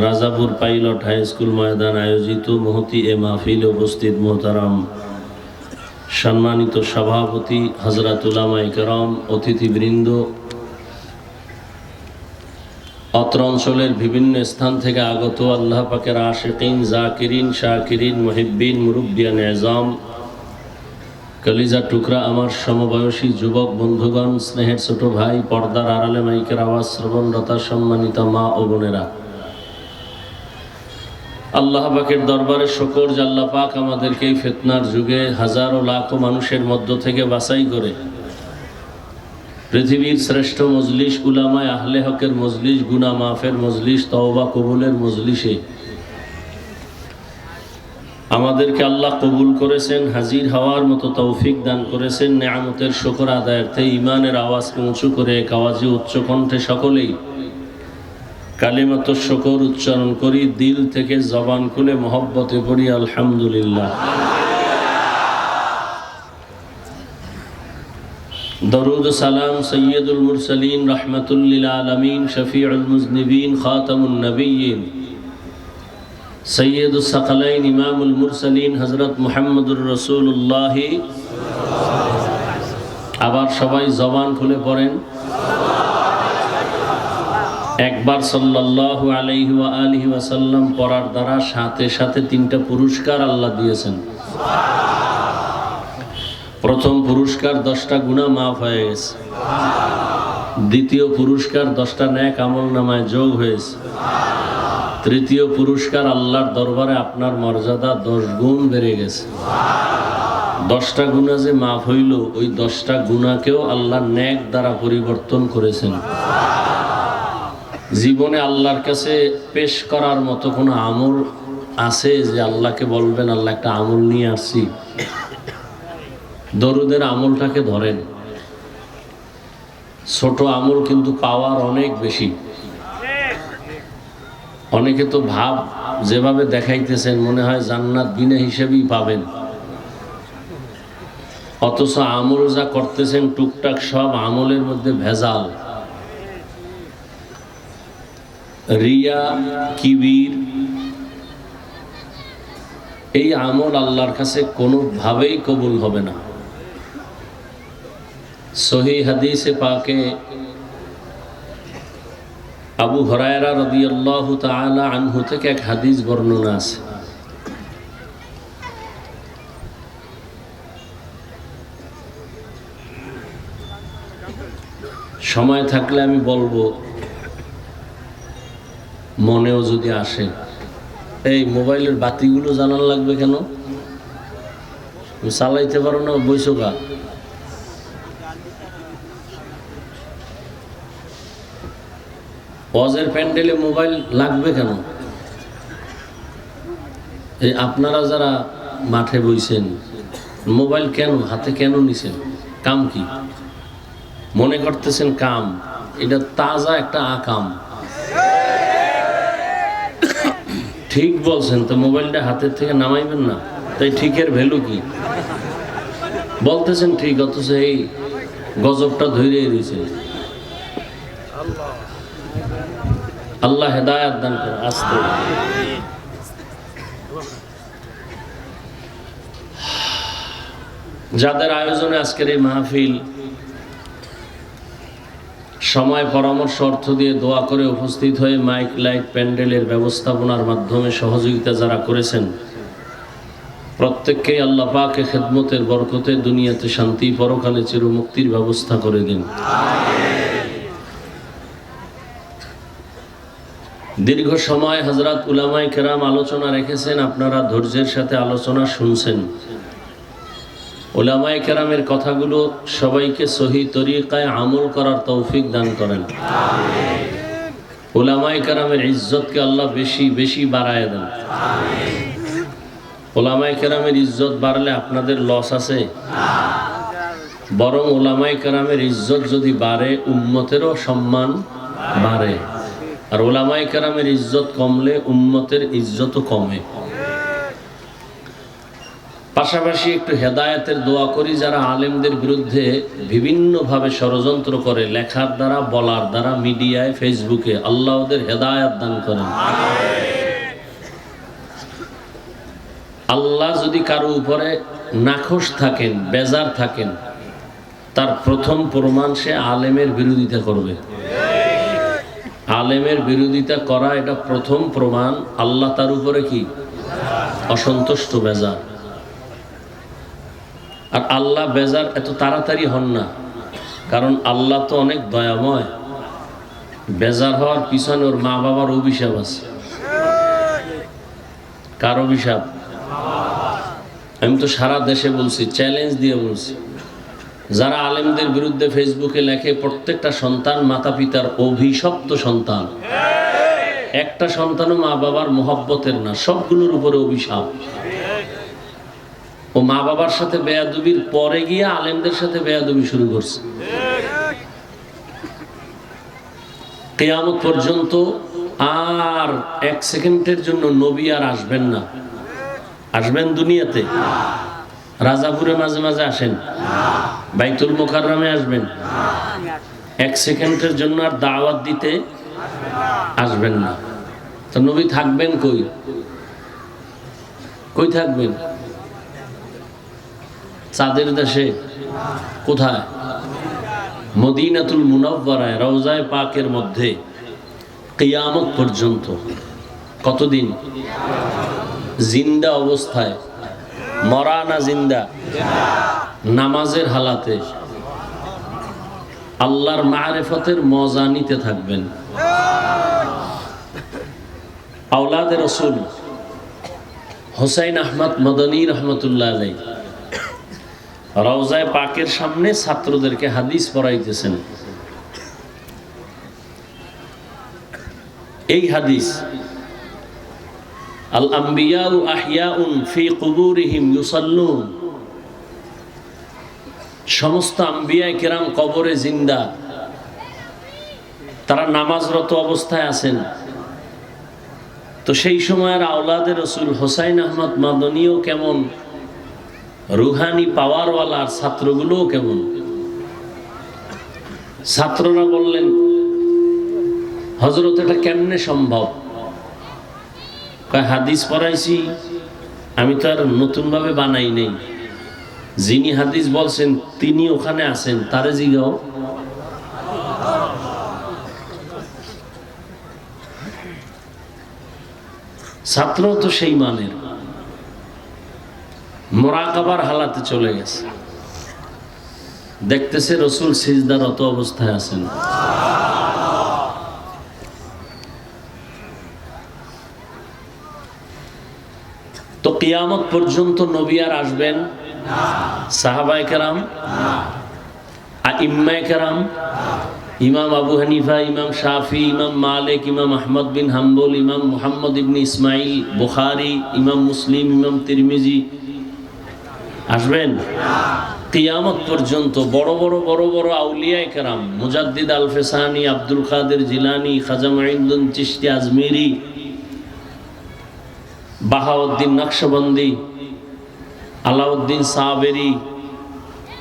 Rajapur pilot high school ময়দান আয়োজিত মহতি এ মাহফিলে উপস্থিত মোহতারাম সম্মানিত সভাপতি হযরত উলামায়ে কেরাম, অতিথিবৃন্দ, অত্র অঞ্চলের বিভিন্ন স্থান থেকে আগত আল্লাহ পাকের আশিকিন, জাকিরিন, শাকিরিন, মুহিব্বিন, মুরব্বিয়ান এজাম, কলিজা টুকরা আমার সমবয়সী যুবক বন্ধুগণ, স্নেহের ছোট ভাই, পর্দার আড়ালে মাইকের আওয়াজ শ্রবণরতা সম্মানিত মা ও বোনেরা, আল্লাহ পাকের দরবারে শুকর যে আল্লাহ পাক আমাদেরকে এই ফিতনার যুগে হাজারো লাখো মানুষের মধ্য থেকে বাছাই করে পৃথিবীর শ্রেষ্ঠ মজলিস, উলামায়ে আহলে হকের মজলিস, গুনাহ মাফের মজলিস, তওবা কবুলের মজলিসে আমাদেরকে আল্লাহ কবুল করেছেন, হাজির হওয়ার মতো তৌফিক দান করেছেন। নেয়ামতের শুকর আদায়ার্থে ঈমানের আওয়াজকে উঁচু করে এক আওয়াজে উচ্চ কণ্ঠে সকলেই কালিমাতুশ শুকর উচ্চারণ করি, দিল থেকে জবান খুলে মহব্বতে পড়ি আলহামদুলিল্লাহ। দরুদ সালাম সৈয়দুল মুরসালিন, রাহমাতুল লিল আলামিন, শফিউল মুজনিবিন, খাতামুন নবিয়্যিন, সৈয়দুস সাকালাইন, ইমামুল মুরসালিন হযরত মুহাম্মদুর রাসূলুল্লাহ। আবার সবাই জবান খুলে পড়েন একবার সাল্লাল্লাহু আলাইহি ওয়া আলিহি ওয়াসাল্লাম পড়ার দ্বারা সাথে সাথে তিনটা পুরস্কার আল্লাহ দিয়েছেন। প্রথম পুরস্কার 10টা গুনাহ মাফ হয়ে গেছে। দ্বিতীয় পুরস্কার 10টা নেক আমল নামায় যোগ হয়েছে। তৃতীয় পুরস্কার আল্লাহর দরবারে আপনার মর্যাদা 10 গুণ বেড়ে গেছে। 10টা গুনাহ যে মাফ হইল, ওই 10টা গুনাহকেও আল্লাহ নেক দ্বারা পরিবর্তন করেছেন। জীবনে আল্লাহর কাছে পেশ করার মতো কোনো আমল আছে যে আল্লাহকে বলবেন আল্লাহ একটা আমল নিয়ে আসছি? দরুদের আমলটাকে ধরেন, ছোট আমল কিন্তু পাওয়ার অনেক বেশি। অনেকে তো ভাব যেভাবে দেখাইতেছেন মনে হয় জান্নাত বিনা হিসেবেই পাবেন, অথচ আমল যা করতেছেন টুকটাক সব আমলের মধ্যে ভেজাল, রিয়া, কিবির। এই আমল আল্লাহর কাছে কোনোভাবেই কবুল হবে না। সহিহ হাদিসে পাকে আবু হুরায়রা রাদিয়াল্লাহু তাআলা আনহু থেকে এক হাদিস বর্ণনা আছে। সময় থাকলে আমি বলবো, মনেও যদি আসে। এই মোবাইলের বাতিগুলো জানার লাগবে কেন? চালাইতে পারো না, বইসো গা। ওয়াজের প্যান্ডেলে মোবাইল লাগবে কেন? এই আপনারা যারা মাঠে বইছেন, মোবাইল কেন হাতে কেন নিছেন? কাম কি? মনে করতেছেন কাম, এটা তাজা একটা আকাম। ঠিক বলছেন, তো মোবাইলটা হাতের থেকে নামাইবেন না, তাই ঠিকের ভ্যালু কি? বলতেছেন ঠিক, অথচ এই গজবটা ধরে রয়েছে। আল্লাহ হেদায়েত দান করে। আস্তে যাদের আয়োজনে আজকের এই মাহফিল, সময়, পরামর্শ, অর্থ দিয়ে দোয়া করে উপস্থিত হয়ে মাইক, লাইট, প্যান্ডেলের ব্যবস্থাপনার মাধ্যমে সহযোগিতা যারা করেছেন, প্রত্যেককেই আল্লাহ পাকের খেদমতের বরকতে দুনিয়াতে শান্তি, পরকালে চিরমুক্তির ব্যবস্থা করে দিন। দীর্ঘ সময় হযরত উলামায়ে কেরাম আলোচনা রেখেছেন, আপনারা ধৈর্যের সাথে আলোচনা শুনছেন। উলামায়ে কেরামের কথাগুলো সবাইকে সহি তরিকায় আমল করার তৌফিক দান করেন। উলামায়ে কেরামের ইজ্জতকে আল্লাহ বেশি বেশি বাড়ায় দেন। উলামায়ে কেরামের ইজ্জত বাড়লে আপনাদের লস আছে? বরং উলামায়ে কেরামের ইজ্জত যদি বাড়ে, উম্মতেরও সম্মান বাড়ে। আর উলামায়ে কেরামের ইজ্জত কমলে উম্মতের ইজ্জতও কমে। পাশাপাশি একটু হেদায়েতের দোয়া করি, যারা আলেমদের বিরুদ্ধে বিভিন্নভাবে ষড়যন্ত্র করে, লেখার দ্বারা, বলার দ্বারা, মিডিয়ায়, ফেসবুকে, আল্লাহ ওদের হেদায়েত দান করেন। আল্লাহ যদি কারো উপরে নাখোশ থাকেন, বেজার থাকেন, তার প্রথম প্রমাণ সে আলেমের বিরোধিতা করবে। আলেমের বিরোধিতা করা এটা প্রথম প্রমাণ আল্লাহ তার উপরে কি অসন্তুষ্ট, বেজার। আর আল্লাহ বেজার এত তাড়াতাড়ি হন না, কারণ আল্লাহ তো অনেক দয়াময়। বেজার হওয়ার পিছনে ওর মা বাবার অভিশাপ আছে। কার অভিশাপ? আমি তো সারা দেশে বলছি, চ্যালেঞ্জ দিয়ে বলছি, যারা আলেমদের বিরুদ্ধে ফেসবুকে লেখে, প্রত্যেকটা সন্তান মাতা পিতার অভিশপ্ত সন্তান। একটা সন্তানও মা বাবার মহব্বতের না, সবগুলোর উপরে অভিশাপ। ও মা বাবার সাথে বেয়াদবির পরে গিয়ে আলেমদের সাথে বেয়াদবি শুরু করছে। কিয়ামত পর্যন্ত আর এক সেকেন্ডের জন্য নবী আর আসবেন না। আসবেন দুনিয়াতে, রাজাপুরে মাঝে মাঝে আসেন, বাইতুল মুকাররমে আসবেন, এক সেকেন্ডের জন্য আর দাওয়াত দিতে আসবেন না। তো নবী থাকবেন কই? কই থাকবেন? চাঁদের দেশে? কোথায়? মদিনাতুল মুনাওয়ারায়, রওজায়ে পাকের মধ্যে। কিয়ামত পর্যন্ত কতদিন? জিন্দা অবস্থায়, মরা না জিন্দা? নামাজের হালাতে আল্লাহর মারিফতের মজা নিতে থাকবেন। আওলাদে রাসূল হুসাইন আহমদ মদনী রহমতুল্লাহ আলাইহি রওজায়ে পাকের সামনে ছাত্রদেরকে হাদিস পড়াইতেছেন। এই হাদিস, আল আম্বিয়াউ আহইয়াউন ফি কুবুরিহিম ইউসাল্লুন, সমস্ত আম্বিয়ায়ে কেরাম কবরে জিন্দা, তারা নামাজরত অবস্থায় আছেন। তো সেই সময়ের আওলাদে রাসূল হুসাইন আহমদ মাদনীও কেমন, রুহানি পাওয়ারওয়ালার ছাত্রগুলোও কেমন। ছাত্ররা বললেন, হযরত এটা কেমনে সম্ভব? হাদিস পড়াইছি, আমি তো আর নতুন ভাবে বানাই নেই, যিনি হাদিস বলছেন তিনি ওখানে আছেন, তারে জিগাও। ছাত্র তো সেই মানের, মুরাকাবার হালাতে চলে গেছে, দেখতেছে রাসূল সিজদারত অবস্থায় আছেন। তো কিয়ামত পর্যন্ত নবী আর আসবেন না। সাহাবায়ে কেরাম, আইম্মায়ে কেরাম, ইমাম আবু হানিফা, ইমাম শাফি, ইমাম মালিক, ইমাম আহমদ বিন হাম্বল, ইমাম মুহাম্মদ ইবনে ইসমাইল, বুখারী, ইমাম মুসলিম, ইমাম তিরমিজি আসবেন না। কিয়ামত পর্যন্ত বড় বড় বড় বড় আউলিয়ায়ে কেরাম, মুজাদ্দিদ আল ফেসানি, আব্দুল কাদের জিলানী, খাজা মুঈনুদ্দিন চিশতি আজমিরি, বাহাউদ্দিন নকশবন্দি, আলাউদ্দিন সাবেরি,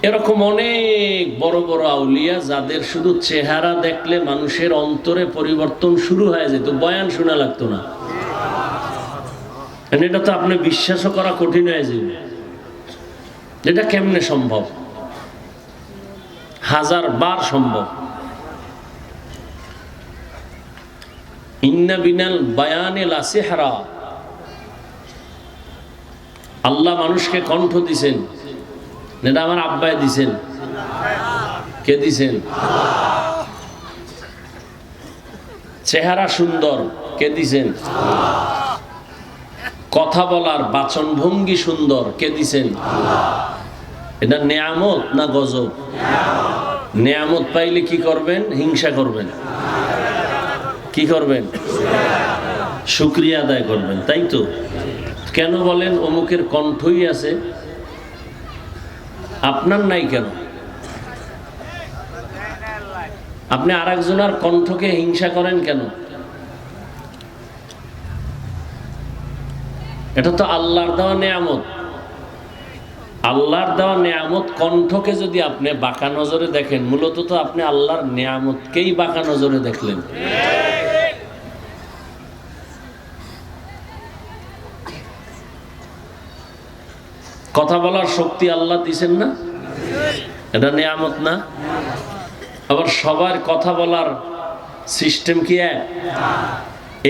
এরকম অনেক বড় বড় আউলিয়া, যাদের শুধু চেহারা দেখলে মানুষের অন্তরে পরিবর্তন শুরু হয়ে যেত, বয়ান শোনা লাগতো না। এটা তো আপনি বিশ্বাসও করা কঠিন হয়ে যাবে, এটা কেমনে সম্ভব? 1000 বার সম্ভব। ইন্না বিনাল বায়ানে লা সিহরা, আল্লাহ মানুষকে কণ্ঠ দিছেন, এটা আমার আব্বাই দিছেন। কে দিছেন? চেহারা সুন্দর, কে দিছেন? কথা বলার বাচন ভঙ্গি সুন্দর, কে দিছেন? এটা নেয়ামত না গজব? নেয়ামত পাইলে কি করবেন? হিংসা করবেন। কি করবেন? শুকরিয়া আদায় করবেন, তাই তো? কেন বলেন অমুকের কণ্ঠই আছে, আপনার নাই কেন? আপনি আরেকজনের কণ্ঠকে হিংসা করেন কেন? এটা তো আল্লাহর দেওয়া নেয়ামত। আল্লাহর দেওয়া নেয়ামত কণ্ঠকে যদি আপনি বাঁকা নজরে দেখেন, মূলত তো আপনি আল্লাহর নেয়ামতকেই বাঁকা নজরে দেখলেন। কথা বলার শক্তি আল্লাহ দিছেন না, এটা নেয়ামত না? আবার সবার কথা বলার সিস্টেম কি এক?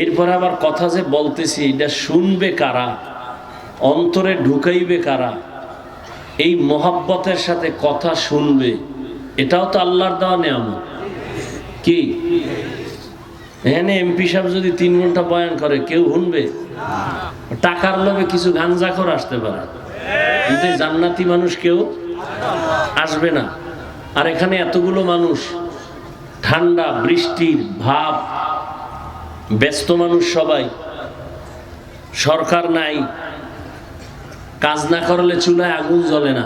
এরপরে আবার কথা যে বলতেছি এটা শুনবে কারা, অন্তরে ঢুকাইবে কারা, এই মহাব্বতের সাথে কথা শুনবে, এটাও তো আল্লাহর দেওয়া নেয়ামত। কি এখানে এমপি সাহেব যদি 3 ঘন্টা বয়ান করে কেউ শুনবে? টাকার লোভে কিছু গাঞ্জাখোর আসতে পারে, কিন্তু জান্নাতি মানুষ কেউ আসবে না। আর এখানে এতগুলো মানুষ, ঠান্ডা বৃষ্টির ভাব, ব্যস্ত মানুষ সবাই, সরকার নাই, কাজ না করলে চুলায় আগুন জ্বলে না,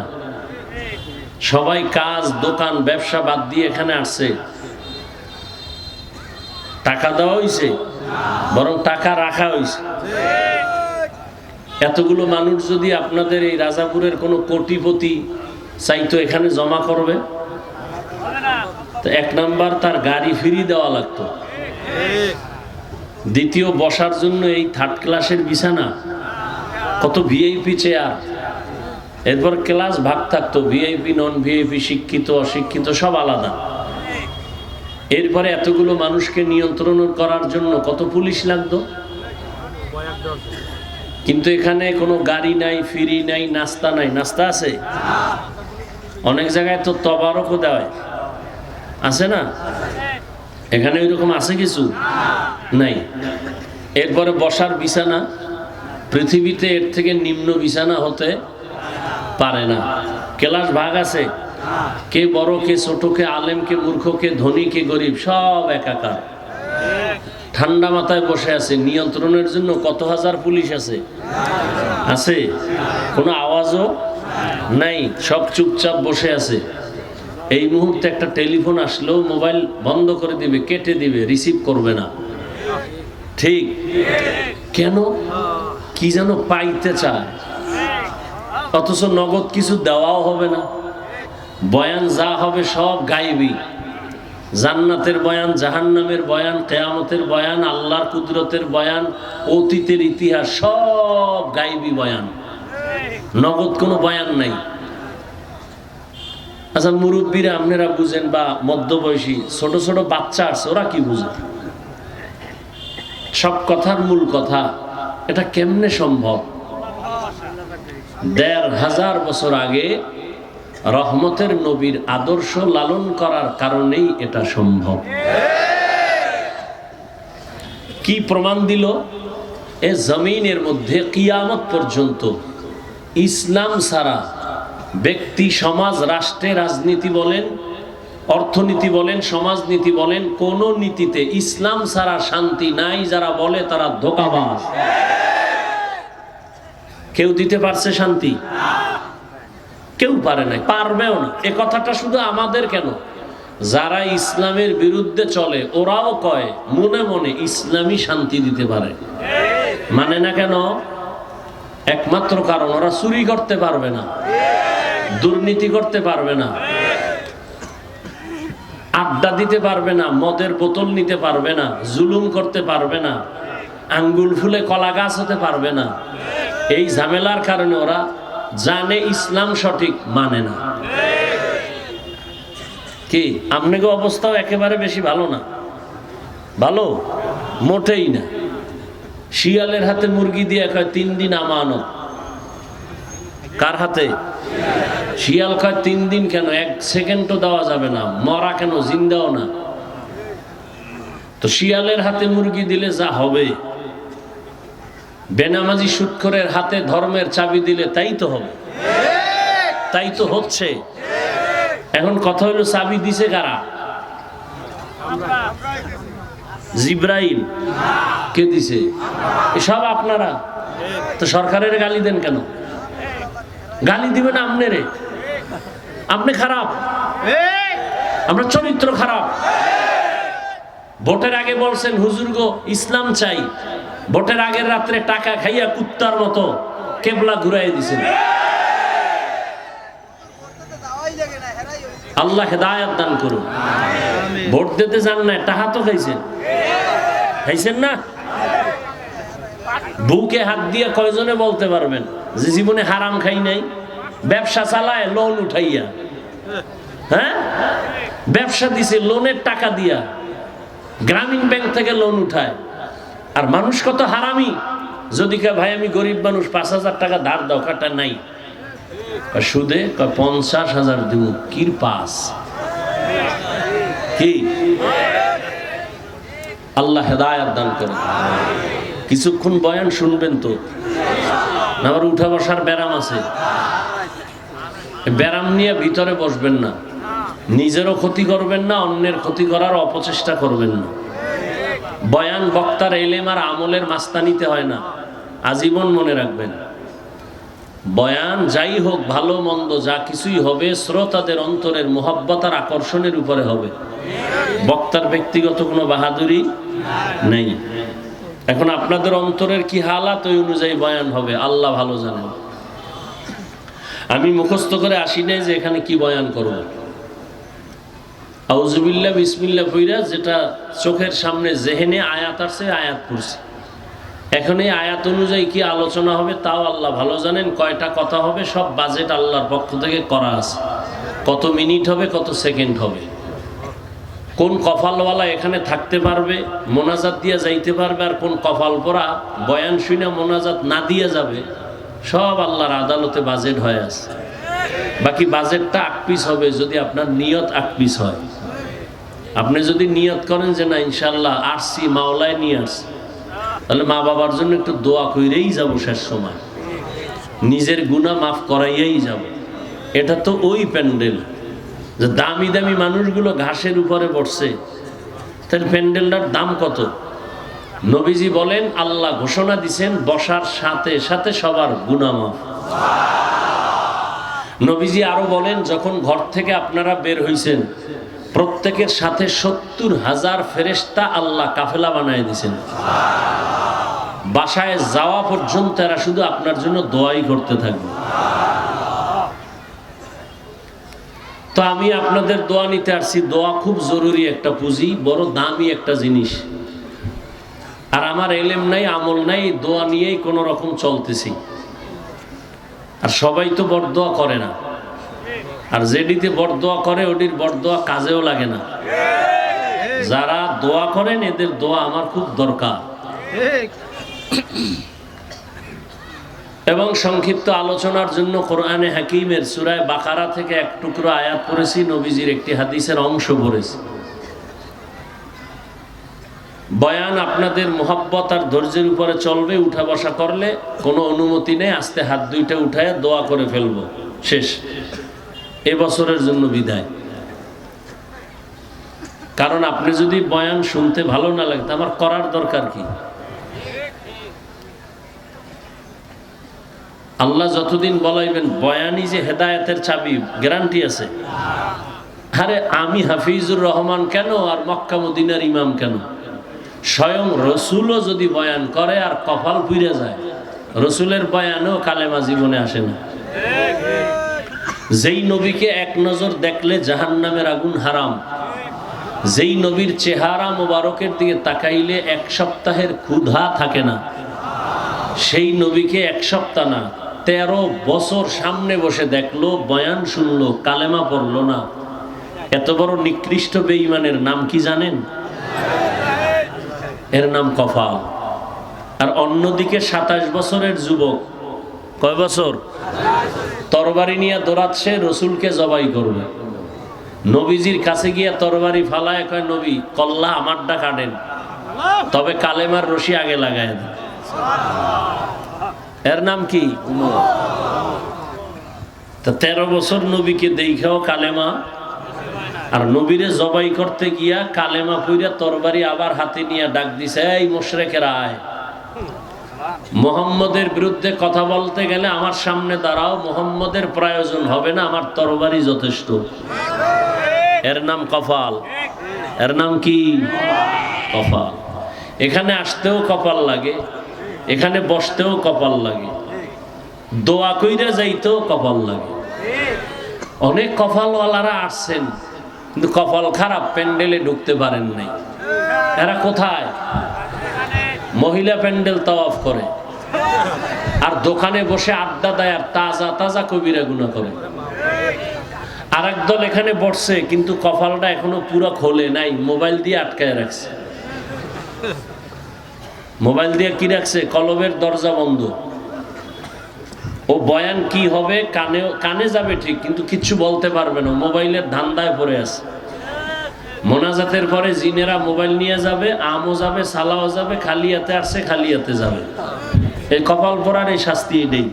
সবাই কাজ দোকান ব্যবসা বাদ দিয়ে এখানে আসছে। টাকা দেওয়া হয়েছে, বরং টাকা রাখা হয়েছে। এতগুলো মানুষ যদি আপনাদের এই রাজাপুরের কোনো কোটিপতি চাইতো এখানে জমা করবে, তো 1 নাম্বার তার গাড়ি ফ্রি দেওয়া লাগতো, দ্বিতীয় বসার জন্য এই 3rd ক্লাসের বিছানা, কত ভিআইপি চেয়ার, এরপর ক্লাস ভাগ থাকতো, ভিআইপি নন ভিআইপি, শিক্ষিত অশিক্ষিত সব আলাদা। এরপরে এতগুলো মানুষকে নিয়ন্ত্রণ করার জন্য কত পুলিশ লাগতো। কিন্তু এখানে কোনো গাড়ি নাই, ফ্রি নাই, নাস্তা নাই। নাস্তা আছে অনেক জায়গায়, তো তবারকও দেয়, আছে না? এখানে ওইরকম আছে কিছু নাই। এরপরে বসার বিছানা, পৃথিবীতে এর থেকে নিম্ন বিছানা হতে পারে না। ক্লাস ভাগ আছে, কে বড় কে ছোট, কে আলেম কে মূর্খ, কে ধনী কে গরিব, সব একাকার। ঠান্ডা মাথায় বসে আছে, নিয়ন্ত্রণের জন্য কত হাজার পুলিশ আছে, আছে কোনো আওয়াজও নাই, সব চুপচাপ বসে আছে। এই মুহূর্তে একটা টেলিফোন আসলেও মোবাইল বন্ধ করে দিবে, কেটে দিবে, রিসিভ করবে না। ঠিক কেন? কি যেন পাইতে চায়, অথচ নগদ কিছু দেওয়াও হবে না। বয়ান যা হবে সব গায়েবী, জান্নাতের বয়ান, জাহান্নামের বয়ান, কিয়ামতের বয়ান, আল্লাহর কুদরতের বয়ান, অতীতের ইতিহাস, সব গায়েবী বয়ান, নগদ কোনো বয়ান নাই। আচ্ছা মুরব্বীরা আপনারা বুঝেন, বা মধ্যবয়সী ছোট ছোট বাচ্চা আছে, ওরা কি বুঝে? সব কথার মূল কথা, এটা কেমনে সম্ভব? 1500 বছর আগে রহমতের নবীর আদর্শ লালন করার কারণেই এটা সম্ভব। কি প্রমাণ দিল? এ জমিনের মধ্যে কিয়ামত পর্যন্ত ইসলাম ছাড়া ব্যক্তি, সমাজ, রাষ্ট্রে, রাজনীতি বলেন, অর্থনীতি বলেন, সমাজনীতি বলেন, কোন নীতিতে ইসলাম ছাড়া শান্তি নাই। যারা বলে তারা ধোঁকাবাজ। কেউ দিতে পারছে শান্তি? কেউ পারে নাই, পারবেও না। এ কথাটা শুধু আমাদের কেন, যারা ইসলামের বিরুদ্ধে চলে ওরাও কয় মনে মনে ইসলামই শান্তি দিতে পারে। মানে না কেন? একমাত্র কারণ ওরা চুরি করতে পারবে না, দুর্নীতি করতে পারবে না, আড্ডা দিতে পারবে না, মদের বোতল নিতে পারবে না, জুলুম করতে পারবে না, আঙ্গুল ফুলে কলা গাছ হতে পারবে না। এই ঝামেলার কারণে ওরা জানে ইসলাম সঠিক, মানে না। কি আপনাকে অবস্থাও একেবারে বেশি ভালো না? ভালো মোটেই না। শিয়ালের হাতে মুরগি দিয়ে কয় 3 দিন আমানত। কার হাতে? শিয়াল কয় 3 দিন কেন, 1 সেকেন্ডও দেওয়া যাবে না, মরা কেন, জিন্দাও না। তো শিয়ালের হাতে মুরগি দিলে যা হবে, বেনামাজি সুদখোরের হাতে ধর্মের চাবি দিলে তাই তো হবে, তাই তো হচ্ছে। এখন কথা হলো চাবি দিছে কারা? জিব্রাইল। কে দিছে? এসব আপনারা। তো সরকারের গালি দেন কেন? গালি দিবেন আপনারে, আপনি খারাপ, আমরা চরিত্র খারাপ। ভোটের আগে বলছেন হুজুর গো ইসলাম চাই, ভোটের আগের রাত্রে টাকা খাইয়া কুত্তার মতো কেবলা ঘুরাই দিছেন। আল্লাহ হেদায়েত দান করুন। ভোট দিতে যান না, টাকা তো খাইছেন, খাইছেন না? বুকে হাত দিয়ে কয়জনে বলতে পারবেন যে জীবনে হারাম খাই নাই? ব্যবসা চালায় লোন উঠাইয়া, হ্যাঁ, ব্যবসা দিছে লোনের টাকা দিয়া, গ্রামীণ ব্যাংক থেকে লোন উঠায়। আর মানুষ কত হারামি। যদি কে ভাই আমি গরিব মানুষ, 5,000 টাকা ধার দাও, কাটা নাই, সুদে 50,000 দিব, কির পাস কি? আল্লাহ হেদায়েত দান করেন। কিছুক্ষণ বয়ান শুনবেন তো, আমার উঠা বসার ব্যারাম আছে, ব্যারাম নিয়ে ভিতরে বসবেন না, নিজেরও ক্ষতি করবেন না, অন্যের ক্ষতি করার অপচেষ্টা করবেন না। বয়ান বক্তার এলেম আর আমলের মাস্তানিতে হয় না, আজীবন মনে রাখবেন। বয়ান যাই হোক, ভালো মন্দ যা কিছুই হবে, শ্রোতাদের অন্তরের মোহাব্বত আর আকর্ষণের উপরে হবে, বক্তার ব্যক্তিগত কোনো বাহাদুরি নেই। এখন আপনাদের অন্তরের কি হালাত, ওই অনুযায়ী বয়ান হবে, আল্লাহ ভালো জানেন। আমি মুখস্থ করে আসি নাই যে এখানে কি বয়ান করব। আউযুবিল্লাহ বিসমিল্লাহ পইরা যেটা চোখের সামনে জেহেনে আয়াত আসছে আয়াত পড়ছি। এখন এই আয়াত অনুযায়ী কি আলোচনা হবে তাও আল্লাহ ভালো জানেন। কয়টা কথা হবে সব বাজেট আল্লাহর পক্ষ থেকে করা আছে। কত মিনিট হবে, কত সেকেন্ড হবে, কোন কপালওয়ালা এখানে থাকতে পারবে, মোনাজাত দিয়ে যাইতে পারবে, আর কোন কপাল পরা বয়ান শুনে মোনাজাত না দিয়ে যাবে, সব আল্লাহর আদালতে বাজেট হয়ে আছে। বাকি বাজেটটা আকপিস হবে যদি আপনার নিয়ত আকপিস হয়। আপনি যদি নিয়ত করেন যে না ইনশাল্লাহ আসছি, মাওলায় নিয়ে আসছি, তাহলে মা বাবার জন্য একটু দোয়া কইরেই যাব, শেষ সময় নিজের গুনাহ মাফ করাইয়াই যাব। এটা তো ওই প্যান্ডেল যে দামি দামি মানুষগুলো ঘাসের উপরে বসছে, তাহলে প্যান্ডেলটার দাম কত? নবীজি বলেন আল্লাহ ঘোষণা দিছেন বসার সাথে সাথে সবার গুনাহ মাফ। নবীজি আরো বলেন যখন ঘর থেকে আপনারা বের হইছেন, প্রত্যেকের সাথে 70,000 ফেরেশতা আল্লাহ কাফেলা বানায় দিছেন। বাসায় যাওয়া পর্যন্ত এরা শুধু আপনার জন্য দোয়াই করতে থাকবে। তো আমি আপনাদের দোয়া নিতে আসছি। দোয়া খুব জরুরি একটা পুঁজি, বড় দামি একটা জিনিস। আর আমার এলেম নাই, আমল নাই, দোয়া নিয়েই কোন রকম চলতেছি। আর সবাই তো বরদোয়া করে না, আর যেটিতে বরদোয়া করে ওটির বরদোয়া কাজেও লাগে না। যারা দোয়া করেন এদের দোয়া আমার খুব দরকার। এবং সংক্ষিপ্ত আলোচনার জন্য কোরআনে হাকিমের সূরা বাকারা থেকে এক টুকরো আয়াত পড়েছি, নবীজির একটি হাদিসের অংশ পড়েছি। বয়ান আপনাদের মোহাব্বত আর ধৈর্যের উপরে চলবে। উঠা বসা করলে কোনো অনুমতি নেই, আস্তে হাত দুইটা উঠায় দোয়া করে ফেলবো, শেষ। এবছরের জন্য বিদায়। কারণ আপনি যদি বয়ান শুনতে ভালো না লাগে, আমার করার দরকার কি? আল্লাহ যতদিন বলাইবেন, বয়ানই যে হেদায়েতের চাবি, গ্যারান্টি আছে। আরে আমি হাফিজুর রহমান কেন আর মক্কা মদিনার ইমাম কেন? স্বয়ং রসুলও যদি বয়ান করে আর কপাল পুড়ে যায়, রসুলের বয়ানও কালেমা জীবনে আসে না। যেই নবীকে এক নজর দেখলে জাহান্নামের আগুন হারাম, যেই নবীর চেহারা মোবারকের দিকে তাকাইলে এক সপ্তাহের ক্ষুধা থাকে না, সেই নবীকে এক সপ্তাহ না 13 বছর সামনে বসে দেখলো, বয়ান শুনলো, কালেমা পড়লো না, এত বড় নিকৃষ্ট বেঈমানের নাম কি জানেন? এর নাম কপাল। আর অন্যদিকে 27 বছরের যুবক, কয় বছর? তরবারি নিয়ে দৌড়াচ্ছে, রসুলকে জবাই করবে। নবীজির কাছে গিয়া তরবারি ফালায়, কয় নবী কল্লা আমারটা কাটেন, তবে কালেমার রশি আগে লাগায় দেন। এর নাম কি? 13 বছর নবীকে দেখাও কালেমা, আর নবীরে জবাই করতে গিয়া কালেমা পইরা তরবারি আবার হাতে নিয়ে ডাক দিছে, এই মুশরিকেরা আয়, মুহাম্মদের বিরুদ্ধে কথা বলতে গেলে আমার সামনে দাঁড়াও, মুহাম্মদের প্রয়োজন হবে না, আমার তরবারি যথেষ্ট। এর নাম কপাল। এর নাম কি? কপাল। এখানে আসতেও কপাল লাগে, এখানে বসতেও কপাল লাগে, দোয়া কইরা যাইতেও কপাল লাগে। অনেক কপালওয়ালারা আসছেন, কিন্তু কপাল খারাপ, প্যান্ডেলে ঢুকতে পারেন নাই। এরা কোথায়? মহিলা প্যান্ডেল তাওয়াফ করে, আর দোকানে বসে আড্ডা দেয়, আর তাজা তাজা কবিরা গুনাহ করে। আর একদল এখানে বসছে, কিন্তু কপালটা এখনো পুরো খোলে নাই, মোবাইল দিয়ে আটকায় রাখছে। মোবাইল দিয়ে কি রাখছে? কলবের দরজা বন্ধ। ও বয়ান কি হবে, কানে যাবে ঠিক, কিন্তু কিচ্ছু বলতে পারবে না, মোবাইলের ধান্দায় পড়ে আছে। মোনাজাতের পরে জিনেরা মোবাইল নিয়ে যাবে, আমও যাবে, সালাও যাবে, খালিয়াতে আসছে, খালিয়াতে যাবে। এই কপাল পড়ার এই শাস্তি এটাই।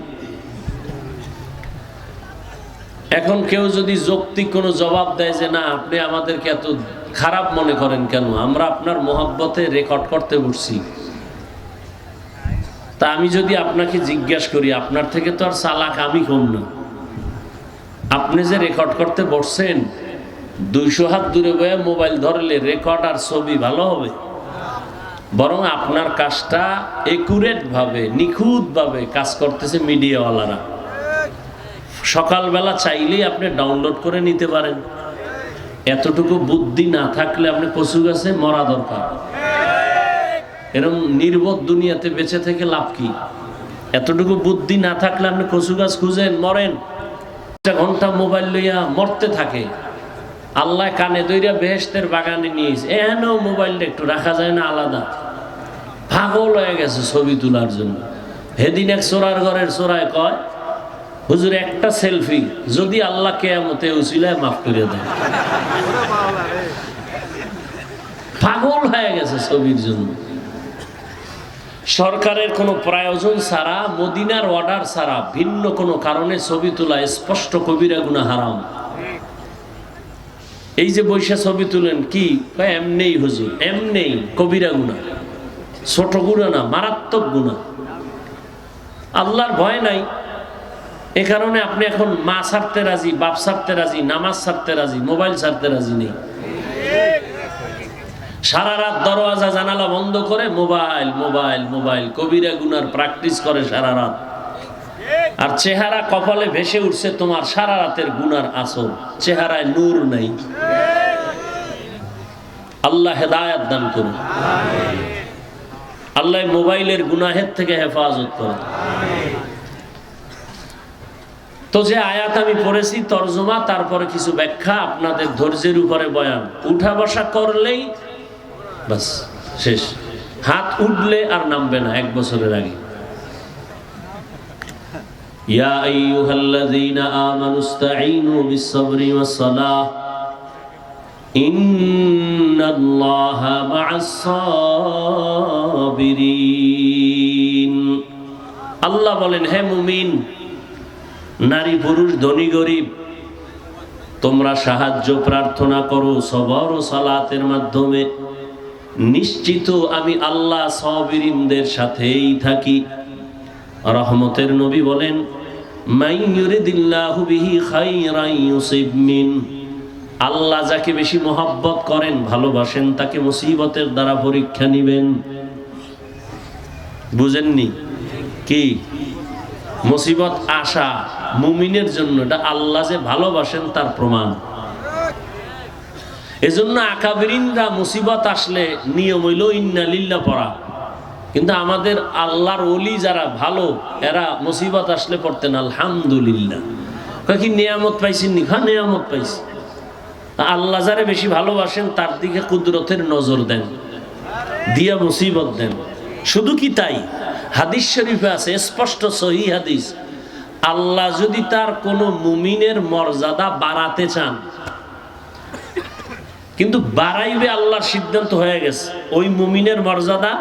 এখন কেউ যদি যৌক্তিক কোনো জবাব দেয় যে না, আপনি আমাদেরকে এত খারাপ মনে করেন কেন, আমরা আপনার মহব্বতে রেকর্ড করতে বসছি। তা আমি যদি আপনাকে জিজ্ঞাসা করি, আপনার থেকে তো আর চালাক আমি কম না। আপনি যে রেকর্ড করতে বসছেন, 200 হাত দূরে বয়ে মোবাইল ধরলে রেকর্ড আর ছবি ভালো হবে? বরং আপনার কাজটা একুরেট ভাবে, নিখুঁত ভাবে কাজ করতেছে মিডিয়াওয়ালারা। সকালবেলা চাইলেই আপনি ডাউনলোড করে নিতে পারেন। এতটুকু বুদ্ধি না থাকলে আপনি কচু গাছে মরা দরকার। এরকম নির্বোধ দুনিয়াতে বেঁচে থেকে লাভ কি? এতটুকু বুদ্ধি না থাকলে আপনি কচু গাছ খুঁজেন, মরেন। 1 ঘন্টা মোবাইল লইয়া মরতে থাকে। আল্লাহ কানে দইরা বেহেশতের বাগানে নিয়েছে, এখানেও মোবাইলটা একটু রাখা যায় না আলাদা? পাগল হয়ে গেছে ছবি তোলার জন্য। সেদিন এক চোরার ঘরের চোরায় কয়, হুজুর একটা সেলফি যদি আল্লাহ কিয়ামতে উসিলায় মাফ করে দেয়। পাগল হয়ে গেছে ছবির জন্য। সরকারের কোনো প্রয়োজন ছাড়া, মদিনার অর্ডার ছাড়া ভিন্ন কোনো কারণে ছবি তোলা স্পষ্ট কবিরা গুনাহ, হারাম। এই যে বৈশা ছবি তুলেন, কি এমনেই হুজুর, এমনেই কবিরা গুনাহ, ছোট গুনাহ না, মারাত্মক গুনাহ। আল্লাহর ভয় নাই, এ কারণে আপনি এখন মা ছাড়তে রাজি, বাপ ছাড়তে রাজি, নামাজ ছাড়তে রাজি, মোবাইল ছাড়তে রাজি নেই। সারা রাত দরওয়াজা জানালা বন্ধ করে মোবাইল মোবাইল মোবাইল, কবিরা গুনার প্র্যাকটিস করে সারা রাত। আর চেহারা কপালে ভেসে উঠছে তোমার সারা রাতের গুনার আসর, চেহারায় নূর নাই। আল্লাহ হেদায়েত দান করুন। আল্লাহ মোবাইলের গুনাহের থেকে হেফাজত করুন। তো যে আয়াত আমি পড়েছি তরজমা, তারপরে কিছু ব্যাখ্যা, আপনাদের ধৈর্যের উপরে বয়ান। উঠা বসা করলেই বাস শেষ, হাত উঠলে আর নামবে না 1 বছরের আগে। ইয়া আইয়ুহাল্লাযীনা আমানুস্তাঈনু বিস-সাবরি ওয়াস-সালাহ ইন্নাল্লাহা মা'আস-সাবিরিন। আল্লাহ বলেন, হে মুমিন, নারী পুরুষ, ধনী গরিব, তোমরা সাহায্য প্রার্থনা করো সবর ও সালাতের মাধ্যমে। নিশ্চিত আমি আল্লাহ সাবিরিনদের সাথেই থাকি। রহমতের নবী বলেন, মান ইউরিদিল্লাহু বিহি খায়রান ইউসিব মিন। আল্লাহ যাকে বেশি মহব্বত করেন, ভালোবাসেন, তাকে মুসিবতের দ্বারা পরীক্ষা নিবেন। বুঝেননি কি? মুসিবত আসা মুমিনের জন্য, এটা আল্লাহ যে ভালোবাসেন তার প্রমাণ। এজন্য আকাবিরিনরা মুসিবত আসলে নিয়ম হইল ইন্না লিল্লাহ পড়া, কিন্তু আমাদের আল্লাহর ওলি যারা ভালো, এরা মুসিবত আসলে পড়তেন আলহামদুলিল্লাহ। কি নিয়ামত পাইছেন নি? হ্যাঁ, নিয়ামত পাইছি। আল্লাহ যারা বেশি ভালোবাসেন তার দিকে কুদরতের নজর দেন, দিয়া মুসিবত দেন। শুধু কি তাই, হাদিস শরীফে আছে স্পষ্ট সহিহ হাদিস, আল্লাহ যদি তার কোনো মুমিনের মর্যাদা বাড়াতে চান, কিন্তু বাড়াইবে, আল্লাহর সিদ্ধান্ত হয়ে গেছে ওই মুমিনের মর্যাদা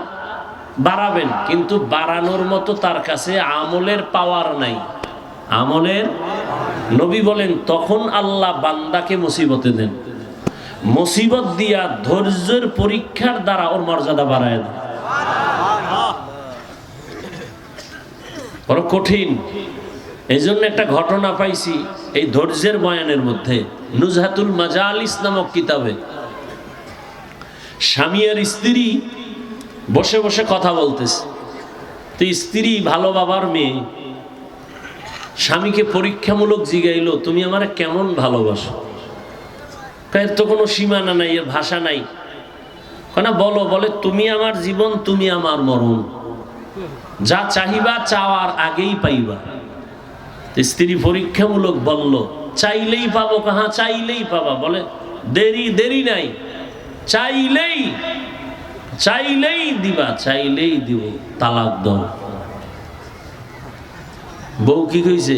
বাড়াবেন, কিন্তু বাড়ানোর মতো তার কাছে আমলের পাওয়ার নাই। আমলের নবী বলেন, তখন আল্লাহ বান্দাকে মুসিবতে দেন, মুসিবত দিয়া ধৈর্যের পরীক্ষার দ্বারা ওর মর্যাদা বাড়ায় দেন। বড় কঠিন। এই জন্য একটা ঘটনা পাইছি এই ধৈর্যের বয়ানের মধ্যে, নুজহাতুল মাজালিস নামক কিতাবে। স্বামী আর স্ত্রী বসে বসে কথা বলতেছে। তো স্ত্রী ভালো বাবার মেয়ে, স্বামীকে পরীক্ষামূলক জিগাইলো, তুমি আমারে কেমন ভালোবাসো? এর তো কোনো সীমানা নাই, এর ভাষা নাই। কেন বলো? বলে তুমি আমার জীবন, তুমি আমার মরণ, যা চাহিবা চাওয়ার আগেই পাইবা। স্ত্রী পরীক্ষামূলক বলল, চাইলেই পাবো? কাহা চাইলেই পাবা? বলে দেরি দেরি নাই, চাইলেই চাইলেই দিবা, চাইলেই দিব, তালাক দাও। বউ কি কইছে?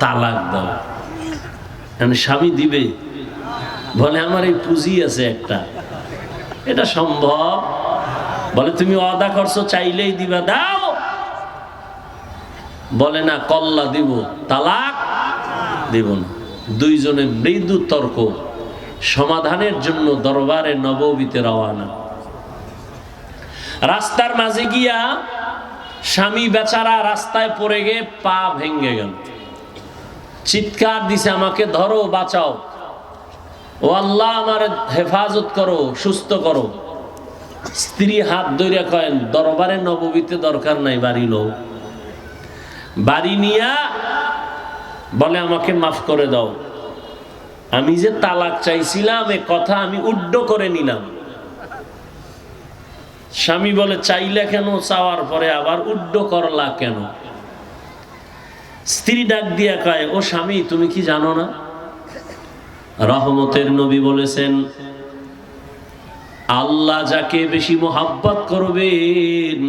তালাক দাও। স্বামী দিবে? বলে আমার এই পুঁজি আছে একটা, এটা সম্ভব? বলে তুমি ওয়াদা করছো চাইলেই দিবা, দাও। বলে না, কল্লা দিব, তালাক দিব না। দুইজনে মৃদু তর্ক, সমাধানের জন্য দরবারে নববীতে রওয়ানা। রাস্তার মাঝে গিয়া স্বামী বেচারা রাস্তায় পড়ে গিয়ে পা ভেঙে গেল, চিৎকার দিছে, আমাকে ধরো, বাঁচাও, ও আল্লাহ আমার হেফাজত করো, সুস্থ করো। স্ত্রী হাত ধরে কয়েন, দরবারে নববীতে দরকার নাই, বাড়ি লো। বাড়ি নিয়া বলে আমাকে মাফ করে দাও, আমি যে তালাক চাইছিলাম এ কথা আমি উড্ড করে নিলাম। স্বামী বলে চাইলে কেন, চাওয়ার পরে আবার উড্ড করলা কেন? স্ত্রী ডাক দিয়া কয়, ও স্বামী তুমি কি জানো না, রহমতের নবী বলেছেন আল্লাহ যাকে বেশি মোহাব্বত করবেন,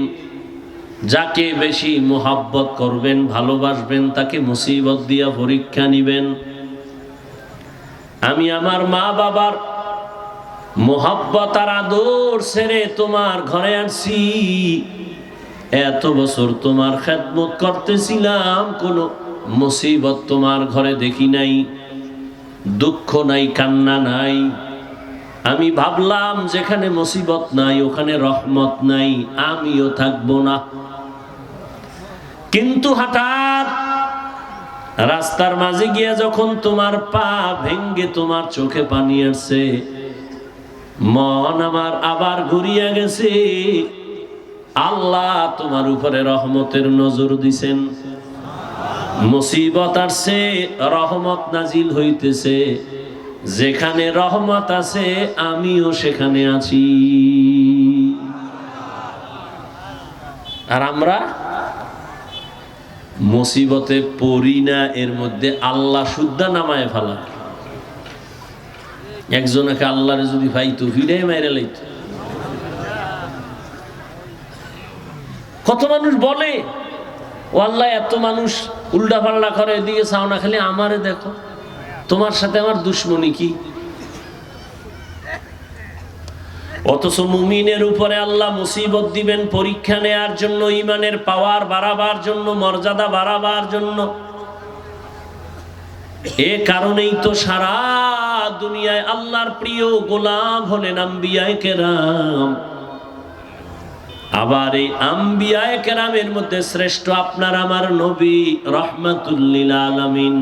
যাকে বেশি মোহাব্বত করবেন, ভালোবাসবেন, তাকে মুসিবত দিয়া পরীক্ষা নিবেন। আমি আমার মা বাবার মোহাব্বত আর আদর ছেড়ে তোমার ঘরে আসছি, এত বছর তোমার খেদমত করতেছিলাম, কোনো মুসিবত তোমার ঘরে দেখি নাই, দুঃখ নাই, কান্না নাই। আমি ভাবলাম যেখানে মুসিবত নাই ওখানে রহমত নাই, আমিও থাকবো না। কিন্তু হঠাৎ রাস্তার মাঝে গিয়ে যখন তোমার পা ভেঙ্গে তোমার চোখে পানি আসছে, মন আমার আবার ঘুরিয়ে গেছে। আল্লাহ তোমার উপরে রহমতের নজর দিছেন, মুসিবত আসছে, রহমত নাজিল হইতেছে। যেখানে রহমত আছে আমিও সেখানে আছি। আর আমরা মুসিবতে পড়ি না, এর মধ্যে আল্লাহ শুদ্ধা নামায় ফেলা। একজনকে আল্লাহরে যদি পাইতো ফিরে মেরে লাইত। কত মানুষ বলে, ও আল্লাহ এত মানুষ উল্টা পাল্লা করে, এদিকে চাও না, খালি আমারে দেখো, তোমার সাথে আমার দুশ্মনী কি? অথচ মুমিনের উপরে আল্লাহ মুসিবত দিবেন পরীক্ষা নেয়ার জন্য, ঈমানের পাওয়ার বাড়াবার জন্য, মর্যাদা বাড়াবার জন্য। এ কারণেই তো সারা দুনিয়ায় আল্লাহর প্রিয় গোলাম হলেন আম্বিয়ায়ে কেরাম। আবার এই আম্বিয়ায়ে কেরামের মধ্যে শ্রেষ্ঠ আপনার আমার নবী রাহমাতুল লিল আলামিন।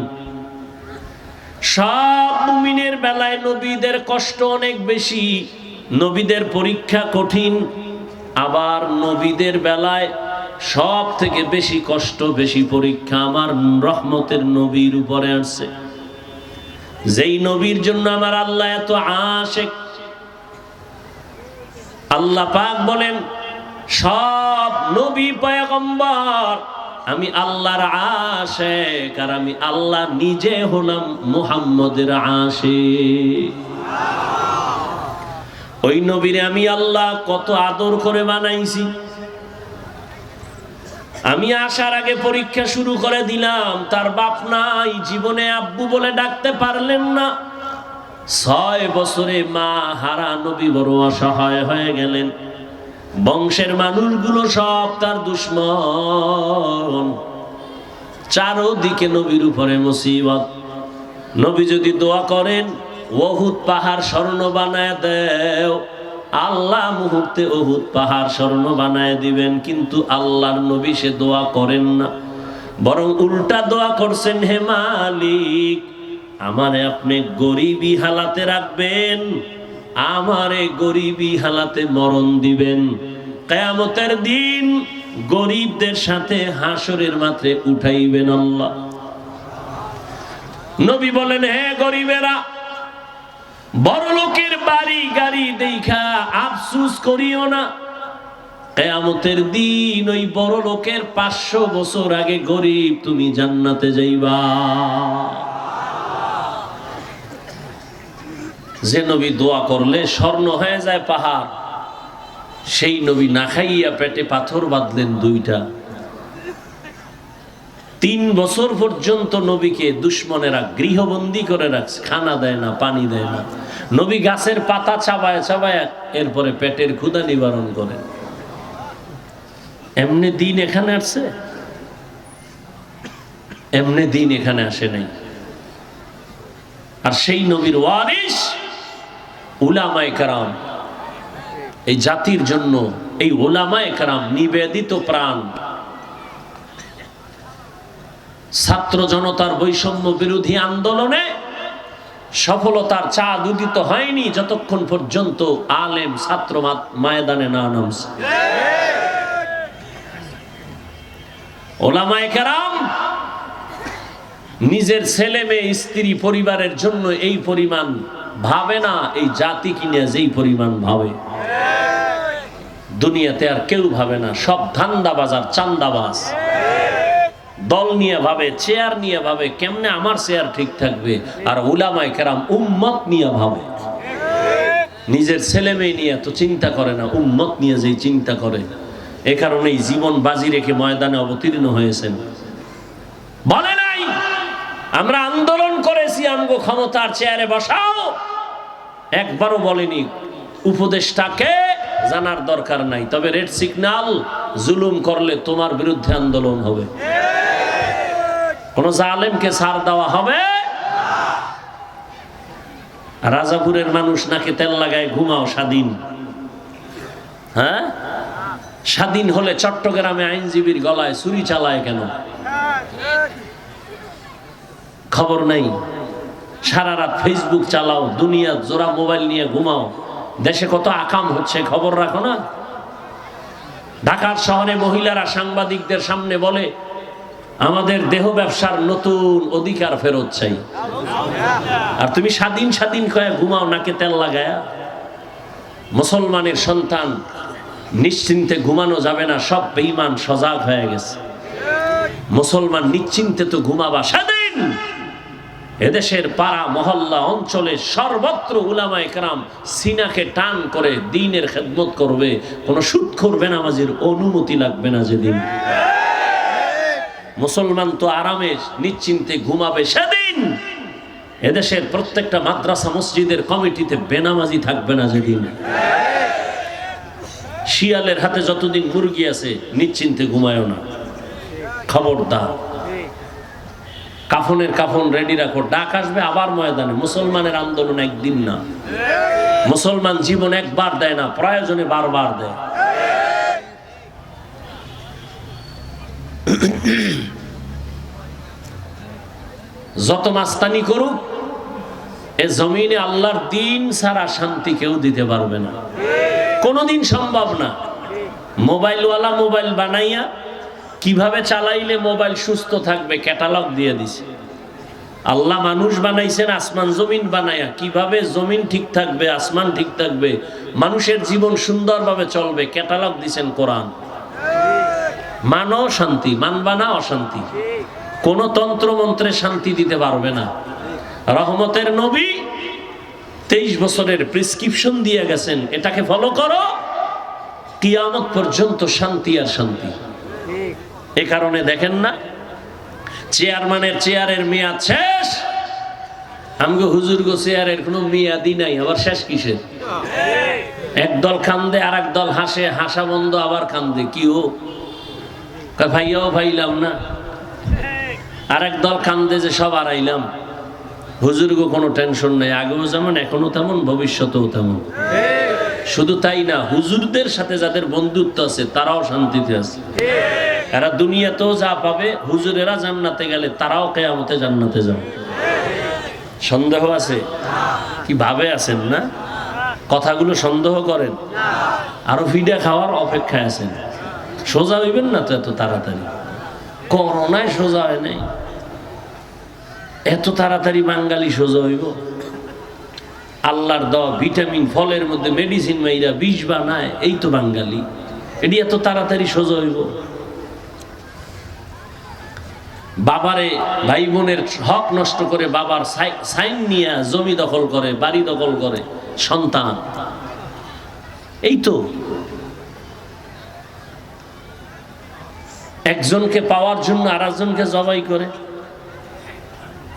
সব মুমিনের বেলায় নবীদের কষ্ট অনেক বেশি, নবীদের পরীক্ষা কঠিন। আবার নবীদের বেলায় সব থেকে বেশি কষ্ট, বেশি পরীক্ষা আমার রহমতের নবীর উপরে আসছে, যেই নবীর জন্য আমার আল্লাহ এত আশিক। আল্লাহ পাক বলেন সব নবী পয়গম্বর আমি আল্লাহর আশিক, আর আমি আল্লাহ নিজে হলাম মুহাম্মদের আশিক। ওই নবীরে আমি আল্লাহ কত আদর করে বানাইছি। আমি আসার আগে পরীক্ষা শুরু করে দিলাম, তার বাপ নাই, জীবনে আব্বু বলে ডাকতে পারলেন না। 6 বছরে মা হারা নবী বড় অসহায় হয়ে গেলেন। বংশের মানুষগুলো সব তার দুশ্মন, চারদিকে নবীর উপরে মুসিবত। নবী যদি দোয়া করেন উহুদ পাহাড় স্বর্ণ বানায় দেও, আল্লাহ মুহূর্তে উহুদ পাহাড় স্বর্ণ বানায় দিবেন। কিন্তু আল্লাহর নবী সে দোয়া করেন না, বরং উল্টা দোয়া করছেন, হে মালিক আমারে আপনি গরিবী হালাতে রাখবেন, আমারে গরিবী হালাতে মরণ দিবেন। কিয়ামতের দিন গরিবদের সাথে হাসরের মাঠে উঠাইবেন আল্লাহ। নবী বলেন, হে গরিবেরা, বড় লোকের বাড়ি গাড়ি দেখা আফসোস করিও না। কিয়ামতের দিন ওই বড় লোকের 500 বছর আগে গরিব তুমি জান্নাতে যাইবা। যে নবী দোয়া করলে স্বর্ণ হয়ে যায় পাহাড়, সেই নবী না খাইয়া পেটে পাথর বাঁধলেন 2টা। 3 বছর পর্যন্ত নবীকে দুশমনেরা গৃহবন্দী করে রাখছে, খানা দেয় না, পানি দেয় না। নবী গাছের পাতা চাবায় চাবায় এরপরে পেটের ক্ষুধা নিবারণ করে। এমনি দিন এখানে আসছে? এমনি দিন এখানে আসে নাই। আর সেই নবীর ওয়ারিস উলামায়ে কেরাম, এই জাতির জন্য এই উলামায়ে কেরাম নিবেদিত প্রাণ। ছাত্র জনতার বৈষম্য বিরোধী আন্দোলনে সফলতার চাঁদ উদিত হয়নি যতক্ষণ পর্যন্ত আলেম ছাত্র ময়দানে না নামছে। উলামায়ে কেরাম নিজের ছেলে মেয়ে স্ত্রী পরিবারের জন্য এই পরিমাণ ভাবে না, এই জাতি কিনে যেই পরিমাণ ভাবে দুনিয়াতে আর কেউ ভাবে না। সব ধান্দাবাজ আর চান্দাবাজ। দল নিয়ে ভাবে, চেয়ার নিয়ে ভাবে, কেমনে আমার চেয়ার ঠিক থাকবে। আর উলামায়ে কেরাম উম্মত নিয়ে ভাবে। নিজের ছেলে মেয়ে নিয়ে তো চিন্তা করে না, উম্মত নিয়ে যেই চিন্তা করে। এ কারণেই জীবন বাজি রেখে ময়দানে অবতীর্ণ হয়েছেন। বলে নাই আমরা আন্দোলন করেছি আমগো ক্ষমতার চেয়ারে বসাও, একবারও বলেনি উপদেশটাকে জানার দরকার নাই, তবে রেড সিগন্যাল জুলুম করলে তোমার বিরুদ্ধে আন্দোলন হবে। কোন জালেমকে ছাড় দেওয়া হবে? রাজাপুরের মানুষ নাকি তেল লাগায় ঘুমাও স্বাধীন। হ্যাঁ, স্বাধীন হলে চট্টগ্রামে আইনজীবীর গলায় ছুরি চালায় কেন? খবর নাই। সারা রাত ফেসবুক চালাও, দুনিয়া জোড়া মোবাইল নিয়ে ঘুমাও, দেশে কত আকাম হচ্ছে খবর রাখো না? ঢাকার শহরে মহিলারা সাংবাদিকদের সামনে বলে আমাদের দেহ ব্যবসার নতুন অধিকার ফেরত চাই। আর তুমি স্বাধীন স্বাধীন কয়ে ঘুমাও নাকে তেল লাগায়া। মুসলমানের সন্তান নিশ্চিন্তে ঘুমানো যাবে না, সব বেঈমান সজাগ হয়ে গেছে। মুসলমান নিশ্চিন্তে তো ঘুমাবা স্বাধীন। এদেশের পাড়া মহল্লা অঞ্চলে সর্বত্র উলামায়ে কেরাম সিনাকে টান করে দ্বীনের খেদমত করবে। কোন সুদখোর বেনামাজির অনুমতি লাগবে না যেদিন। মুসলমান তো আরামে নিশ্চিন্তে ঘুমাবে সেদিন। এদেশের প্রত্যেকটা মাদ্রাসা মসজিদের কমিটিতে বেনামাজি থাকবে না যেদিন। শিয়ালের হাতে যতদিন মুরগি আছে নিশ্চিন্তে ঘুমায়ও না, খবরদার। কাফনের কাফন রেডি রাখো, ডাক আসবে আবার ময়দানে। মুসলমানের আন্দোলন একদিন না, মুসলমান জীবন একবার দেয় না, প্রয়োজনে বারবার দেয়। যত মাস্তানি করুক, এ জমিনে আল্লাহর দিন ছাড়া শান্তি কেউ দিতে পারবে না, কোনোদিন সম্ভব না। মোবাইলওয়ালা মোবাইল বানাইয়া কিভাবে চালাইলে মোবাইল সুস্থ থাকবে ক্যাটালগ দিয়ে দিছে। আল্লাহ মানুষ বানাইছেন আসমান জমিন বানাইয়া, কিভাবে জমিন ঠিক থাকবে, আসমান ঠিক থাকবে, মানুষের জীবন সুন্দরভাবে চলবে ক্যাটালগ দিছেন কোরআন। মানো শান্তি, মানবা না অশান্তি। কোন তন্ত্র মন্ত্রে শান্তি দিতে পারবে না। রহমতের নবী 23 বছরের প্রেসক্রিপশন দিয়ে গেছেন, এটাকে ফলো করো, কিয়ামত পর্যন্ত শান্তি আর শান্তি। এ কারণে দেখেন না, চেয়ারম্যানের চেয়ারের মেয়াদ শেষ, আমগো হুজুরগো চেয়ারের কোনো মেয়াদই নাই, আবার শেষ কিসের? একদল কান্দে আর একদল হাসে, হাসা বন্ধ আবার কান্দে। কি ও ভাইয়াও ভাইলাম না, আর একদল কান্দে যে সব আড়াইলাম। হুজুরগো কোনো টেনশন নেই, আগেও যেমন এখনো তেমন, ভবিষ্যতেও তেমন। শুধু তাই না, হুজুরদের সাথে যাদের বন্ধুত্ব আছে তারাও শান্তিতে আছে। এরা দুনিয়াতেও যা পাবে, হুজুরেরা জান্নাতে গেলে তারাও কিয়ামতে জান্নাতে যাবে। সন্দেহ আছে? কি ভাবে আছেন না? কথাগুলো সন্দেহ করেন, আরো ফিডা খাওয়ার অপেক্ষায় আছেন। সোজা হইবেন না তো এত তাড়াতাড়ি, করোনায় সোজা হয় নাই, এত তাড়াতাড়ি বাঙালি সোজা হইব? আল্লাহর দেওয়া ভিটামিন ফলের মধ্যে মেডিসিন মাইরা বিষ বানায়, এই তো বাঙালি, এটি এত তাড়াতাড়ি সোজা হইব? বাবারে ভাই বোনের হক নষ্ট করে, বাবার সাইন নিয়ে জমি দখল করে, বাড়ি দখল করে সন্তান, এই তো। একজনকে পাওয়ার জন্য আর একজনকে জবাই করে,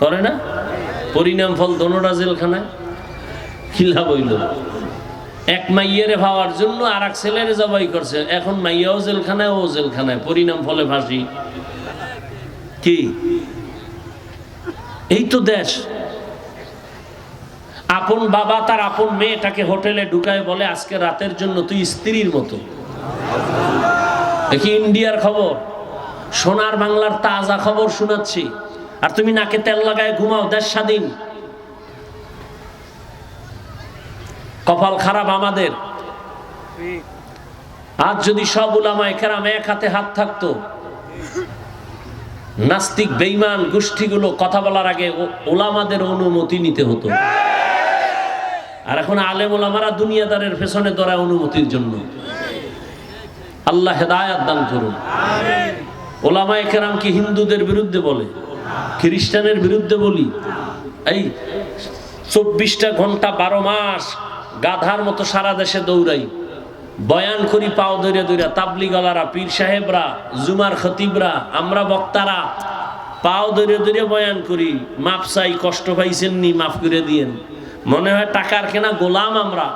করে না? পরিণাম ফল দোনোটা জেলখানায়। খিলা বইল, এক মাইয়ারে পাওয়ার জন্য আর এক ছেলেরে জবাই করছে, এখন মাইয়াও জেলখানায়, ও জেলখানায়, পরিণাম ফলে ফাঁসি। কি এই তো দেশ। আপন বাবা তার আপন মেয়েটাকে হোটেলে ঢুকায় বলে আজকে রাতের জন্য তুই স্ত্রীর মতো। দেখি ইন্ডিয়ার খবর, সোনার বাংলার তাজা খবর শোনাচ্ছি, আর তুমি নাকে তেল লাগায় ঘুমাও, দেশ স্বাধীন। কপাল খারাপ আমাদের। আজ যদি সব উলামায়ে কেরাম এক হাতে হাত থাকতো, নাস্তিক বেঈমান গোষ্ঠীগুলো কথা বলার আগে উলামাদের অনুমতি নিতে হতো। আর এখন আলেম উলামারা দুনিয়াদারের পেছনে দৌড়ায় অনুমতির জন্য। আল্লাহ হেদায়েত দান করুন। উলামায়ে কেরাম কি হিন্দুদের বিরুদ্ধে বলে, খ্রিস্টানের বিরুদ্ধে বলি? এই 24টা ঘন্টা 12 মাস গাধার মতো সারা দেশে দৌড়াই, বয়ান করি পাও ধরে ধরে, তাবলিগলারা, পীর সাহেবরা, জুমার খতিবরা, আমরা বক্তারা পাও ধরে ধরে বয়ান করি, মাপ চাই, কষ্ট পাইছেন নি মাফ করে দিয়েন। মনে হয় টাকার কেনা গোলাম আমরা,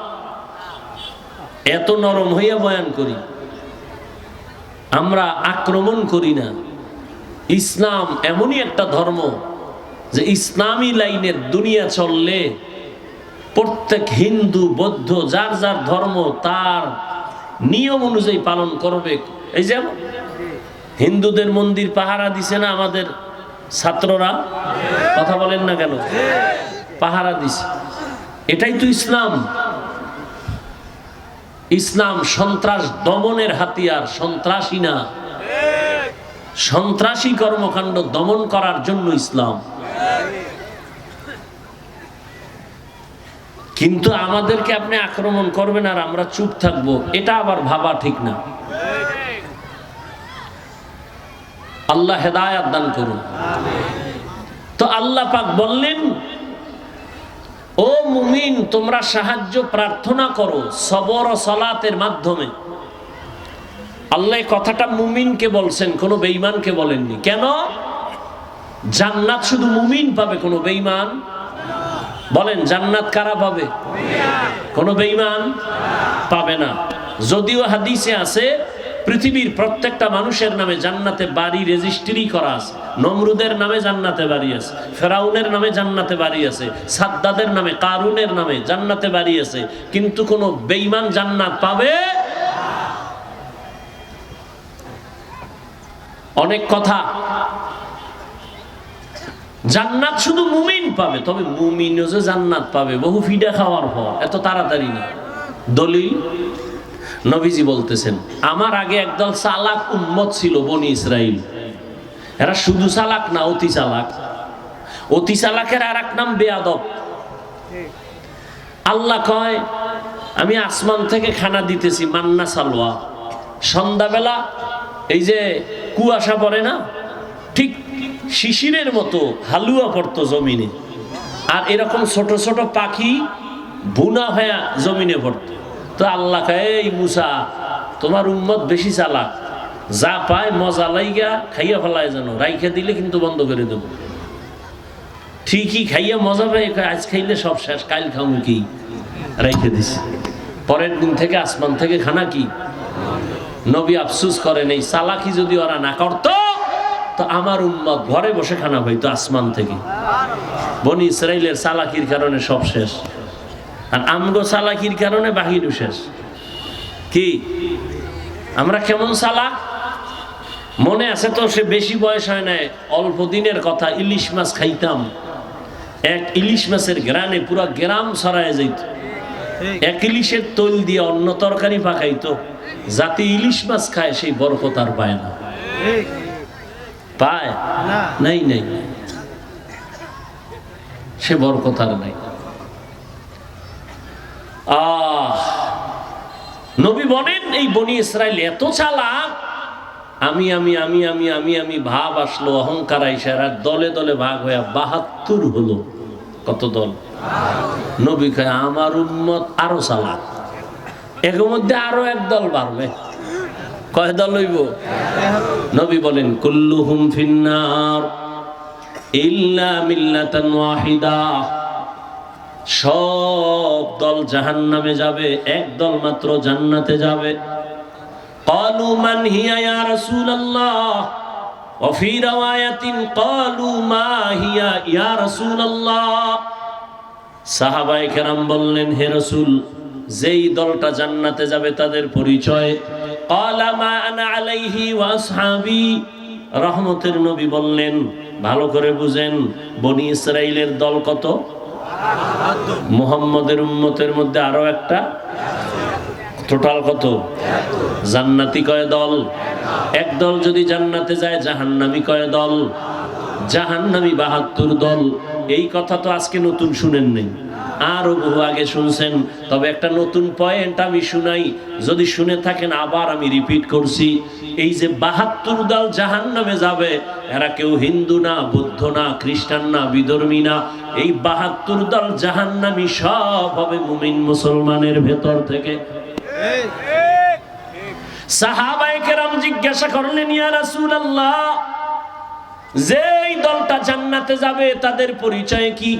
এত নরম হইয়া বয়ান করি। আমরা আক্রমণ করি না। ইসলাম এমনই একটা ধর্ম যে ইসলামী লাইনের দুনিয়া চললে প্রত্যেক হিন্দু বৌদ্ধ যার যার ধর্ম তার নিয়ম অনুযায়ী পালন করবে। এই যে হিন্দুদের মন্দির পাহারা দিছে না আমাদের ছাত্ররা, কথা বলেন না কেন? পাহারা দিছে, এটাই তো ইসলাম। ইসলাম সন্ত্রাস দমনের হাতিয়ার, সন্ত্রাসী না, সন্ত্রাসী কর্মকাণ্ড দমন করার জন্য ইসলাম। কিন্তু আমাদেরকে আপনি আক্রমণ করবেন আর আমরা চুপ থাকবো, এটা আবার ভাবা ঠিক না। আল্লাহ হেদায়েত দান করুন। তো আল্লাহ পাক বললেন, ও মুমিন তোমরা সাহায্য প্রার্থনা করো সবর ও সালাতের মাধ্যমে। আল্লাহ কথাটা মুমিনকে বলছেন, কোনো বেঈমানকে বলেননি। কেন? জান্নাত শুধু মুমিন পাবে, কোনো বেঈমান? বলেন জান্নাত কারা পাবে? কোনো বেঈমান পাবে না। যদিও হাদিসে আছে পৃথিবীর প্রত্যেকটা মানুষের নামে জান্নাতে বাড়ি রেজিস্ট্রি করা আছে। নমরুদের নামে জান্নাতে বাড়ি আছে, ফেরাউনের নামে জান্নাতে বাড়ি আছে, সাদ্দাদের নামে, কারুনের নামে জান্নাতে বাড়ি আছে, কিন্তু কোনো বেঈমান জান্নাত পাবে? অনেক কথা। জান্নাত শুধু মুমিন পাবে, তবে মুমিনও যে জান্নাত পাবে বহু ফিডা খাওয়ার পর, এত তাড়াতাড়ি না। দলিল নবীজি বলতেছেন, আমার আগে একদল চালাক উম্মত ছিল বনি ইসরাইল। এরা শুধু চালাক না, অতি চালাক। অতি চালাকের আর এক নাম বেয়াদব। আল্লাহ কয় আমি আসমান থেকে খানা দিতেছি, মান্না সালোয়া। সন্ধ্যাবেলা এই যে কুয়াশা পড়ে না, ঠিক শিশিরের মতো হালুয়া পড়তো জমিনে, আর এরকম ছোট ছোট পাখি বুনা হয়ে জমিনে পড়তো। তো আল্লাহ কয়, এই মুসা তোমার উম্মত বেশি চালাক, যা পায় মজা লাইগা খাইয়া ফেলায়, যেন রাইখা দিলে কিন্তু বন্ধ করে দেব। ঠিকই খাইয়া মজা পাই, আজ খাইলে সব শেষ, কাল খাও কি, রাইখে দিছি। পরের দিন থেকে আসমান থেকে খানা কি? নবী আফসুস করেন, এই চালাকি যদি ওরা না করতো তো আমার উম্মত ঘরে বসে খানা পাইতো আসমান থেকে। বনি ইসরাইলের চালাকির কারণে সব শেষ, আর আমগো চালাকির কারণে বাহিরও শেষ। কি আমরা কেমন চালাক? মনে আছে তো, সে বেশি বয়স হয় নাই, অল্প দিনের কথা, ইলিশ মাছ খাইতাম। এক ইলিশ মাছের গ্রানে পুরা গ্রাম ছড়ায় যাইত। এক ইলিশের তৈল দিয়ে অন্য তরকারি পাকাইতো, জাতি ইলিশ মাছ খায় সেই বরকত আর পায় না। পায় নাই নাই, সে বরকত আর নাই। নবী বলেন এই বনি ইসরাইল এত চালাক, আমি আমি আমি আমি আমি আমি ভাব আসলো, অহংকার আইসার দলে দলে ভাগ হয়ে ৭২ হলো। কত দল? নবী কয় আমার উম্মত আরো চালাক, এর মধ্যে আরো এক দল বাড়বে। কয় দল হইব? নবী বলেন কুল্লুহুম ফিন্নার ইল্লা মিল্লাতান ওয়াহিদা, সব দল জাহান্নামে যাবে, এক দল মাত্র জান্নাতে যাবে। ক্বালু মান হিয়া ইয়া রাসূলুল্লাহ ওয়া ফি রাওয়ায়াতিন ক্বালু মা হিয়া ইয়া রাসূলুল্লাহ। সাহাবায়ে কেরাম বললেন, হে রাসূল, যেই দলটা জান্নাতে যাবে তাদের পরিচয়। ক্বালা মা আনা আলাইহি ওয়া আসহাবি। রহমতের নবী বললেন, ভালো করে বুঝেন, বনি ইসরাইলের দল কত? মুহাম্মদের উম্মতের মধ্যে আরো একটা, টোটাল কত? জান্নাতি কয় দল? এক দল যদি জান্নাতে যায়, জাহান্নামী কয় দল? জাহান্নামী ৭২ দল। এই কথা তো আজকে নতুন শুনেন নাই, আরো বহু আগে শুনছেন। তবে একটা নতুন পয়েন্ট আমি শুনাই, যদি শুনে থাকেন আবার আমি রিপিট করছি। এই যে ৭২ দল জাহান্নামে যাবে, এরা কেউ হিন্দু না, বৌদ্ধ না, খ্রিস্টান না, বিধর্মী না। এই ৭২ দল জাহান্নামী সব হবে মুমিন মুসলমানের ভেতর থেকে। সাহাবায়ে কেরাম জিজ্ঞাসা করলেন, ইয়া রাসূলুল্লাহ, যেই দলটা জান্নাতে যাবে তাদের পরিচয় কি?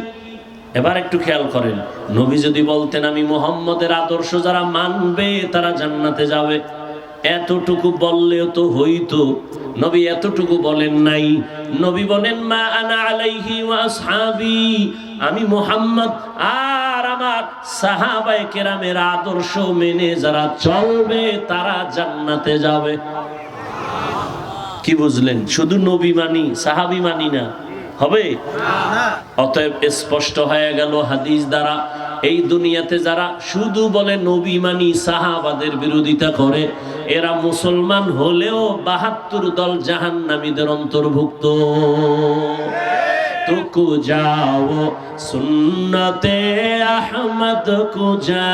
এবার একটু খেয়াল করেন, নবী যদি বলতেন আমি মুহাম্মদের আদর্শ যারা মানবে তারা জান্নাতে যাবে, এতটুকু বললেও তো হইতো। নবী এতটুকু বলেন নাই। নবী বলেন মা আনা আলাইহি ওয়া আসহাবি, আমি মুহাম্মদ আর আমার সাহাবায়ে কেরামের আদর্শ মেনে যারা চলবে তারা জান্নাতে যাবে। কি বুঝলেন? শুধু নবী মানি, সাহাবী মানি না, হবে? অতএব স্পষ্ট হয়ে গেল হাদিস দ্বারা, এই দুনিয়াতে যারা শুধু বলে নবী মানি, সাহাবাদের বিরোধিতা করে, এরা মুসলমান হলেও ৭২ দল জাহান্নামীদের অন্তর্ভুক্ত। তুকু যাও সুন্নতে আহমদ কুজা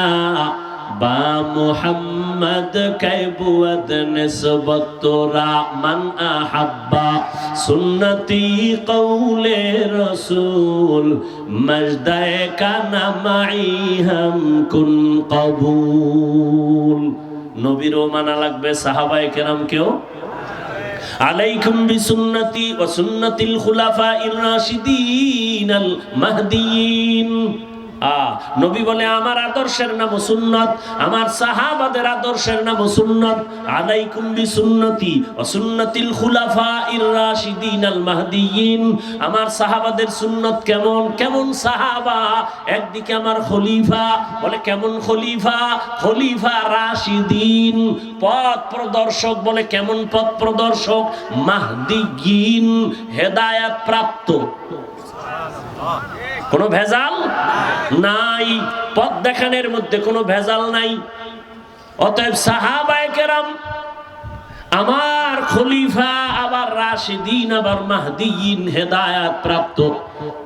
বা মুহাম্মদ কাইবুয়াদ নিসবত তোরা মান আহাব্বা সুন্নতি কওলে রাসূল মজদায়ে কানা মাই হাম কুন কবুল। নবীরও মানা লাগবে, সাহাবায়ে কেরামকেও। আলাইকুম বিসুন্নতি ওয়া সুন্নাতিল খুলাফাইর রাশিদিনাল মাহদিয়িন। নবী বলে আমার আদর্শের নাম সুন্নাত, আমার সাহাবাদের আদর্শের নাম সুন্নাত। আলাইকুম বিসুন্নতি ওয়া সুন্নাতিল খুলাফাইর রাশিদিনাল মাহদিয়িন। আমার সাহাবাদের সুন্নাত কেমন? কেমন সাহাবা? একদিকে আমার খলিফা, বলে কেমন খলিফা? খলিফা রাশিদিন, পথ প্রদর্শক। বলে কেমন পথ প্রদর্শক? মাহদিয়িন, হেদায়েত প্রাপ্ত। কোনো ভেজাল নাই, পথ দেখানোর মধ্যে কোনো ভেজাল নাই। অতএব সাহাবায়ে কেরাম আমার খলিফা, আবার রাশিদিন, আবার মাহদিয়িন, হেদায়েত প্রাপ্ত।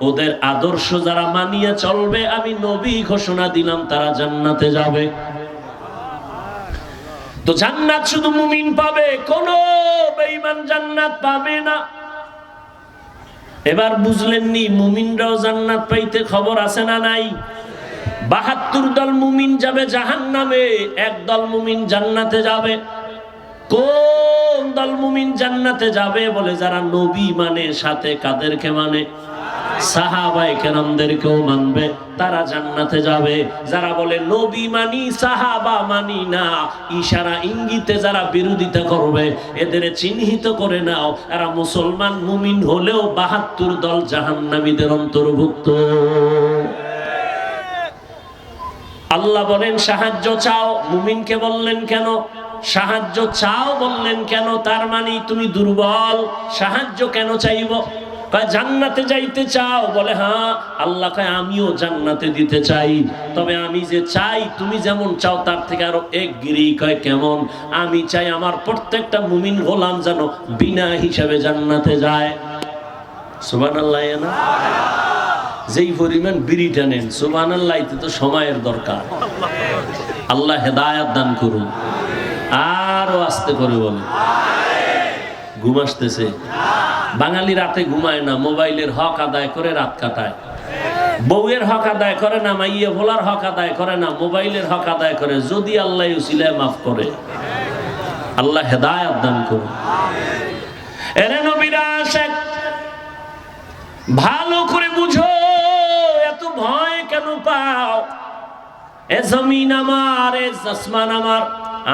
ওদের আদর্শ যারা মানিয়ে চলবে, আমি নবী ঘোষণা দিলাম তারা জান্নাতে যাবে। তো জান্নাত শুধু মুমিন পাবে, কোন বেঈমান জান্নাত পাবে না। এবার বুঝলেন নি? মুমিনরাও জান্নাত পাইতে খবর আছে না নাই? ৭২ দল মুমিন যাবে জাহান্নামে, এক দল মুমিন জান্নাতে যাবে। কোন দল মুমিন জান্নাতে যাবে? বলে যারা নবী মানে, সাথে কাদেরকে মানে? সাহাবায়ে কেরামদেরকেও মানবে, তারা জান্নাতে যাবে। যারা বলে নবী মানি, সাহাবা মানি না, ইশারা ইঙ্গিতে যারা বিরোধিতা করবে, এদের চিহ্নিত করে নাও, এরা মুসলমান মুমিন হলেও ৭২ দল জাহান্নামীদের অন্তর্ভুক্ত। আল্লাহ বলেন সাহায্য চাও, মুমিনকে বললেন কেন? সাহায্য চাও বললেন কেন? তার মানে তুমি দুর্বল, সাহায্য কেন চাইব? কয় জান্নাতে যাইতে চাও? বলে হ্যাঁ। আল্লাহ কয় আমিও জান্নাতে দিতে চাই, তবে আমি যে চাই তুমি যেমন চাও তার থেকে আরো এক গিরি। কয় কেমন? আমি চাই আমার প্রত্যেকটা মুমিন গোলাম যেন বিনা হিসাবে জান্নাতে যায়। সুবহানাল্লাহ না? যেই পরিমাণ বিড়িটা নেন, সুবহানাল্লাহ, এতে তো সময়ের দরকার। আল্লাহ হেদায়েত দান করুন। আরো আস্তে করে বলে। ঘুম আসতেছে? বাঙালি রাতে ঘুমায় না, মোবাইলের হক আদায় করে রাত কাটায়। বউয়ের হক আদায় করে না, মাইয়া ভোলার হক আদায় করে না, মোবাইলের হক আদায় করে। যদি আল্লাহ উসিলায় মাফ করে। আল্লাহ হেদায়েত দান করুন। এরে নবীরা আশিক, ভালো করে বুঝো, এত ভয় কেন পাও? এ জমিন আমার, এ আসমান আমার,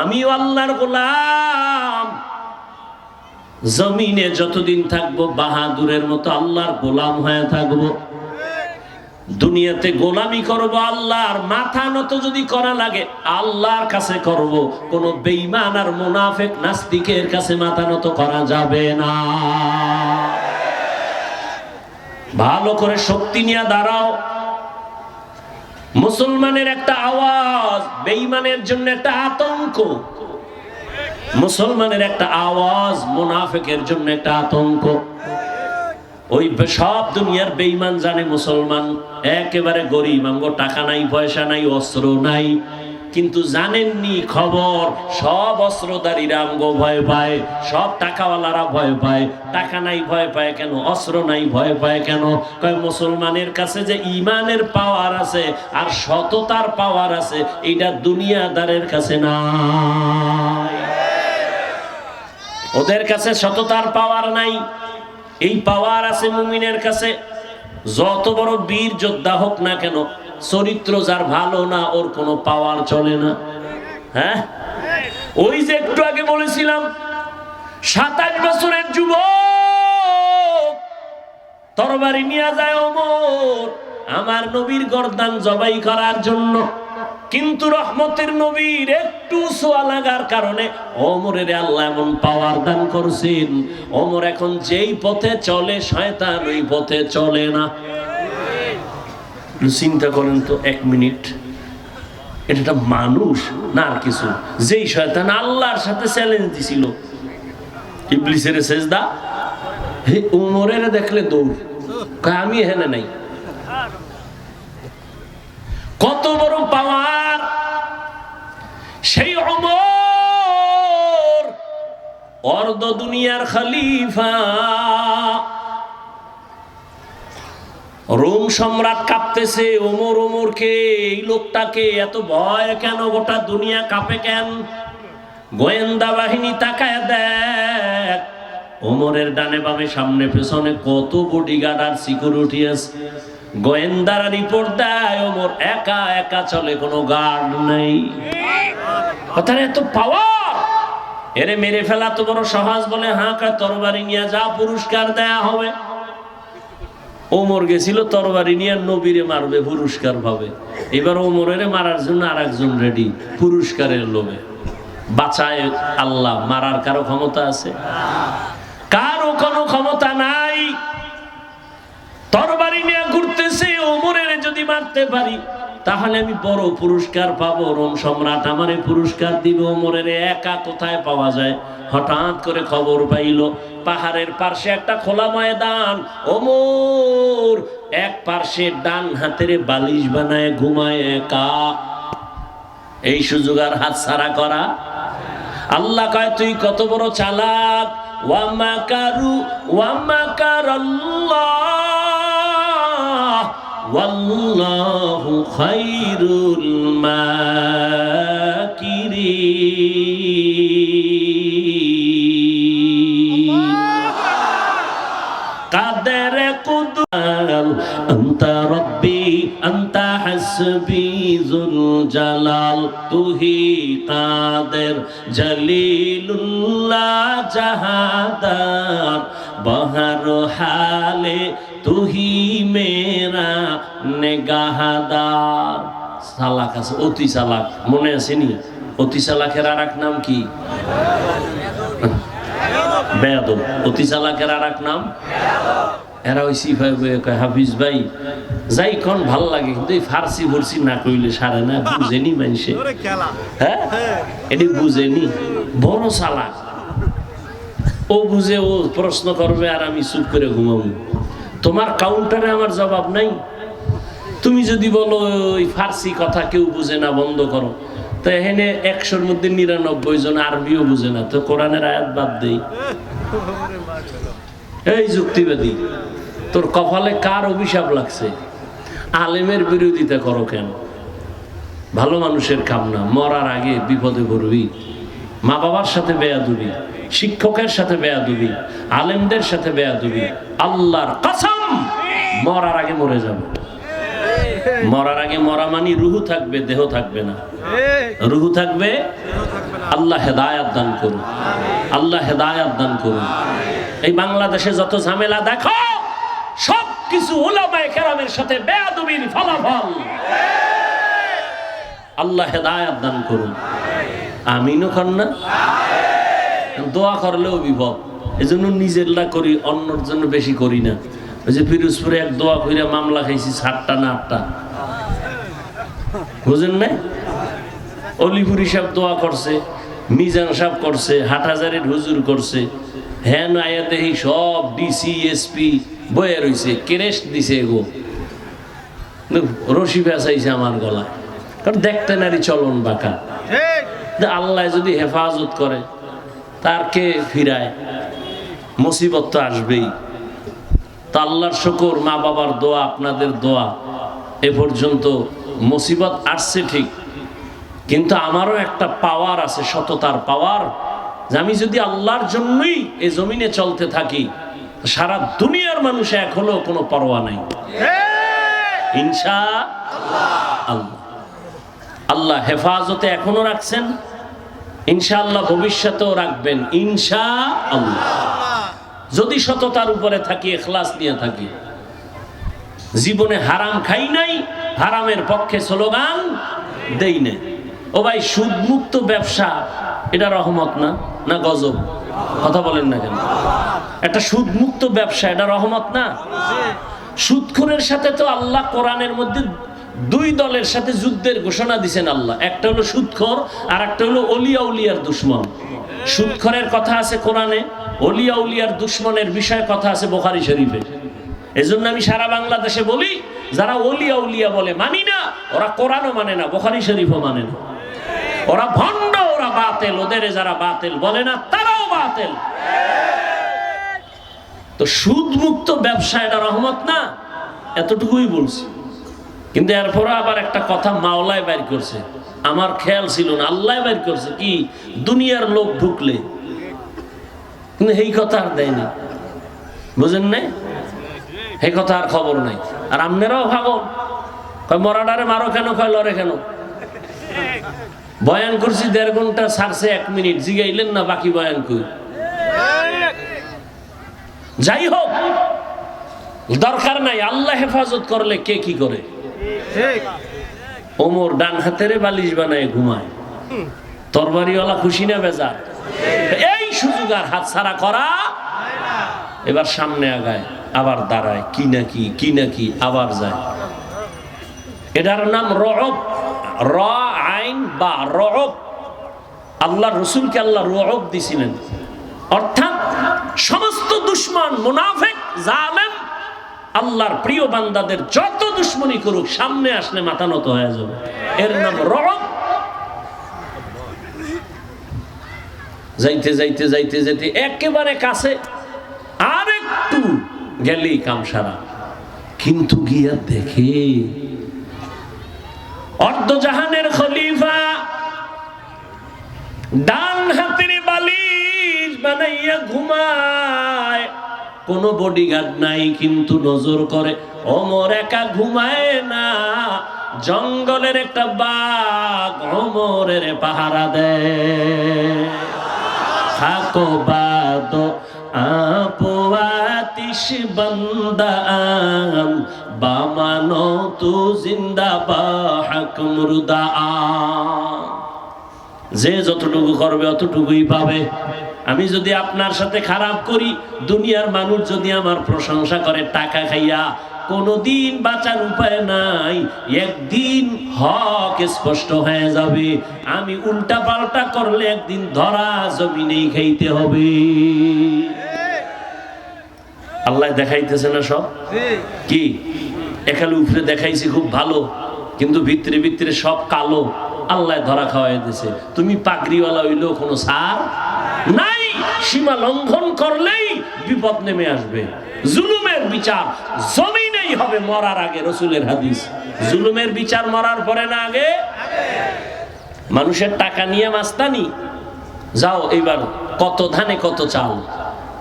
আমিও আল্লাহর গোলাম। জমিনে যতদিন থাকবো বাহাদুরের মতো আল্লাহর গোলাম হয়ে থাকবো। দুনিয়াতে গোলামি করবো আল্লাহর, মাথা নত যদি করা লাগে আল্লাহর কাছে করব। কোন বেঈমান আর মুনাফিক নাস্তিকের কাছে মাথা নত করা যাবে না। ভালো করে শক্তি নিয়ে দাঁড়াও। মুসলমানের একটা আওয়াজ বেঈমানের জন্য একটা আতঙ্ক, মুসলমানের একটা আওয়াজ মুনাফিকের জন্য একটা আতঙ্ক। ওই সব দুনিয়ার বেঈমান জানে মুসলমান একেবারে গরিব, আমগো টাকা নাই, পয়সা নাই, অস্ত্র নাই, কিন্তু জানেননি খবর সব অস্ত্রধারীরা আমগো ভয় পায়, সব টাকাওয়ালারা ভয় পায়। টাকা নাই ভয় পায় কেন? অস্ত্র নাই ভয় পায় কেন? কয় মুসলমানের কাছে যে ইমানের পাওয়ার আছে আর সততার পাওয়ার আছে, এইটা দুনিয়াদারের কাছে নাই। ওদের কাছে সততার পাওয়ার নাই, এই পাওয়ার আছে মুমিনের কাছে। যত বড় বীর যোদ্ধা হোক না কেন, চরিত্র যার ভালো না ওর কোনো পাওয়ার চলে না। হ্যাঁ, ওই যে একটু আগে বলেছিলাম 27 বছরের যুবক তরবারি নিয়ে যায় ওমর আমার নবীর গর্দান জবাই করার জন্য, কিন্তু রহমতের নবীর একটু ছোঁয়া লাগার কারণে ওমরের আল্লাহ এমন পাওয়ার দান করছেন, ওমর এখন যেই পথে চলে শয়তান ওই পথে চলে না। চিন্তা করেন তো, 1 মিনিট, এটা মানুষ না আর কিছু? যেই শয়তান আল্লাহর সাথে চ্যালেঞ্জ দিছিল, ইবলিসের সেজদা, হে ওমরের দেখলে দৌড়, আমি এখানে নাই। কত বড় পাওয়ার সেই ওমর, অর্ধ দুনিয়ার খলিফা। রোম সম্রাট কাঁপতেছে, ওমর ওমরকে, এই লোকটাকে এত ভয় কেন? গোটা দুনিয়া কাঁপে কেন? গোয়েন্দা বাহিনী তাকায় দেখ, ওমরের ডানে বামে সামনে পেছনে কত বডিগার্ড আর সিকিউরিটি আছে। গোয়েন্দারা রিপোর্ট দেয় ওমর একা একা চলে, কোনো গার্ড নেই। কথার এত পাওয়ার, এরে মেরে ফেলা তো বড় সহজ? বলে হ্যাঁ, তরবারি নিয়ে যা, পুরস্কার দেয়া হবে। ওমর গেছিল তরবারি নিয়ে, নবীরে মারবে পুরস্কার পাবে। এবার ওমরের মারার জন্য আরেকজন রেডি, পুরস্কারের লোভে। বাঁচায় আল্লাহ, মারার কারো ক্ষমতা আছে? কারো কোনো ক্ষমতা নাই। তরবারি নিয়ে ঘুরতেছে, ওমরের যদি মারতে পারি তাহলে আমি বড় পুরস্কার পাবো, রোম সম্রাট আমারে পুরস্কার দিবে। ওমরের একা কোথায় পাওয়া যায়? হঠাৎ করে খবর পাইল পাহাড়ের পাশে একটা খোলা ময়দান, ওমর এক পাশে ডান হাতের বালিশ বানায় ঘুমায় একা। এই সুযোগ আর হাতছাড়া করা? আল্লাহ কয় তুই কত বড় চালাক। ওয়ামাকারু ওয়ামাকারাল্লাহ ওয়াল্লাহু খায়রুল মাকিরিন। কাদের কুদরাল আনতা রব্বি আনতা হাসবি যুল জালাল, তুহি কাদের জলিলুল্লাহ জাহাদার, বহর হালে তুহি মেরা নেগাহাদার। চালাক আছে, অতি চালাক, মনে আসেনি? অতি চালাকের আর এক নাম কি? বেয়াদব। অতি চালাকের আর এক নাম এরা ওই সিফাই বয়ে কয় হাফিজ ভাই যাই কোন ভাল লাগে, কিন্তু এই ফার্সি ভর্সি না কইলে সারে না, বুঝেনি মানুষে। হ্যাঁ, এটি বুঝেনি, বড় চালাক। ও বুঝে, ও প্রশ্ন করবে আর আমি চুপ করে ঘুমাবো। তোমার কাউন্টারে আমার জবাব নাই। তুমি যদি বলো ওই ফার্সি কথা কেউ বুঝে না, বন্ধ করো, তো এখানে 100-র মধ্যে 99 জন আরবিও বুঝে না, তো কোরআনের আয়াত বাদ দেই। এই যুক্তিবাদী, তোর কপালে কার অভিশাপ লাগছে? আলেমের বিরোধিতা করো কেন? ভালো মানুষের কাম না। মরার আগে বিপদে পড়বি, মা বাবার সাথে বেয়াদবি, শিক্ষকের সাথে বেয়াদবি, আলেমদের সাথে বেয়াদবি। আল্লাহর কসম, মরার আগে মরে যাবে। মরার আগে মরা মানি রুহু থাকবে, দেহ থাকবে না। রুহু থাকবে। আল্লাহ হেদায়াত দান করুন, আল্লাহ হেদায়াত দান করুন। এই বাংলাদেশে যত ঝামেলা দেখো, সবকিছু উলামায়ে কেরামের সাথে বেয়াদবির ফলাফল। আল্লাহ হেদায়াত দান করুন। আমিনও কর না? দোয়া করলেও বিপদ, এজন্য নিজেরটা করি, অন্যর জন্য বেশি করি না। ওই যে পিরোজপুরে এক দোয়া কইরা মামলা খাইছি 7টা না 8টা, বুঝেন না? অলিপুরি সাহেব দোয়া করছে, মিজান সাহেব করছে, হাটহাজারের হুজুর করছে, হ্যাঁ আয়া দেখি সব ডিসি এসপি বয়ে রয়েছে, কেরেস্ট দিছে গো, রশি ফেসাইছে আমার গলা, কারণ দেখতে নারী চলন বাঁকা। আল্লাহ যদি হেফাজত করে, তার কে ফিরায়? মুসিবত তো আসবেই। তা আল্লাহর শুকর, মা বাবার দোয়া, আপনাদের দোয়া, এ পর্যন্ত মুসিবত আসছে ঠিক, কিন্তু আমারও একটা পাওয়ার আছে, সততার পাওয়ার, যে আমি যদি আল্লাহর জন্যই এই জমিনে চলতে থাকি, সারা দুনিয়ার মানুষ এক হলেও কোনো পরোয়া নাই। ইনশাআল্লাহ। আল্লাহ হেফাজতে এখনো রাখছেন, ইনশাআল্লাহ ভবিষ্যতেও রাখবেন, ইনশাআল্লাহ। যদি সততার উপরে থাকি, ইখলাস নিয়ে থাকি। জীবনে হারাম খাই নাই, হারামের পক্ষে স্লোগান দেই না। ও ভাই, সুদমুক্ত ব্যবসা এটা রহমত না, না গজব? কথা বলেন না কেন? একটা সুদমুক্ত ব্যবসা এটা রহমত না? সুদখোরের সাথে তো আল্লাহ কোরআনের মধ্যে 2 দলের সাথে যুদ্ধের ঘোষণা দিয়েছেন আল্লাহ। একটা হলো সুদখোর, আর একটা হলো ওলিয়া উলিয়ার দুশমন। সুদখোরের কথা আছে কোরআনে, ওলিয়া উলিয়ার দুশমনের বিষয়ে কথা আছে বুখারী শরীফে। এজন্য আমি সারা বাংলাদেশে বলি, যারা ওলিয়া উলিয়া বলে মানি না, ওরা কোরআনও মানে না, বুখারী শরীফও মানে না। ওরা ভণ্ড, ওরা বাতিল। ওদের যারা বাতিল বলে না, তারাও বাতিল। তো সুদ মুক্ত ব্যবসা এটা রহমত না, এতটুকুই বলছি। কিন্তু এরপরে আবার একটা কথা মাওলায় বাইর করছে, আমার খেয়াল ছিল না, আল্লাহ বাইর করছে। কি? দুনিয়ার লোক ঢুকলে, কিন্তু এই কথা আর দেয়নি, বুঝেন নাই? এই কথা আর খবর নাই। আর আপনারাও ভাবো, কয় মরাডারে মারো কেন, কয় লড়ে কেন? বয়ান করছি 1.5 ঘন্টা, ছাড়ছে 1 মিনিট, জিগাইলেন না বাকি বয়ান কই? যাই হোক, দরকার নাই। আল্লাহ হেফাজত করলে কে কি করে? ওমর ডান হাতেরে বালিশ বানায় ঘুমায়, তরবারিওয়ালা খুশি না বেজার? এই সুযোগ আর হাত ছাড়া করা। এবার সামনে আগায়, আবার দাঁড়ায়, কি নাকি কি নাকি, আবার যায়। এটার নাম রঅব, র আইন বা রঅব। আল্লাহ রসুলকে আল্লাহ রঅব দিছিলেন, অর্থাৎ সমস্ত দুশমন, মুনাফিক, জালেম, আল্লাহর প্রিয় বান্দাদের যত দুশমনি করুক, সামনে আসলে মাথা নত হয়ে যাবে। এর নাম রঅব। যাইতে যাইতে যাইতে যাইতে একেবারে কাছে, আর একটু গেলেই কাম সারা। কিন্তু গিয়া দেখে অর্ধজাহানের খলিফা ডান হাতের বালিশ বানাইয়া ঘুমায়, কোনো বডিগার্ড নাই, কিন্তু নজর করে। ওমর একা ঘুমায় না, জঙ্গলের একটা বাঘ ওমরের পাহারা দেয়। থাকো বাদো আতিশ বন্দাম বামানো তু জিন্দা বা হক মুর্দা। যে যতটুকু করবে অতটুকুই পাবে। আমি যদি আপনার সাথে খারাপ করি, দুনিয়ার মানুষ যদি আমার প্রশংসা করে টাকা খাইয়া, কোনদিন বাঁচার উপায় নাই, একদিন হক স্পষ্ট হয়ে যাবে। আমি উল্টা পাল্টা করলে একদিন ধরা জমিনেই খাইতে হবে। আল্লাহ দেখাইতেছে না সব কি? একালে উপরে দেখাইছি খুব ভালো, কিন্তু ভিতরে ভিতরে সব কালো। আল্লাহ ধরা খাওয়াই দিয়েছে। তুমি পাগড়িওয়ালা হইলেও কোনো সার নাই। সীমা লঙ্ঘন করলেই বিপদ নেমে আসবে। জুলুমের বিচার জমিনেই হবে মরার আগে, রসুলের হাদিস। জুলুমের বিচার মরার পরে না আগে? মানুষের টাকা নিয়ে মাস্তানি, যাও এবার কত ধানে কত চাল,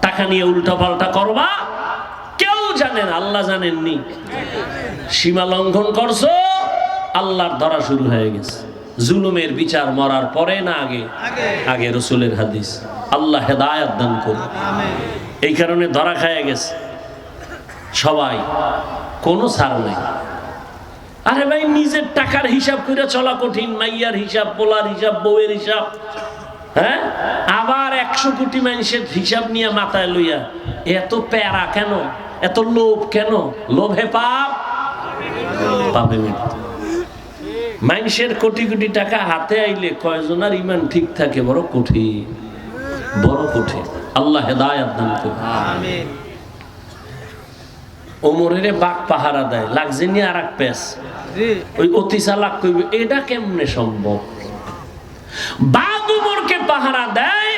টাকা নিয়ে উল্টা পাল্টা করবা, কেউ জানেন, আল্লাহ জানেননি। সীমা লঙ্ঘন করছো, আল্লাহর ধরা শুরু হয়ে গেছে। জুলুমের বিচার মরার পরে না আগে? আগে, রসুলের হাদিস। আল্লাহ হেদায়েত দান করুন। এই কারণে ধরা খায় গেছে সবাই, কোনো ছাড় নেই। আরে ভাই, নিজের টাকার হিসাব করে চলা কঠিন। মাইয়ার হিসাব, পোলার হিসাব, বউয়ের হিসাব, হ্যাঁ, আবার 100 কোটি মানুষের হিসাব নিয়ে মাথায় লইয়া এত প্যারা কেন? এত লোভ কেন? লোভে পাপ, পাপে মৃত্যু। মানুষের কোটি কোটি টাকা হাতে আইলে কয়জনের ইমান ঠিক থাকে? বড় কঠিন, বড় কঠিন। আল্লাহ হেদায়েত দান করুন। আমিন। ওমরের বাঘ পাহারা দেয়, লাগছে নি আর এক পেস, ওই অতি চালাক কইবে এটা কেমনে সম্ভব? বাঘ ওমরকে পাহারা দেয়।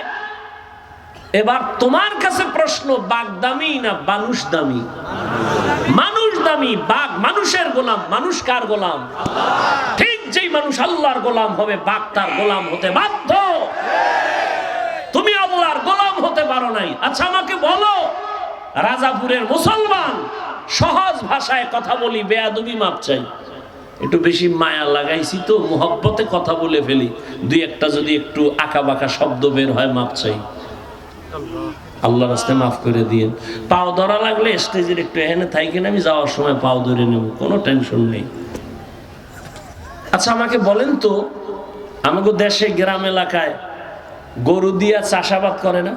এবার তোমার কাছে প্রশ্ন, বাঘ দামি না মানুষ দামি? মানুষ দামি। বাঘ মানুষের গোলাম। মানুষ কার গোলাম? ঠিক যেই মানুষ আল্লাহর গোলাম হবে, বাঘ তার গোলাম হতে বাধ্য। তুমি আল্লাহর গোলাম হতে পারো নাই। আচ্ছা আমাকে বলো, রাজাপুরের মুসলমান, সহজ ভাষায় কথা বলি, বেয়াদবি মাপ চাই, একটু বেশি মায়া লাগাইছি তো, মোহব্বতে কথা বলে ফেলি, দুই একটা যদি একটু আঁকা বাঁকা শব্দ বের হয়, মাপ চাই, আল্লাহর রাস্তায় মাফ করে দিয়েন। পাও ধরা লাগলে স্টেজের একটু এখানে থাকি না, আমি যাওয়ার সময় পাও ধরে নেব, কোনো টেনশন নেই। আচ্ছা আমাকে বলেন তো, আমাকে দেশে গ্রাম এলাকায় গরু দিয়া চাষাবাদ করে না?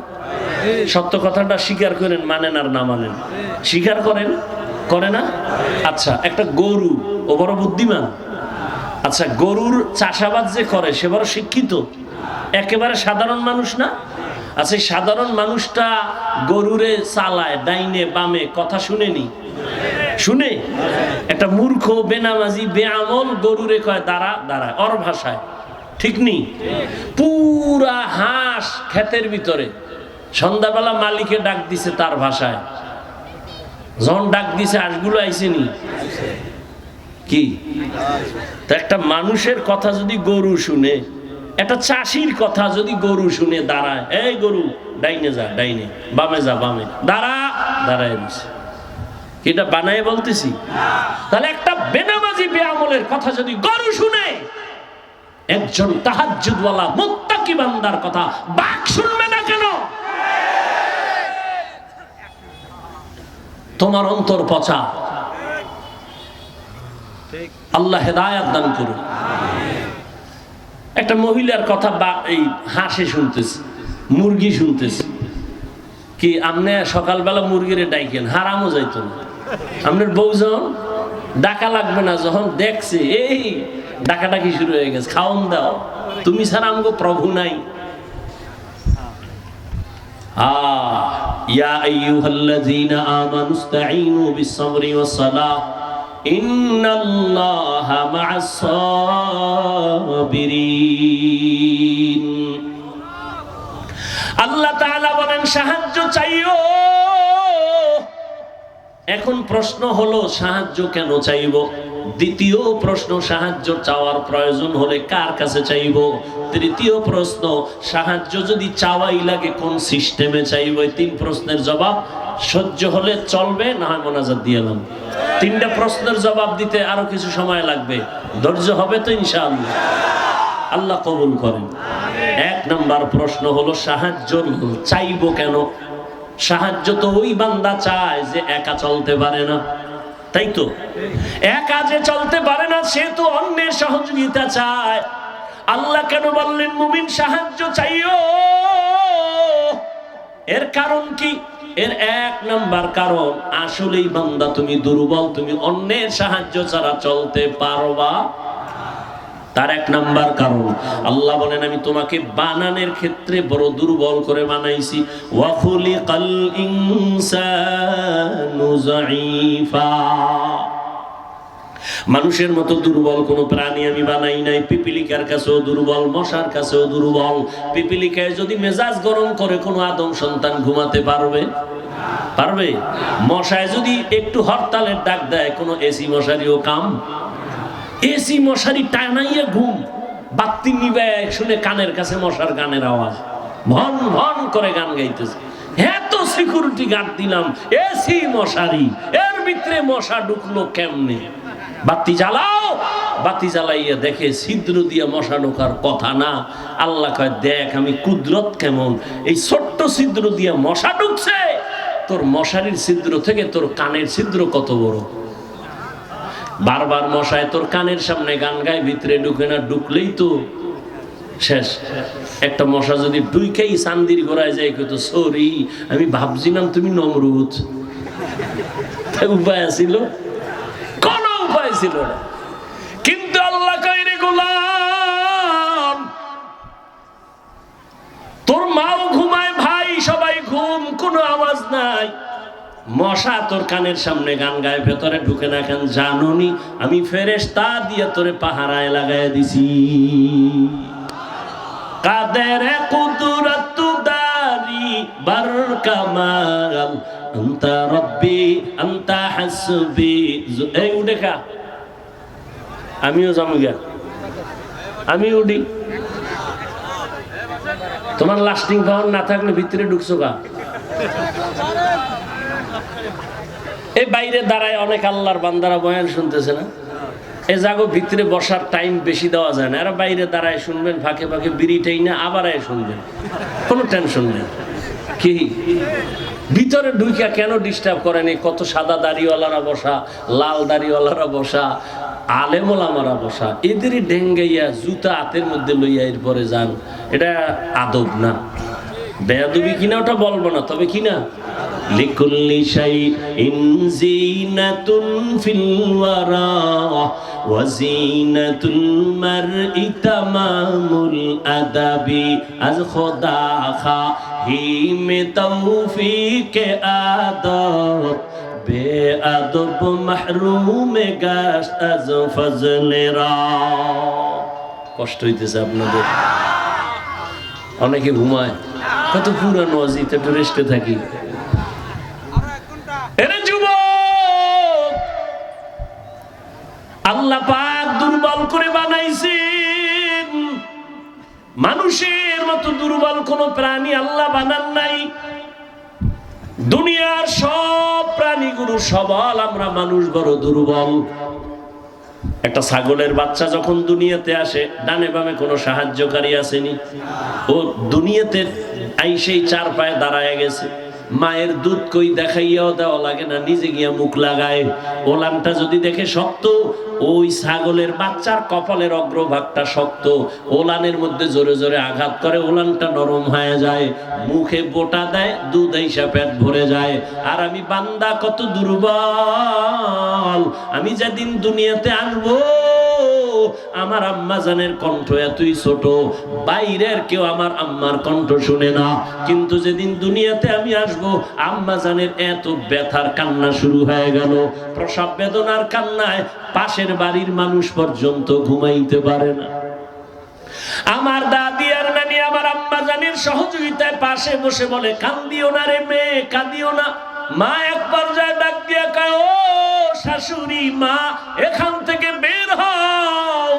সত্য কথাটা স্বীকার করেন, মানেন আর না মানেন, স্বীকার করেন, করে না? আচ্ছা, একটা গরু, ও বড় বুদ্ধিমান। আচ্ছা, গরুর চাষাবাদ যে করে সে বড় শিক্ষিত, একেবারে সাধারণ মানুষ না? আচ্ছা, সাধারণ মানুষটা গরুরে চালায় ডাইনে বামে, কথা শুনেনি? শুনে? একটা মূর্খ বেনামাজি বেআমল গরুরে কয় দাঁড়া দাঁড়ায়, ওর ভাষায়, ঠিক নেই? পুরা হাঁস ক্ষেতের ভিতরে, সন্ধ্যাবেলা মালিকে ডাক দিছে তার ভাষায়, যখন ডাক দিছে হাঁসগুলো আইসেনি কি? তো একটা মানুষের কথা যদি গরু শুনে, একটা চাষির কথা যদি গরু শুনে দাঁড়ায়, এই গরু ডাইনে যা ডাইনে, বামে যা বামে, দাঁড়া, দাঁড়ায় দিছে। এটা বানায় বলতেছি? তাহলে একটা বেনামাজি বেআমলের কথা যদি গরু শুনে, একজন তাহাজ্জুদওয়ালা মুত্তাকি বান্দার কথা বাঘ শুনবে না কেন? তোমার অন্তর পচা। আল্লাহ হেদায়েত দান করুন। একটা মহিলার কথা এই হাঁসে শুনতেছি, মুরগি শুনতেছি। কি আপনি সকালবেলা মুরগিরে ডাইকেন? হারামও যাইতো না। আপনার বউ যখন ডাকা লাগবে না, যখন দেখছে এই ডাকাডাকি শুরু হয়ে গেছে, খাওন দাও, তুমি ছাড়া আমগো প্রভু নাই। ইয়া আইয়ুহাল্লাযীনা আমানুস্তাঈনু বিস-সাবরি ওয়াস-সালাহ ইন্নাল্লাহা মা'আস-সাবিরিন। আল্লাহ তাআলা বলেন সাহায্য চাইও। এখন প্রশ্ন হলো সাহায্য কেন চাইব? দ্বিতীয় প্রশ্ন, সাহায্য চাওয়ার প্রয়োজন হলে কার কাছে চাইব? তৃতীয় প্রশ্ন, সাহায্য যদি চাওয়াই লাগে কোন সিস্টেমে চাইব? এই তিন প্রশ্নের জবাব সহ্য হলে চলবে, না হয় মোনাজাত দিয়ে এলাম। তিনটা প্রশ্নের জবাব দিতে আরো কিছু সময় লাগবে, ধৈর্য হবে তো ইনশাআল্লাহ? আল্লাহ কবুল করেন। এক নাম্বার প্রশ্ন হলো সাহায্য চাইব কেন? সাহায্য তো ওই বান্দা চায় যে একা চলতে পারে না, তাই তো? একা যে চলতে পারে না সে তো অন্যের সহযোগিতা চায়। আল্লাহ কেন বললেন মুমিন সাহায্য চাইও? এর কারণ কি? এর এক নাম্বার কারণ, আসলেই বান্দা তুমি দুর্বল, তুমি অন্যের সাহায্য ছাড়া চলতে পারবা। তার এক নাম্বার কারণ আল্লাহ বলেন আমি তোমাকে বানানোর ক্ষেত্রে বড় দুর্বল করে বানাইছি। ওয়া খুলিকাল ইনসানু যায়ীফা, মানুষের মতো দুর্বল কোন প্রাণী আমি বানাই নাই। পিপিলিকার কাছেও দুর্বল, মশার কাছেও দুর্বল। পিপিলিকায় যদি মেজাজ গরম করে কোনো আদম সন্তান ঘুমাতে পারবে? পারবে? মশায় যদি একটু হরতালের ডাক দেয়, কোনো এসি মশারিও কাম। এসি মশারি টানাইয়া ঘুম, বাতি নিবে শুনে কানের কাছে মশার গানের আওয়াজ, ভন ভন করে গান গাইতেছে। এত সিকিউরিটি গার্ড দিলাম, এসি মশারি, এর ভিতরে মশা ঢুকলো কেমনে? বাতি জ্বালাও, বাতি জ্বালাইয়া দেখে ছিদ্র দিয়ে মশা ঢোকার কথা না। আল্লাহ কয় দেখ আমি কুদরত কেমন, এই ছোট্ট ছিদ্র দিয়ে মশা ঢুকছে। তোর মশারির ছিদ্র থেকে তোর কানের ছিদ্র কত বড়। বারবার মশায় তোর কানের সামনে গান গায়, ভিতরে ঢুকে না, ঢুকলেই তো শেষ। একটা মশা যদি ঢুকেই চান্দির গোড়ায় যায়, কত সরি আমি ভাবছিলাম তুমি নমরুদ। উপায় ছিল? কোন উপায় ছিল না। কিন্তু আল্লাহ কয় রে গোলাম, তোর মাও ঘুমায়, ভাই সবাই ঘুম, কোনো আওয়াজ নাই। মশা তোর কানের সামনে গান গায়, ভেতরে ঢুকে না কেন জানোনি? আমি ফেরেশতা দিয়ে তোরে পাহারায় লাগায় দিছি। কাদের কুদরত দারি বার কামাল, আনতা রব্বি আনতা হাসবি। এই উঠে খা, আমিও জামুগা, আমি উঠি। তোমার লাস্টিং পাওয়ার না থাকলে ভিতরে ঢুকছো গা। এই বাইরে দাঁড়ায় অনেক আল্লাহর বান্দারা বয়ান শুনতেছে না, এ জাগো ভিতরে বসার টাইম বেশি দেওয়া যায় না। এরা বাইরে দাঁড়ায় শুনবেন, ফাঁকে ফাঁকে বিড়িটাই না আবার শুনবেন, কোনো টেনশন নেই। কি ভিতরে ঢুকিয়া কেন ডিস্টার্ব করেনি? কত সাদা দাড়িওয়ালারা বসা, লাল দাড়িওয়ালারা বসা, আলেমোলামারা বসা, এদেরই ডেঙ্গাইয়া জুতা হাতের মধ্যে লইয়া এরপরে যান, এটা আদব না। বেয়াদবি কিনা ওটা বলবো না, তবে কিনা লিকুল্লি শাইইন যিনাতুন ফিল ওয়ারা ওয়া যিনাতুল মারই তামামুল আদাবি আজ খোদা খাহিমে তৌফিকে আদব বেআদব মাহরুমে গাশ আজ ফজলেরা। কষ্ট হইতেছে আপনাদের? অনেকে ঘুমায়, কত পুরানো অজিত, একটু রেস্টে থাকি। আল্লাহ পাক দুর্বল করে বানাইছেন, মানুষের মতো দুর্বল কোন প্রাণী আল্লাহ বানান নাই। দুনিয়ার সব প্রাণীগুলো সবল, আমরা মানুষ বড় দুর্বল। একটা ছাগলের বাচ্চা যখন দুনিয়াতে আসে, ডানে বামে কোনো সাহায্যকারী আসেনি, ও দুনিয়াতে আইসেই চার পায়ে দাঁড়ায় গেছে। মায়ের দুধ কই দেখাইয়াও দেওয়া লাগে না, নিজে গিয়া মুখ লাগায়। ওলানটা যদি দেখে শক্ত, ওই ছাগলের বাচ্চার কপালের অগ্রভাগটা শক্ত, ওলানের মধ্যে জোরে জোরে আঘাত করে, ওলানটা নরম হয়ে যায়, মুখে বোটা দেয়, দুধ আইসা পেট ভরে যায়। আর আমি বান্দা কত দুর্বল, আমি যেদিন দুনিয়াতে আসবো আমার আম্মা জানের কণ্ঠ এতই ছোট, বাইরের কেউ আমার আম্মার কণ্ঠ শুনে না। কিন্তু যেদিন দুনিয়াতে আমি আসবো, আম্মা জানের এত ব্যথার কান্না শুরু হয়ে গেল, প্রসব বেদনার কান্নায় পাশের বাড়ির মানুষ পর্যন্ত ঘুমাইতে পারে না। আমার দাদি আর নানি আমার আম্মা জানের সহযোগিতায় পাশে বসে বলে, কান্দিও না রে মেয়ে, কাঁদিও না। মা এক পর্যায়ে ডাক দিয়া কয়, ও শাশুড়ি মা, এখান থেকে বের হও,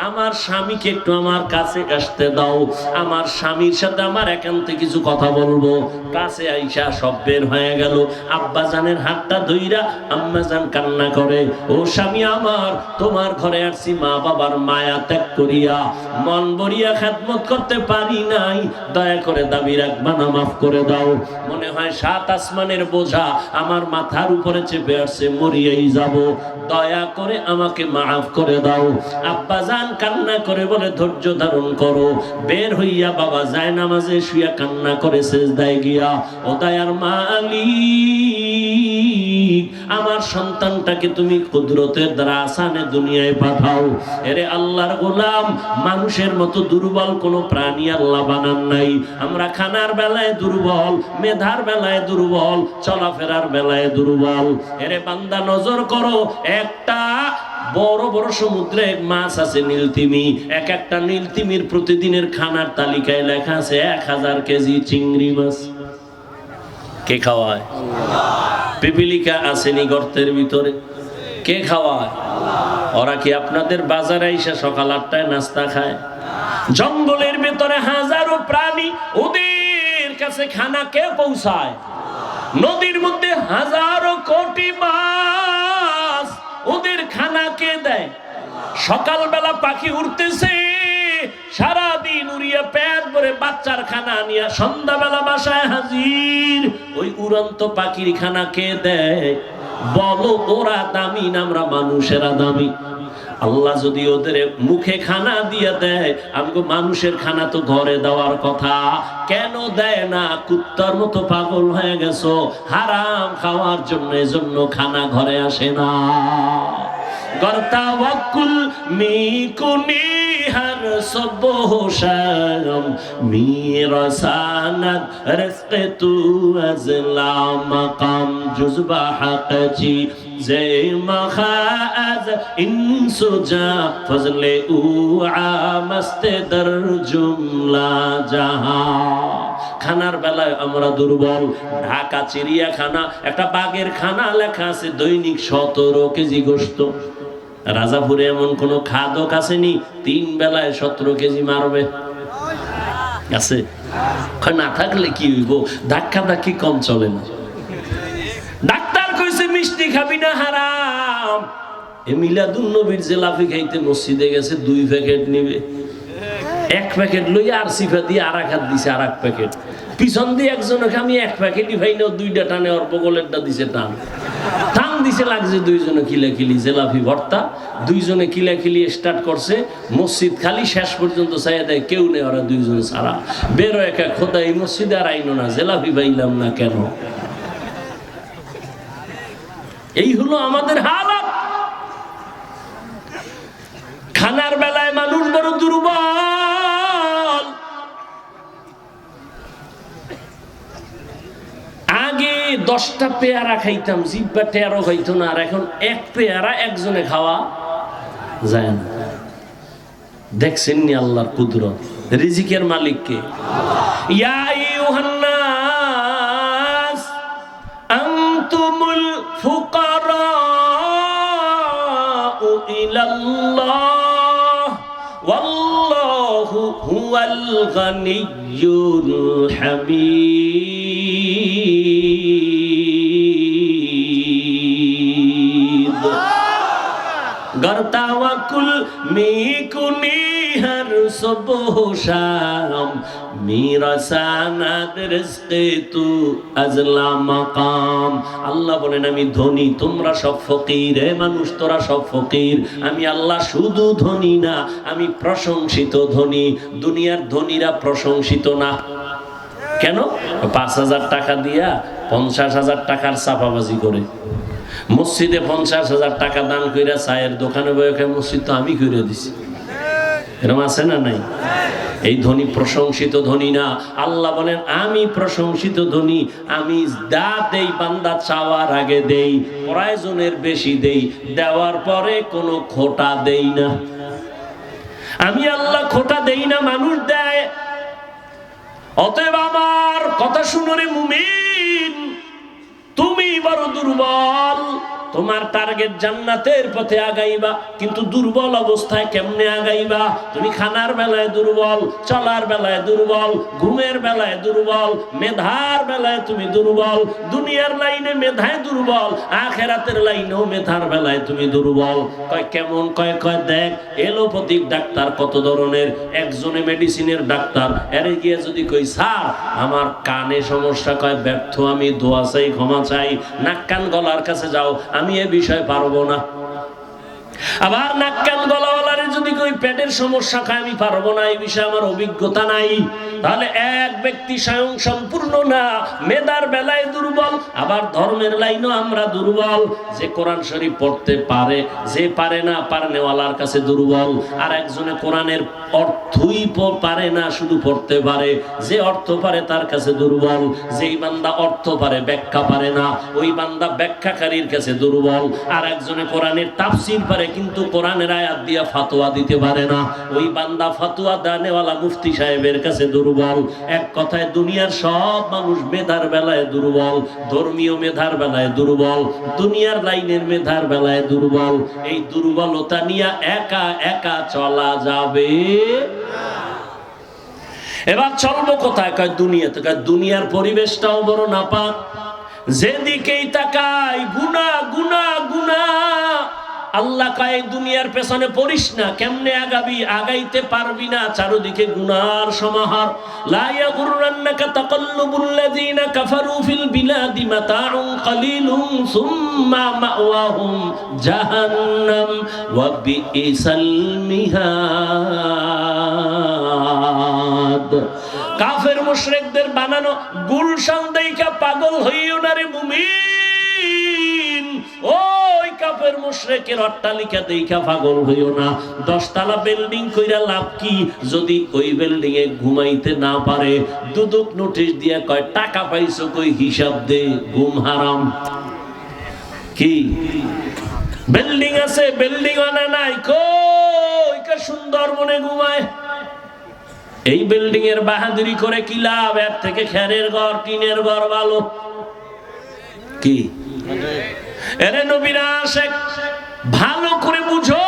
আমার স্বামীকে একটু আমার কাছে আসতে দাও, আমার স্বামীর সাথে আমার একান্তে কিছু কথা বলবো। কাছে আইসা সব বের হয়ে গেল। আব্বা জানের হাতটা ধইরা আম্মা জান কান্না করে, ও স্বামী আমার, তোমার ঘরে আসছি মা বাবার মায়া ত্যাগ করিয়া, মন ভরিয়া খেদমত করতে পারি নাই, দয়া করে দাবি রাখবা না, মাফ করে দাও। মনে হয় 7 আসমানের বোঝা আমার মাথার উপরে চেপে আসছে, মরিয়াই যাব, দয়া করে আমাকে মাফ করে দাও। আব্বা জান কান্না কান্না করে বলে ধৈর্য ধারণ করো। বের হইয়া বাবা যায় নামাজে শুইয়া কান্না করে সিজদায় গিয়া, ও দয়ার মালিক আমার সন্তানটাকে তুমি কুদরতের দ্বারা আসানে দুনিয়ায় পাঠাও। এরে আল্লাহর গোলাম, মানুষের মতো দুর্বল কোনো প্রাণী আল্লাহ বানান নাই। আমরা খানার বেলায় দুর্বল, মেধার বেলায় দুর্বল, চলাফেরার বেলায় দুর্বল। এরে বান্দা নজর করো, একটা বড় বড় সমুদ্রে মাছ আছে নীলতিমি, এক একটা নীলতিমির প্রতিদিনের খানার তালিকায় লেখা আছে 1000 কেজি চিংড়ি মাছ। কে খাওয়ায়? পিপিলিকা আসেনি গর্তের ভিতরে, কে খাওয়ায়? ওরা কি আপনাদের বাজারে এসে সকাল 8টায় নাস্তা খায়? জঙ্গলের ভিতরে হাজারো প্রাণী, ওদের কাছে খানা কে পৌঁছায়? নদীর মধ্যে হাজারো কোটি মাছ, ওদের খানা কে দেয়? সকালবেলা পাখি উঠতেছে, সারাদিন উড়িয়ে পেট ভরে বাচ্চার খানা নিয়ে সন্ধ্যাবেলা বাসায় হাজির। ওই উড়ন্ত পাখির খানা কে দেয়? বলো, ওরা দামি না আমরা মানুষেরা দামি? আল্লাহ যদি ওদের মুখে খানা দিয়ে দেয়, আমাকে মানুষের খানা তো ঘরে দেওয়ার কথা, কেন দেয় না? কুত্তার মতো পাগল হয়ে গেছো হারাম খাওয়ার জন্য, এজন্য খানা ঘরে আসে না। গর্তাওয়াক্কুল মিকুনি হর সবহ শাম মিরাসানাত রিজকে তু আজলা মাকাম জুজবা হাকজি জে মাখাজ ইনসুজা ফজলে উ আমস্তে দর জুমলা জাহা। খানার বেলায় আমরা দুর্বল। ঢাকা চিড়িয়াখানা একটা বাঘের খানা লেখা আছে দৈনিক 17 কেজি গোশত। রাজাপুরে এমন কোন খাদক আসেনি 3 বেলায় 17 কেজি মারবে? আছে? না থাকলে কি হইব? ধাক্কা ধাক্কি কম চলে না। ডাক্তার কইছে মিষ্টি খাবি না, হারাম। এ মিলাদুন নবীর জিলাপি খাইতে মসজিদে গেছে, 2 প্যাকেট নিবে। 1 প্যাকেট লইয়া আর সিফা দিয়ে আর এক হাত দিছে আর 1 প্যাকেট। পিছন দিয়ে একজনকে আমি 1 প্যাকেটই ভাই না, 2টা টানে অল্প গোলেরটা দিছে টান টান দিছে, লাগছে 2 জনে কিলাকিলি জিলাপি ভর্তা। 2 জনে কিলাকিলি স্টার্ট করছে, মসজিদ খালি, শেষ পর্যন্ত চাইয়া দেয় কেউ নেই, ওরা 2 জন ছাড়া। বেরো একা, খোদা এই মসজিদে আর আইনো না, জিলাপি পাইলাম না কেন? এই হলো আমাদের হালাত। খানার বেলায় মানুষ বড় দুর্বল। আগে 10টা পেয়ারা খাইতাম, জিব্বা টেরো খাইতো না, আর এখন 1 পেয়ারা একজনে খাওয়া যায় না। দেখছেন নি আল্লাহর কুদরত? রিজিকের মালিক কে? ইয়া আইয়ুহান নাস আনতুমুল ফুকারা ইলাল্লাহ ওয়াল্লাহু হুয়াল গানিয়্যুল হামিদ। গর্তাওয়াকুল মিকুনি হর সুবহ শাম মিরাসানাত রিজকে তু আজলা মাকাম। আল্লাহ বলেন আমি ধনী, তোমরা সব ফকির। হে মানুষ, তোরা সব ফকির। আমি আল্লাহ শুধু ধনী না, আমি প্রশংসিত ধনী। দুনিয়ার ধনীরা প্রশংসিত না কেন? 5,000 টাকা দিয়া 50,000 টাকার চাপাবাজি করে, মসজিদে 50,000 টাকা দান কইরা চায়ের দোকানে বসে মসজিদ তো আমি কইরা দিছি, এরকম আছে না নাই? এই ধনী প্রশংসিত ধনী না। আল্লাহ বলেন আমি প্রশংসিত ধনী। আমি দা দেই বান্দা চাওয়ার আগে দেই, প্রয়োজনের বেশি দেই, দেওয়ার পরে কোনো খোটা দেই না। আমি আল্লাহ খোটা দেই না, মানুষ দেয়। অতএব আমার কথা শুনো রে মুমিন, তুমি বড় দুর্বল। তোমার টার্গেট জান্নাতের পথে আগাইবা, কিন্তু দুর্বল অবস্থায় কেমনে আগাইবা? তুমি খানার বেলায় দুর্বল, চলার বেলায় দুর্বল, ঘুমের বেলায় দুর্বল, মেধার বেলায় তুমি দুর্বল। দুনিয়ার লাইনে মেধায় দুর্বল, আখেরাতের লাইনেও মেধার বেলায় তুমি দুর্বল। কয় কেমন? কয় দেখ, এলোপ্যাথিক ডাক্তার কত ধরনের। একজনে মেডিসিনের ডাক্তার, এরে গিয়ে যদি কই স্যার আমার কানে সমস্যা, কয় ব্যর্থ আমি, দোয়া চাই, ক্ষমা চাই। নাক কান গলার কাছে যাও, আমি এ বিষয় পারবো না। আবার নাক কান গলাওয়ালারে যদি কই পেটের সমস্যা খায় আমি পারবো না, এই বিষয়ে আমার অভিজ্ঞতা নাই, তাহলে এক ব্যক্তি স্বয়ং সম্পূর্ণ না, মেধার বেলায় দুর্বল, আবার ধর্মের লাইনও আমরা দুর্বল। যে কোরআন শরীফ পড়তে পারে, যে পারে না পারনেওয়ালার কাছে দুর্বল। আর একজনে কোরআনের অর্থই পারে না, শুধু পড়তে পারে, যে অর্থ পারে তার কাছে দুর্বল। যেই বান্দা অর্থ পারে ব্যাখ্যা পারে না, ওই বান্দা ব্যাখ্যাকারীর কাছে দুর্বল। আর একজনে কোরআনের তাফসীর পারে কিন্তু কোরআনের আয়াত দিয়া ফাতোয়া দিতে পারে না, ওই বান্দা ফাতোয়া দানেওয়ালা মুফতি সাহেবের কাছে দুর্বল। এক কথায় দুনিয়ার সব মানুষ মেধার বেলায় দুর্বল, ধর্মীয় মেধার বেলায় দুর্বল, দুনিয়ার লাইনের মেধার বেলায় দুর্বল। এই দুর্বলতা নিয়ে একা একা চলা যাবে। এবার চলবো কোথায়? কয় দুনিয়াতে। কয় দুনিয়ার পরিবেশটাও বড় নাপাক, যেদিকেই তাকাই গুনাহ গুনাহ গুনাহ। আল্লাহ কয় দুনিয়ার পেছনে পড়িস না, কেমনে আগাবি? আগাইতে পারবি না, চারদিকে গুনার সমাহার। লা ইয়াগুররান্নাকা তাকাল্লুবুল লাযিনা কাফারু ফিল বিলাদি মাতাউন কালিলুন সুম্মা মাওয়াহুম জাহান্নাম ওয়া বিইসাল মিহাদ। কাফের মুশরিকদের বানানো গুলশান দেইখা পাগল হইও না রে মুমিন। ওই কাফের মুশরিকের অট্টালিকা দেইখা পাগল হইও না। 10 তলা বিল্ডিং কইরা লাভ কি যদি ওই বিল্ডিং এ ঘুমাইতে না পারে? দুদক নোটিশ দিয়া কয় টাকা পাইছো কই, হিসাব দে, ঘুম হারাম। কি বিল্ডিং আছে, বিল্ডিং আনা নাই, কই কা সুন্দরবনে ঘুমায়। এই বিল্ডিং এর বাহাদুরি করে কি লাভ? এর থেকে খেরের ঘর, টিনের ঘর ভালো। কি এরে নবীর আশিক, ভালো করে বুঝো,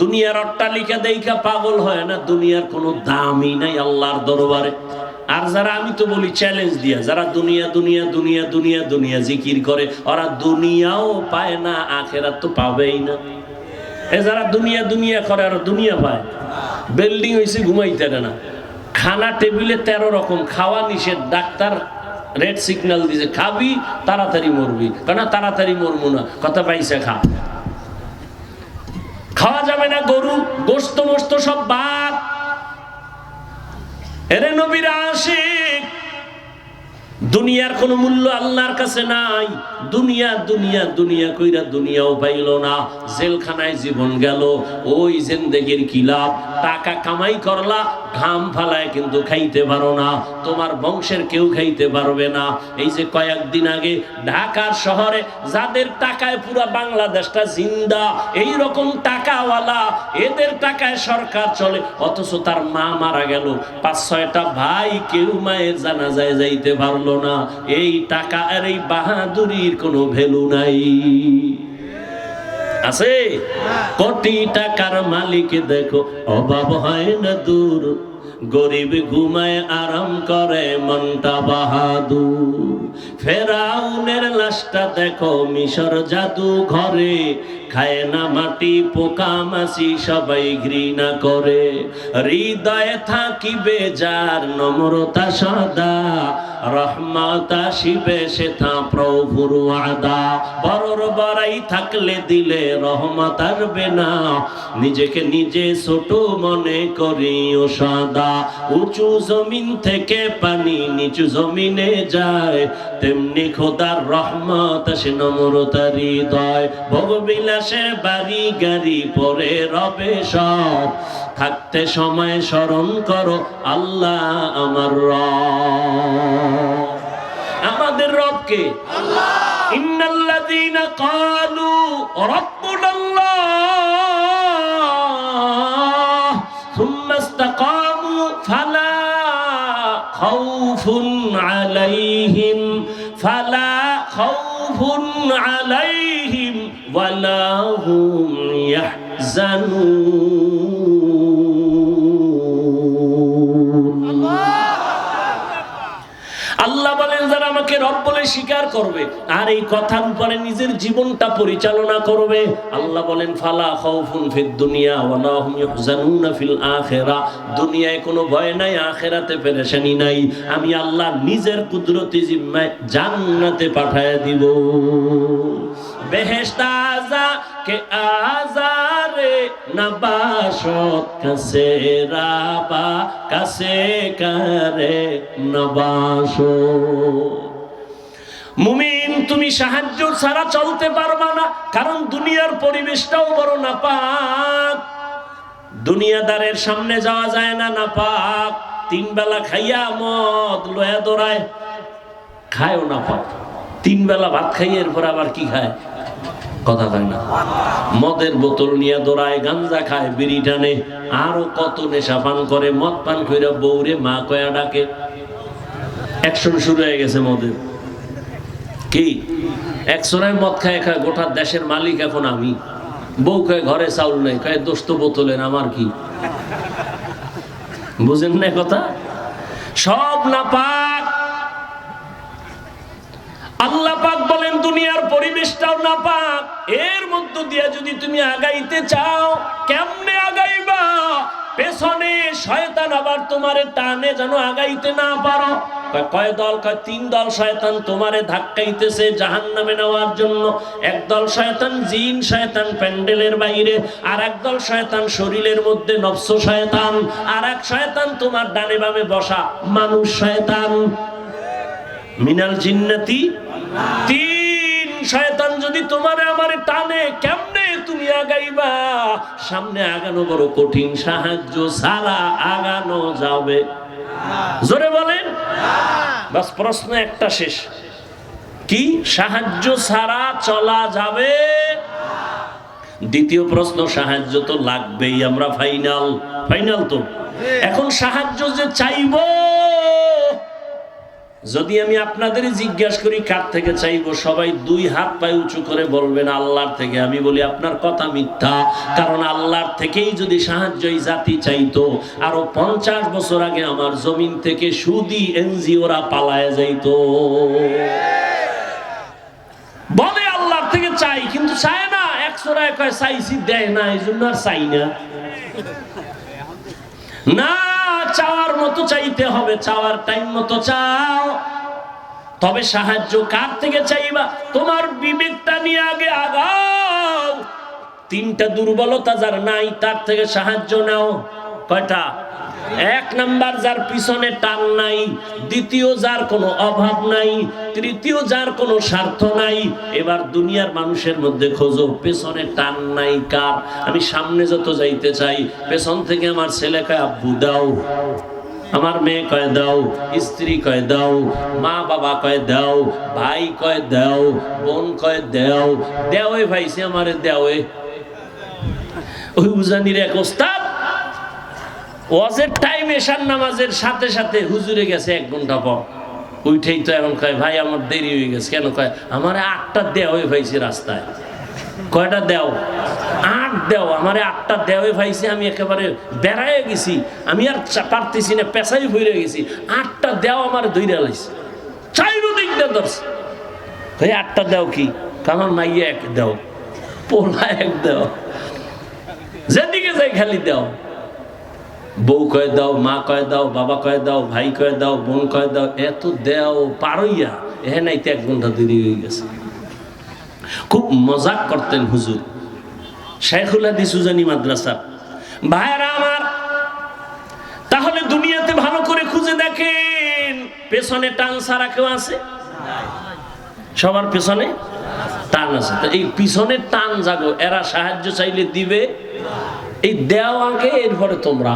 দুনিয়ার অট্টালিকা দেইখা পাগল হয় না, দুনিয়ার কোনো দামই নাই আল্লাহর দরবারে। আর যারা, আমি তো বলি চ্যালেঞ্জ দিয়া, যারা দুনিয়া দুনিয়া দুনিয়া দুনিয়া দুনিয়া জিকির করে, ওরা দুনিয়াও পায় না, আখিরাত তো পাবেই না। এ যারা দুনিয়া দুনিয়া করে আর দুনিয়া পায়, বিল্ডিং হইছে ঘুমাইতে না, খানা টেবিলে 13 রকম, খাওয়া নিষেধ, ডাক্তার রেড সিগন্যাল দিছে, খাবি তাড়াতাড়ি মরবি, কেন তাড়াতাড়ি মরবো না, কথা পাইছে খা, খাওয়া যাবে না, গরু গোস্ত মোস্ত সব বাদ। এরে নবীর আশিক, দুনিয়ার কোন মূল্য আল্লাহর কাছে নাই। দুনিয়া দুনিয়া দুনিয়া কইরা দুনিয়াও পাইল না, জেলখানায় জীবন গেল। ওই জিন্দেগির কি লাভ? টাকা কামাই করলা, ঘাম ফালায় কিন্তু খাইতে পারো না, তোমার বংশের কেউ খাইতে পারবে না। এই যে কয়েকদিন আগে ঢাকার শহরে যাদের টাকায় পুরা বাংলাদেশটা জিন্দা, এই রকম টাকাওয়ালা, এদের টাকায় সরকার চলে, অথচ তার মা মারা গেল, 5-6টা ভাই, কেউ মায়ের জানাজায় যাইতে পারলো না। এই টাকা আর এই বাহাদুরির কোনো ভ্যালু নাই। আছে কোটি টাকার মালিক দেখো, অভাব হয় না দূর, গরিব ঘুমায় আরাম করে মনটা বাহাদুর। ফেরাউনের লাশটা দেখো মিশর জাদু ঘরে, খায় না মাটি পোকা মাছি সবাই ঘৃণা করে। হৃদয়ে থাকিবে যার নম্রতা সদা, রহমত আসিবে সেথা প্রভুর ওয়াদা। বড়র বড়াই থাকলে দিলে রহমত আসবে না, নিজেকে নিজে ছোট মনে করিও সদা। উঁচু জমিন থেকে পানি নিচু জমিনে যায়, তেমনি খোদার রহমত আসে নম্রতার হৃদয়। ভোগবিলাসের বাড়ি গাড়ি পরে রবে সব, থাকতে সময় স্মরণ করো আল্লাহ আমার রব। আমাদের রবকে আল্লাহ। ইন্নাল্লাযীনা ক্বালু রাব্বুনাল্লাহ সুম্মা ইসতাকামু ফালা খাউফুন আলাইহিম ওয়ালা হুম ইয়াহজানুন। আল্লাহ বলেন যারা আমাকে রব বলে স্বীকার করবে আর এই কথার উপরে নিজের জীবনটা পরিচালনা করবে, আল্লাহ বলেন ফালা খাউফুন ফিদ দুনিয়া ওয়ালা হুম ইয়াহজানুনা ফিল আখিরা। দুনিয়ায় কোনো ভয় নাই, আখিরাতে পেরেশানি নাই। আমি আল্লাহ নিজের কুদরতি জিম্মায় জান্নাতে পাঠায় দিব। বেহেশত আযা কে আজারে নবাশত কাছে রাবা কাছে করে নবাশো। মুমিন তুমি সাহায্য ছাড়া চলতে পারবা না, কারণ দুনিয়ার পরিবেশটাও বড় নাপাক। দুনিয়াদারের সামনে যাওয়া যায় না, নাপাক। 3 বেলা খাইয়া মদ লয়া দৌড়ায়, খায়ও নাপাক। 3 বেলা ভাত খাইয়ে এরপর আবার কি খায়, কথা কয় না। মদের বোতল নিয়ে দৌড়ায়, গাঞ্জা খায়, বিড়ি টানে, আরো কত নেশা পান করে। মদ পান কইরা বউরে মা কয়া ডাকে। অ্যাকশন শুরু হয়ে গেছে মদের। কি একশোরায় মদ খায় খায়, গোটা দেশের মালিক এখন আমি। বউ কয় ঘরে চাউল নেই, কয় দোস্ত বোতলের, আমার কি? বুঝেন না কথা? সব নাপাক। আল্লাহ পাক বলেন দুনিয়ার পরিবেশটাও নাপাক। এর মধ্য দিয়ে যদি তুমি আগাইতে চাও, কেমনে আগাইবা? পেছনে শয়তান আবার তোমারে টানে যেন আগাইতে না পারো। কয় দল? কয় 3 দল শয়তান তোমারে ধাক্কাইতেছে জাহান্নামে নেওয়ার জন্য। এক দল শয়তান জিন শয়তান প্যান্ডেলের বাইরে, আর এক দল শয়তান শরীরের মধ্যে নফস শয়তান, আর এক শয়তান তোমার ডানে বামে বসা মানুষ শয়তান। মিনাল জিন্নাতি 3 শয়তান যদি তোমারে আমারে টানে, কেমনে তুমি আগাইবা? সামনে আগানো বড় কঠিন, সাহায্য ছাড়া আগানো যাবে? জোরে বলেন। বাস প্রশ্ন একটা শেষ, কি সাহায্য ছাড়া চলা যাবে? দ্বিতীয় প্রশ্ন, সাহায্য তো লাগবেই, আমরা ফাইনাল তো। এখন সাহায্য যে চাইবো, যদি আমি আপনাদের জিজ্ঞাসা করি কার থেকে চাইবো, সবাই 2 হাত পায়ে উঁচু করে বলবেন আল্লাহর থেকে। আমি বলি আপনার কথা মিথ্যা, কারণ আল্লাহর থেকেই যদি সাহায্য এই জাতি চাইতো, আরো 50 বছর আগে আমার জমিন থেকে সুদী এনজিওরা পালায় যাইতো। বলে আল্লাহর থেকে চাই, কিন্তু চায় না। 100 কয় চাইছি, দেয় না, এই জন্য আর চাই না। না, চাওয়ার মতো চাইতে হবে, চাওয়ার টাইম মতো চাও। তবে সাহায্য কার থেকে চাইবা? তোমার বিবেকটা নিয়ে আগে আগাও। 3টা দুর্বলতা যার নাই, তার থেকে সাহায্য নাও। কয়টা? 1 নাম্বার, যার পিছনে টান নাই। 2য়, যার কোনো অভাব নাই। 3য়, যার কোনো স্বার্থ নাই। এবার দুনিয়ার মানুষের মধ্যে খোঁজো পেছনে টান নাই কার। আমি সামনে যত যাইতে চাই, পেছন থেকে আমার ছেলে কয় আব্বু দাও, আমার মেয়ে কয় দাও, স্ত্রী কয় দাও, মা বাবা কয় দাও, ভাই কয় দাও, বোন কয় দাও। দেওয়ে ভাইছে আমারে দেওয়ে। ওই উজানির এক ওস্তাদ ওয়াজের টাইম, এশার নামাজের সাথে সাথে হুজুরে গেছে 1 ঘন্টা পর। উঠেই তো এখন কয় ভাই আমার দেরি হয়ে গেছে। কেন? কয় আমারে 8টা দেওয়ে ভাইছে রাস্তায়। কয়টা দেও? 8 দেও। আমারে 8টা দেওয়ে ভাইছে, আমি একেবারে বেড়ায় গেছি, আমি আর পারতেছি না, পেশাই ভরে গেছি। 8টা দেও আমার ধইরা লাইছে, চাইরো দিক দিয়ে ধরছে। ভাই 8টা দেও কি? আমার মাইয়া 1 দেও, পোলা 1 দেও, যেদিকে যাই খালি দেও। বউ কয় দাও, মা কয় দাও, বাবা কয় দাও, ভাই কয় দাও, বোন কয় দাও। এত দেও পারইয়া এ নাইতে 1 ঘন্টা দেরি হয়ে গেছে। খুব মজাক করতেন হুজুর, শাইখুল হাদিস উজানি মাদ্রাসা। ভাইরা আমার, তাহলে দুনিয়াতে ভালো করে খুঁজে দেখেন, পেছনে টান ছাড়া কেউ আছে? সবার পেছনে টান আছে। তো এই পিছনে টান জাগো, এরা সাহায্য চাইলে দিবে? এই দেও আগে, এরপরে তোমরা।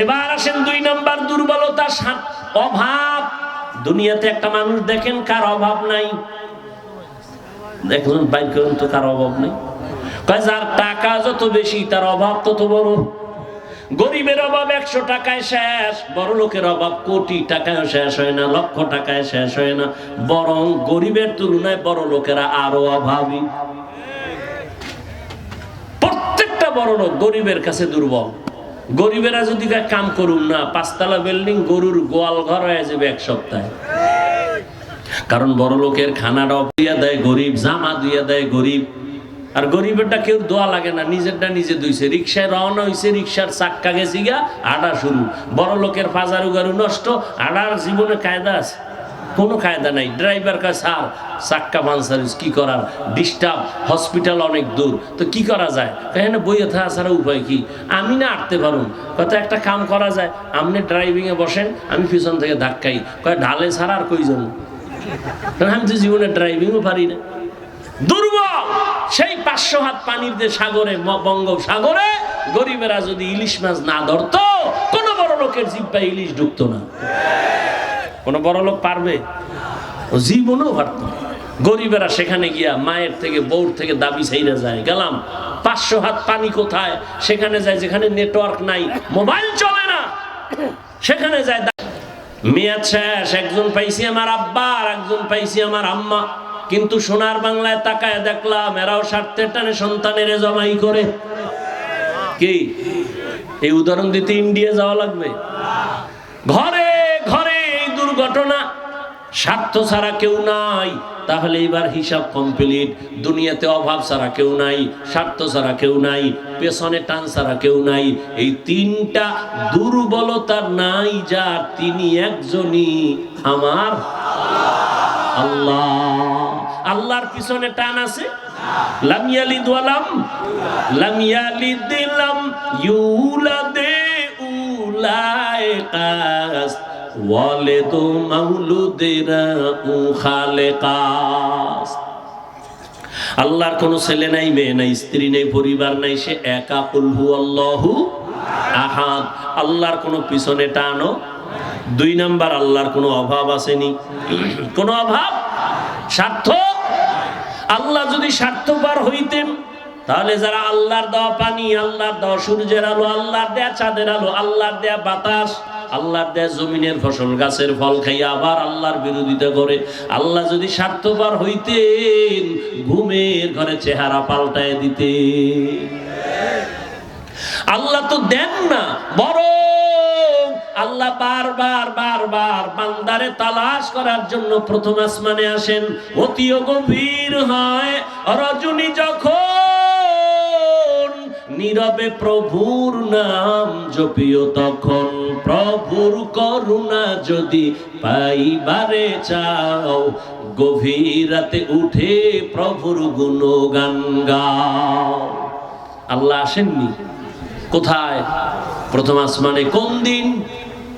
এবার আসেন 2 নাম্বার দুর্বলতা, অভাব। দুনিয়াতে একটা মানুষ দেখেন কার অভাব নাই? দেখুন, বাইর করুন তো কার অভাব নেই। কয় যার টাকা যত বেশি তার অভাব তত বড়। গরিবের অভাব 100 টাকায় শেষ, বড় লোকের অভাব কোটি টাকায় শেষ হয় না, লক্ষ টাকায় শেষ হয় না। বরং গরিবের তুলনায় বড় লোকেরা আরো অভাবী। প্রত্যেকটা বড় লোক গরিবের কাছে দুর্বল। গরিবেরা যদি কাম করুন না, 5 তলা বিল্ডিং গরুর গোয়াল ঘর হয়ে যাবে 1 সপ্তাহে। কারণ বড় লোকের খানাটাও দিয়া দেয় গরিব, জামা দিয়া দেয় গরিব। আর গরিবেরটা কেউ দোয়া লাগে না, নিজেরটা নিজে ধুইছে। রিক্সায় রওনা হয়েছে, রিক্সার চাক্কা গেছি গা, আডা শুরু। বড় লোকের ফাজারু গারু নষ্ট, আডার জীবনে কায়দা আছে? কোনো কায়দা নাই। ড্রাইভার কয় স্যার চাক্কা পাঞ্চার কি করার, ডিস্টার্ব, হসপিটাল অনেক দূর, তো কি করা যায়? এখানে বইয়ে থাকা ছাড়া উপায় কি? আমি না আটতে পারুন। কত একটা কাম করা যায়, আপনি ড্রাইভিংয়ে বসেন, আমি পিছন থেকে ধাক্কাই। কয় ঢালে ছাড়া আর কইজন? আমি তো জীবনে ড্রাইভিংও পারি না। দুর্বল সেই 500 হাত পানির যে সাগরে, বঙ্গোপসাগরে গরিবেরা যদি ইলিশ মাছ না ধরতো, কোন বড় লোকের জিব্বায় ইলিশ ঢুকতো না। কোন বড় লোক পারবে? জীবনও পারত। গরিবেরা সেখানে গিয়া মায়ের থেকে, বউর থেকে দাবি চাইরা যায়, গেলাম 500 হাত পানি কোথায়? সেখানে যায় যেখানে নেটওয়ার্ক নাই, মোবাইল চলে না, সেখানে যায়। মেয়াদ শেষ, একজন পাইছি আমার আব্বা আর একজন পাইছি আমার আম্মা, কিন্তু সোনার বাংলায় তাকায় দেখলাম এরাও স্বার্থের টানে সন্তানের জমাই করে। কি এই উদাহরণ দিতে ইন্ডিয়া যাওয়া লাগবে? ঘরে ঘরে এই দুর্ঘটনা। স্বার্থ ছাড়া কেউ নাই, তাহলে এবার হিসাব কমপ্লিট। দুনিয়াতে অভাব ছাড়া কেউ নাই, স্বার্থ ছাড়া কেউ নাই, পেছনে টান ছাড়া কেউ নাই। এই তিনটা দুর্বলতা নাই যার, তিনি একজনই, আমার আল্লাহ। আল্লাহর পিছনে টান আছে? লাম ইয়ালিদ লাম ইয়ালিদ লাম ইউলাদ উলাইকাস ওয়ালিদু মাউলুদিরা খালেকাস। আল্লাহর কোনো ছেলে নাই, মেয়ে নাই, স্ত্রী নেই, পরিবার নাই, সে একা। কুল হুয়াল্লাহু আহাদ। আল্লাহর কোনো পিছনে টানো। 2 নাম্বার, আল্লাহর কোনো অভাব আসেনি, কোনো অভাব। স্বার্থ, আল্লাহ যদি স্বার্থপর হইতেন তাহলে যারা আল্লাহর দেওয়া পানি, আল্লাহর দেওয়া সূর্যের আলো, আল্লাহর দেয়া চাঁদের আলো, আল্লাহর দেয়া বাতাস, আল্লাহর দেয়া জমিনের ফসল, গাছের ফল খাইয়া আবার আল্লাহর বিরোধিতা করে, আল্লাহ যদি স্বার্থপর হইতেন ঘুমের ঘরে চেহারা পাল্টায় দিতে। আল্লাহ তো দেন না, বরং আল্লাহ বারবার বারবার বান্দারে তালাশ করার জন্য প্রথম আসমানে আসেন। অতিও গভীর হয় রজনী যখন, নীরবে প্রভুর নাম জপিও তখন। প্রভুর করুণা যদি পাইবারে চাও, গভীর রাতে উঠে প্রভুর গুণগান গাও। আল্লাহ আসেননি কোথায়? প্রথম আসমানে। কোন দিন?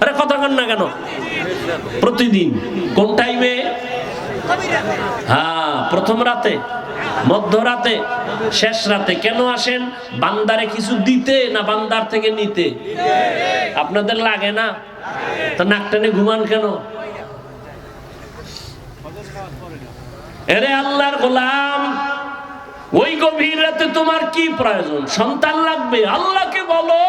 আরে কথা কন না কেন? প্রতিদিন। কোন টাইমে? হ্যাঁ, প্রথম রাতে, মধ্যরাতে, শেষ রাতে। কেন আসেন? বান্দারে কিছু দিতে না বান্দার থেকে নিতে? আপনাদের লাগে না? তা নাক টেনে ঘুমান কেন? এরে আল্লাহর গোলাম, ওই গভীর রাতে তোমার কি প্রয়োজন? সন্তান লাগবে, আল্লাহকে বলো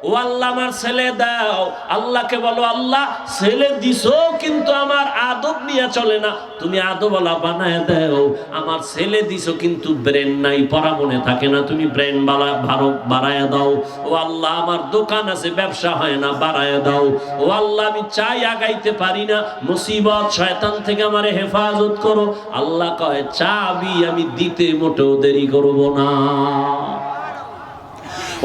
ও আল্লাহ আমার ছেলে দাও। আল্লাহকে বলো আল্লাহ ছেলে দিছো কিন্তু আমার আদব নিয়ে চলে না, তুমি আদবওয়ালা বানায় দাও। আমার ছেলে দিছো কিন্তু ব্রেন নাই, পড়া মনে থাকে না, তুমি ব্রেন বাড়ায় দাও। ও আল্লাহ আমার দোকান আছে, ব্যবসা হয় না, বাড়ায় দাও। ও আল্লাহ আমি চাই আগাইতে পারি না, মুসিবত শয়তান থেকে আমারে হেফাজত করো। আল্লাহ কয় চাবি আমি দিতে মোটেও দেরি করব না।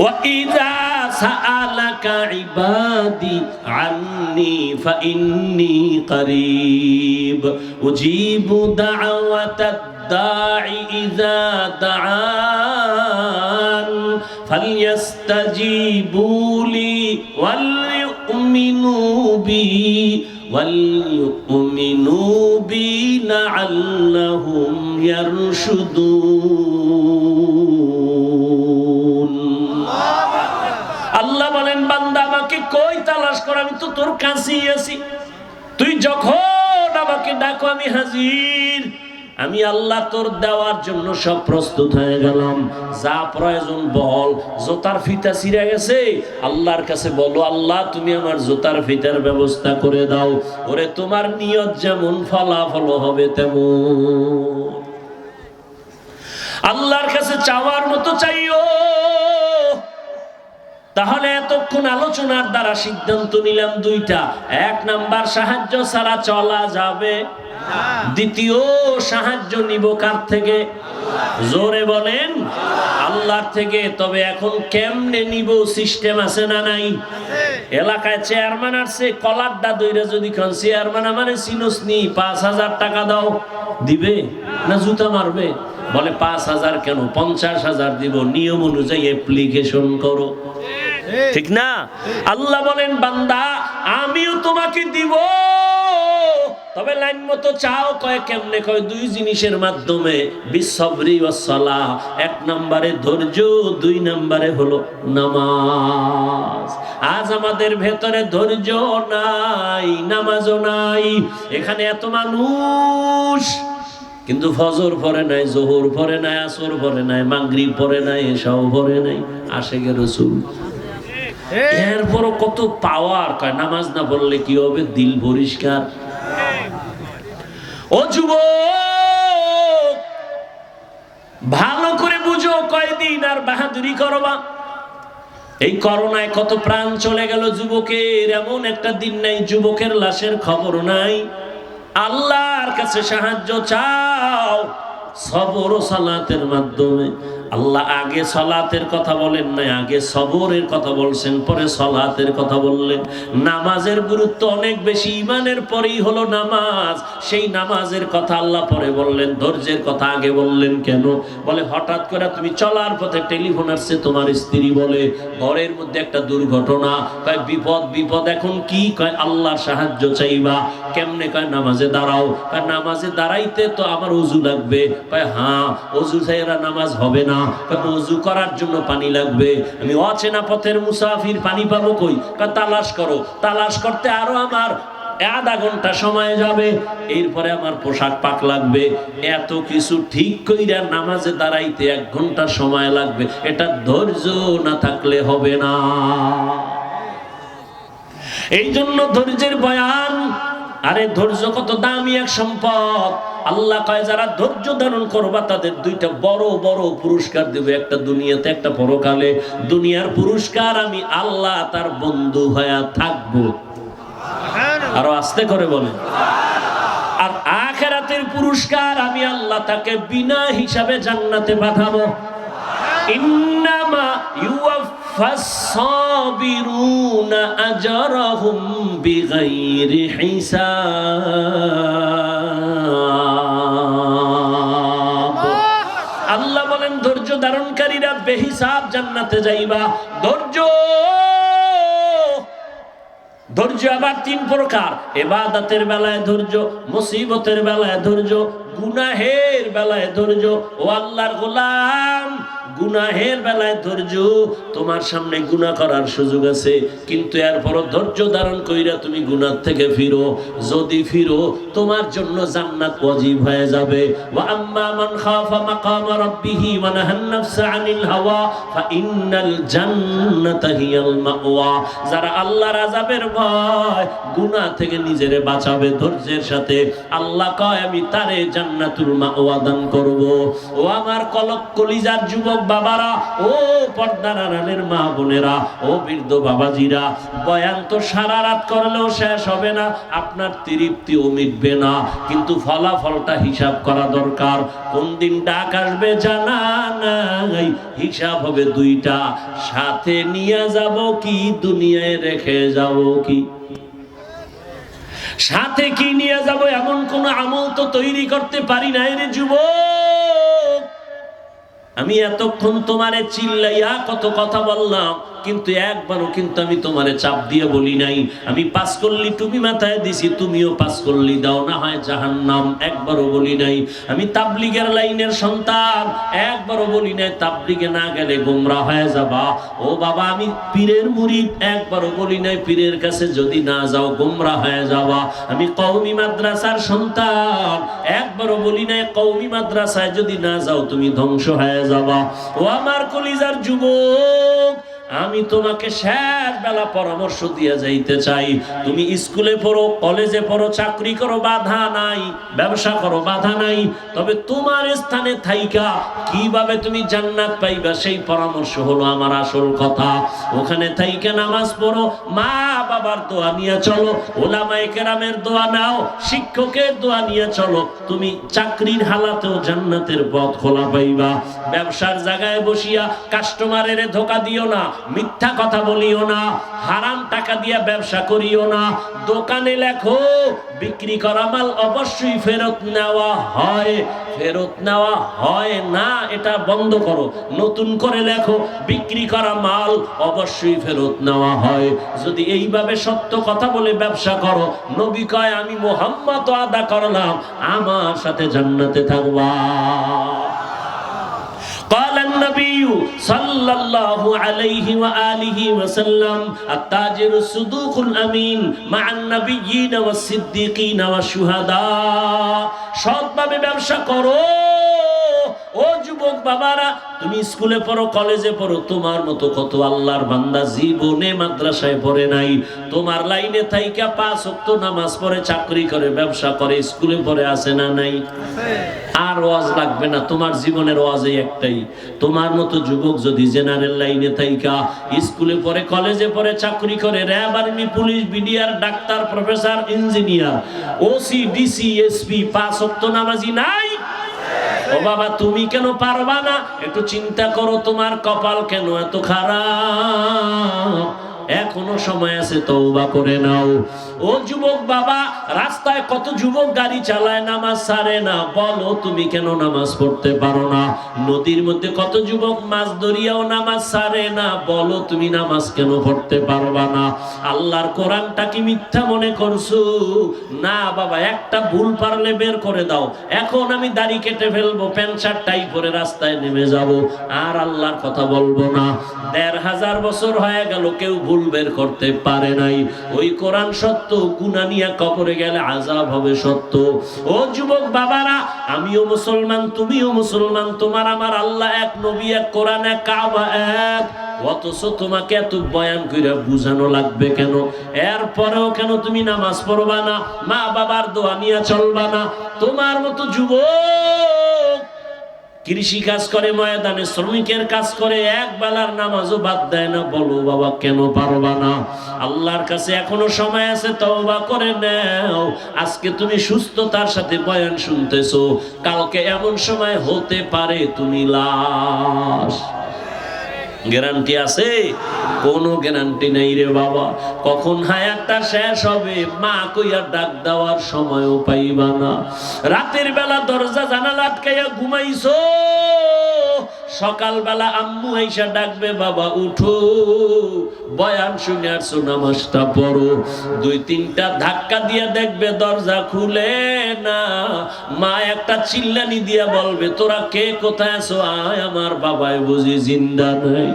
وَإِذَا سَأَلَكَ عِبَادِي عَنِّي فَإِنِّي قَرِيبٌ أُجِيبُ دَعْوَةَ الدَّاعِ إِذَا دَعَانِ فَلْيَسْتَجِيبُوا لِي وَلْيُؤْمِنُوا بِي لَعَلَّهُمْ يَرْشُدُونَ। আল্লাহ বলেন বান্দা আমাকে কই তালাশ কর, আমি তো তোর কাছেই আছি। তুই যখন আমাকে ডাকো আমি হাজির। আমি আল্লাহ তোর দেওয়ার জন্য সব প্রস্তুত হয়ে গেলাম। যা প্রয়োজন বল। জোতার ফিতা ছিঁড়ে গেছে, আল্লাহর কাছে বলো আল্লাহ তুমি আমার জোতার ফিতার ব্যবস্থা করে দাও। ওরে তোমার নিয়ত যেমন ফলাফল হবে তেমন। আল্লাহর কাছে চাওয়ার মতো চাইও। তাহলে এতক্ষণ আলোচনার দ্বারা সিদ্ধান্ত নিলাম দুইটা। এক নাম্বার, সাহায্য ছাড়া চলা যাবে। দ্বিতীয়, সাহায্য নিব কার থেকে? জোরে বলেন, আল্লাহর থেকে। তবে এখন কেমনে নিব, সিস্টেম আছে না নাই? এলাকায় চেয়ারম্যান আসছে, কলারটা দইরা যদি খান, চেয়ারম্যান আমারে চিনোস নি, 5,000 টাকা দাও, দিবে না জুতা মারবে? বলে 5,000 কেন, 50,000 দিব, নিয়ম অনুযায়ী অ্যাপ্লিকেশন করো। ঠিক না? আল্লাহ বলেন, বান্দা আমিও তোমাকে দিব, তবে লাইন মতো চাও। কয় কেমনে? কয় দুই জিনিসের মাধ্যমে, বিসবরি ওয়াস সালাহ। এক নম্বরে ধৈর্য, দুই নম্বরে হলো নামাজ। আজ আমাদের ভেতরে ধৈর্য নাই, নামাজও নাই। এখানে এত মানুষ কিন্তু ফজর পড়ে নাই, জোহর পড়ে নাই, আসর পড়ে নাই, মাগরিব পড়ে নাই, এশাও পড়ে নাই। আশেকে রাসূল। এরপরও কত পাওয়ার। কয় নামাজ না পড়লে কি হবে? দিল পরিষ্কার। ও যুবক, ভালো করে বুঝো, কয়দিন আর বাহাদুরি করবা? এই করোনায় কত প্রাণ চলে গেল যুবকের। এমন একটা দিন নাই যুবকের লাশের খবর নাই। আল্লাহর কাছে সাহায্য চাও সবর ও সালাতের মাধ্যমে। আল্লাহ আগে সালাতের কথা বলেন নাই, আগে সবরের কথা বলছেন, পরে সালাতের কথা বললেন। নামাজের গুরুত্ব অনেক বেশি, ইমানের পরেই হলো নামাজ। সেই নামাজের কথা আল্লাহ পরে বললেন, ধৈর্যের কথা আগে বললেন। কেন? বলে হঠাৎ করে তুমি চলার পথে টেলিফোন আসছে, তোমার স্ত্রী বলে ঘরের মধ্যে একটা দুর্ঘটনা। কয় বিপদ, বিপদ এখন কি? কয় আল্লাহর সাহায্য চাইবা। কেমনে? কয় নামাজে দাঁড়াও। কয় নামাজে দাঁড়াইতে তো আমার ওযু লাগবে। কয় হ্যাঁ, ওযু ছাড়া নামাজ হবে না। ওযু করার জন্য পানি লাগবে। আমি অচেনা পথের মুসাফির, পানি পাবো কই? কয় তালাশ করো। তালাশ করতে আরো আমার আধা ঘন্টা সময় যাবে, এরপরে আমার পোশাক পাক লাগবে। এত কিছু ঠিক কইরা নামাজে দাঁড়াইতে 1 ঘন্টা সময় লাগবে। এটা ধৈর্য না থাকলে হবে না। এই জন্য ধৈর্যের বয়ান। আরে ধৈর্য কত দামি এক সম্পদ। আল্লাহ কয় যারা ধৈর্য ধারণ করবা তাদের 2টা বড় বড় পুরস্কার দেবে, একটা দুনিয়াতে, একটা পরকালে। দুনিয়ার পুরস্কার, আমি আল্লাহ তার বন্ধু হয়ে থাকবো। আরো আস্তে করে বলেন। আর আখিরাতের পুরস্কার, আমি আল্লাহ তাকে বিনা হিসাবে জান্নাতে পাঠাবো। ইন্নামা ইউওয়াফাস সাবিরুনা আজরাহুম বিগাইরি হিসাব। আল্লাহ বলেন ধৈর্য ধারণকারীরা বেহিসাব জান্নাতে যাইবা। ধৈর্য আবার 3 প্রকার। ইবাদতের বেলায় ধৈর্য, মুসিবতের বেলায় ধৈর্য, গুনাহের বেলায় ধৈর্য। ও আল্লাহর গোলাম, গুনাহের বেলায় ধৈর্য। তোমার সামনে গুনাহ করার সুযোগ আছে, কিন্তু এরপরও ধৈর্য ধারণ কইরা তুমি গুনাহ থেকে ফিরো। যদি ফিরো, তোমার জন্য জান্নাত ওয়াজিব হয়ে যাবে। ওয়া আম্মা মান খাফা মাকামা রাব্বিহি ওয়া নাহান নাফসা আনিল হাওয়া ফাইন্নাল জান্নাতা হিয়াল মাওয়া। যারা আল্লাহর আযাবের ভয়, গুনাহ থেকে নিজেরে বাঁচাবে ধৈর্যের সাথে, আল্লাহ কয় আমি তারে জান্নাতুল মাওয়া দান করব। ও আমার কলিজার যুবক বাবারা, ও পর্দার আড়ালের মা বোনেরা, ও বৃদ্ধ বাবাজিরা, বয়ান তো সারা রাত করলেও শেষ হবে না, আপনার তৃপ্তিও মিটবে না, কিন্তু ফলাফলটা হিসাব করা দরকার। কোন দিন ডাক আসবে জানা নাই, হিসাব হবে 2টা। সাথে নিয়ে যাব কি, দুনিয়ায় রেখে যাব কি? সাথে কি নিয়ে যাব? এমন কোন আমল তো তৈরি করতে পারি না রে যুবক। আমি এতক্ষণ তোমারে চিল্লাইয়া কত কথা বললাম, কিন্তু একবারও কিন্তু আমি তোমারে চাপ দিয়ে বলি নাই আমি 5 কল্লি টুপি মাথায় দিছি, তুমিও 5 কল্লি দাও, না হয় জাহান্নাম। একবারও বলি নাই আমি তাবলীগের লাইনের সন্তান, একবারও বলি নাই তাবলীগে না গেলে গোমরা হয়ে যাবা। ও বাবা, আমি পীরের মুরিদ, একবারও বলি নাই পীরের কাছে যদি না যাও গোমরা হয়ে যাবা। আমি কওমি মাদ্রাসার সন্তান, একবারও বলি নাই কওমি মাদ্রাসায় যদি না যাও তুমি ধ্বংস হয়ে যাবা। ও আমার কলিজার যুবক, আমি তোমাকে শেষ বেলা পরামর্শ দিয়ে যাইতে চাই, তুমি স্কুলে পড়ো, কলেজে পড়ো, চাকরি করো, বাধা নাই, ব্যবসা করো, বাধা নাই, তবে তোমার স্থানে থাইকা কিভাবে তুমি জান্নাত পাইবা সেই পরামর্শ হলো আমার আসল কথা। ওখানে থাইকা নামাজ পড়ো, মা বাবার দোয়া নিয়ে চলো, ওলামায়ে কেরামের দোয়া নাও, শিক্ষকের দোয়া নিয়ে চলো, তুমি চাকরির হালাতেও জান্নাতের পথ খোলা পাইবা। ব্যবসার জায়গায় বসিয়া কাস্টমারের ধোকা দিও না, মিথ্যা কথা বলিও না, হারাম টাকা দিয়া ব্যবসা করিও না। দোকানে লেখো বিক্রি করা মাল অবশ্যই ফেরত নেওয়া হয়, ফেরত নেওয়া হয় না এটা বন্ধ করো। নতুন করে লেখো বিক্রি করা মাল অবশ্যই ফেরত নেওয়া হয়। যদি এইভাবে সত্য কথা বলে ব্যবসা করো, নবী কয় আমি মুহাম্মদ ওয়াদা করলাম আমার সাথে জান্নাতে থাকবা। قال النبي صلى الله عليه وآله وسلم التاجر الصدوق الأمين مع النبيين والصديقين والشهداء। সৎভাবে ব্যবসা করো। ও যুবক বাবারা, তুমি স্কুলে পড়ো, কলেজে পড়ো, তোমার মতো কত আল্লাহর বান্দা জীবনে মাদ্রাসায় পড়ে নাই, তোমার লাইনে থাইকা 5 ওয়াক্ত নামাজ পড়ে, চাকরি করে, ব্যবসা করে, স্কুলে পড়ে, আছে না নাই? আর ওয়াজ লাগবে না, তোমার জীবনের ওয়াজই একটাই। তোমার মতো যুবক যদি জেনারেল লাইনে থাইকা স্কুলে পড়ে, কলেজে পড়ে, চাকরি করে, RAB, army, police, BDR, doctor, professor, engineer, OC, DC, SP, 5 ওয়াক্ত নামাজি নাই? ও বাবা, তুমি কেন পারবা না? একটু চিন্তা করো, তোমার কপাল কেন এত খারাপ? এখনো সময় আছে, তওবা করে নাও। ও যুবক বাবা, রাস্তায় কত যুবক গাড়ি চালায়, নামাজ ছাড়ে না, বলো তুমি কেন নামাজ পড়তে পারো না? নদীর মধ্যে কত যুবক মাছ ধরিয়াও নামাজ ছাড়ে না, বলো তুমি নামাজ কেন পড়তে পারবা না? আল্লাহর কোরআনটা কি মিথ্যা মনে করছো? না বাবা, একটা ভুল পারলে বের করে দাও। এখন আমি দাড়ি কেটে ফেলবো, প্যান্ট শার্ট টাই পরে রাস্তায় নেমে যাব, আর আল্লাহর কথা বলবো না। 1500 বছর হয়ে গেল, কেউ ভুল বের করতে পারে নাই। ওই কোরআন সত্য, গুনাহ নিয়ে কবরে গেলে আযাব হবে সত্য। ও যুবক বাবারা, আমিও মুসলমান, তুমিও মুসলমান, তোমার আমার আল্লাহ এক, নবী এক, কোরআন এক, কাবা এক, অথচ তোমাকে এত বয়ান কইরা বুঝানো লাগবে কেন? এরপরেও কেন তুমি নামাজ পড়বা না, মা বাবার দোয়া নিয়ে চলবা না? তোমার মতো যুবক কৃষি কাজ করে, ময়দানে শ্রমিকের কাজ করে, এক বেলার নামাজও বাদ দেয় না, বলো বাবা কেন পারবা না? আল্লাহর কাছে এখনো সময় আছে, তওবা করে নাও। আজকে তুমি সুস্থতার সাথে বয়ান শুনতেছো, কালকে এমন সময় হতে পারে তুমি লাশ। গ্যারান্টি আছে? কোনো গ্যারান্টি নাই রে বাবা। কখন হায়াতটা শেষ হবে মা কইয়া ডাক দেওয়ার সময়ও পাইবা না। রাতের বেলা দরজা জানালা আটকাইয়া ঘুমাইছো, সকালবেলা আম্মু আইসা ডাকবে, বাবা উঠো, বয়ান শুনে আসছো, নামাজটা পড়ো। 2-3টা ধাক্কা দিয়া দেখবে দরজা খুলে না। মা একটা চিল্লানি দিয়া বলবে, তোরা কে, কোথায় আছো? আয়, আমার বাবাই বুঝি জিন্দা নাই।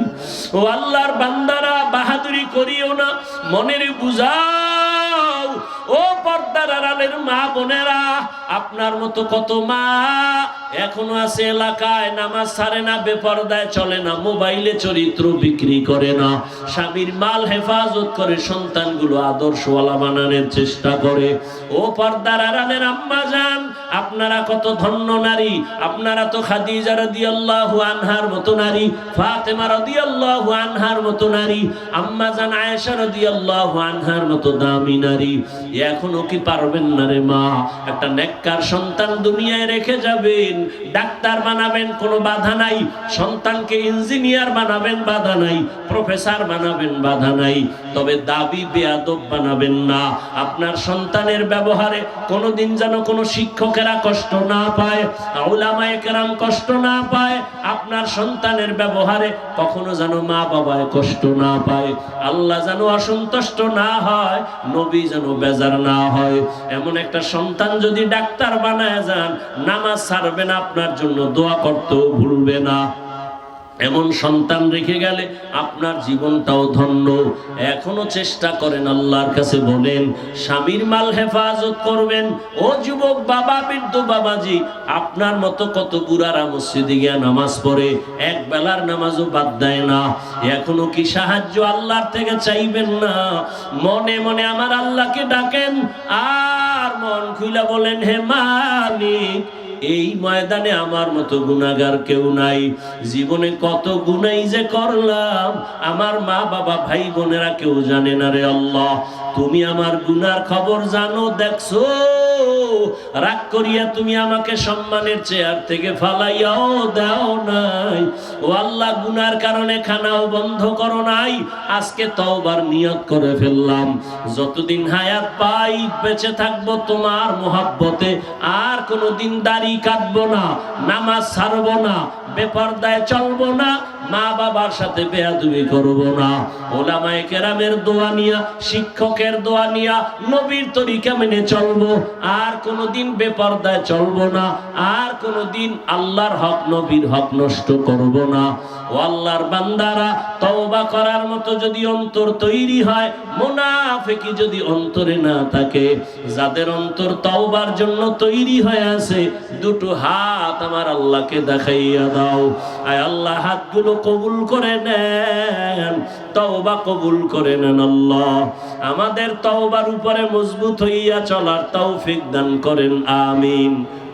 ও আল্লাহর বান্দারা, বাহাদুরি করিও না, মনের বুঝাও। ও পর্দার আড়ালের মা বোনেরা, আপনার মতো কত মা এখনো আছে এলাকায়, নামাজ ছাড়ে না, বেপরদায় চলে না, মোবাইলে চরিত্র বিক্রি করে না, স্বামীর মাল হেফাজত করে, সন্তানগুলো আদর্শওয়ালা বানানোর চেষ্টা করে। ও পর্দার আড়ালের আম্মা জান, আপনারা কত ধন্য নারী। আপনারা তো খাদিজা রাদিয়াল্লাহু আনহার মতো নারী, ফাতেমা রাদিয়াল্লাহু আনহার মতো নারী, আম্মা জান আয়েশা রাদিয়াল্লাহু আনহার মতো দামি নারী। এখনো কি পারবেন না রে মা? একটা নেককার সন্তান দুনিয়ায় রেখে যাবেন, ডাক্তার বানাবেন, কোনো বাধা নাই। সন্তানকে ইঞ্জিনিয়ার বানাবেন, বাধা নাই। প্রফেসর বানাবেন, বাধা নাই। তবে দাবি বেয়াদব বানাবেন না। আপনার সন্তানের ব্যবহারে কোনোদিন যেন কোনো শিক্ষকেরা কষ্ট না পায়, উলামায়ে কেরাম কষ্ট না পায়। আপনার সন্তানের ব্যবহারে কখনো যেন মা বাবায় কষ্ট না পায়, আল্লাহ যেন অসন্তুষ্ট না হয়, নবী যেন বেজার না হয়। এমন একটা সন্তান যদি ডাক্তার বানায় যান, নামাজ ছাড়বে না, আপনার জন্য দোয়া করতেও ভুলবে না। এমন সন্তান রেখে গেলে আপনার জীবনটাও ধন্য। এখনো চেষ্টা করেন, আল্লাহর কাছে বলেন, স্বামীর মাল হেফাজত করবেন। ও যুবক বাবা, বৃদ্ধ বাবাজি, আপনার মতো কত বুড়ারা মসজিদে গিয়া নামাজ পড়ে, এক বেলার নামাজও বাদ দেয় না। এখনো কি সাহায্য আল্লাহর থেকে চাইবেন না? মনে মনে আমার আল্লাহকে ডাকেন আর মন খুইলা বলেন, হে মালিক, এই ময়দানে আমার মতো গুনাহগার কেউ নাই। জীবনে কত গুনাই যে করলাম, আমার মা বাবা ভাই বোনেরা কেউ জানে না রে আল্লাহ। তুমি আমার গুনার খবর জানো, দেখছো। রাগ করিয়া তুমি আমাকে সম্মানের চেয়ার থেকে ফালাইয়াও দাও নাই। ও আল্লাহ, গুনার কারণে খানাও বন্ধ করো নাই। আজকে তওবার নিয়ত করে ফেললাম, যতদিন হায়াত পাই বেঁচে থাকবো তোমার মোহাব্বতে। আর কোনোদিন দাড়ি কাটবো না, নামাজ ছাড়বো না, বেপরদায় চলবো না, মা বাবার সাথে বেয়াদবি করবো না। ওলামায়ে কেরামের দোয়া নিয়া, শিক্ষকের দোয়া নিয়া নবীর তরিকা মেনে চলবো। আর কোনোদিন বেপরদায় চলবো না, আর কোনোদিন আল্লাহর হক নবীর হক নষ্ট করবো না। ও আল্লাহর বান্দারা, তওবা করার মতো যদি অন্তর তৈরি হয়, মুনাফিকি যদি অন্তরে না থাকে, যাদের অন্তর তওবার জন্য তৈরি হয়ে আছে, দুটো হাত আমার আল্লাহকে দেখাইয়া দাও। আয় আল্লাহ, হাতগুলো কবুল করে নেন, তওবা কবুল করে নেন আল্লাহ। আমাদের তওবার উপরে মজবুত হইয়া চলার তৌফিক দান করেন, আমিন।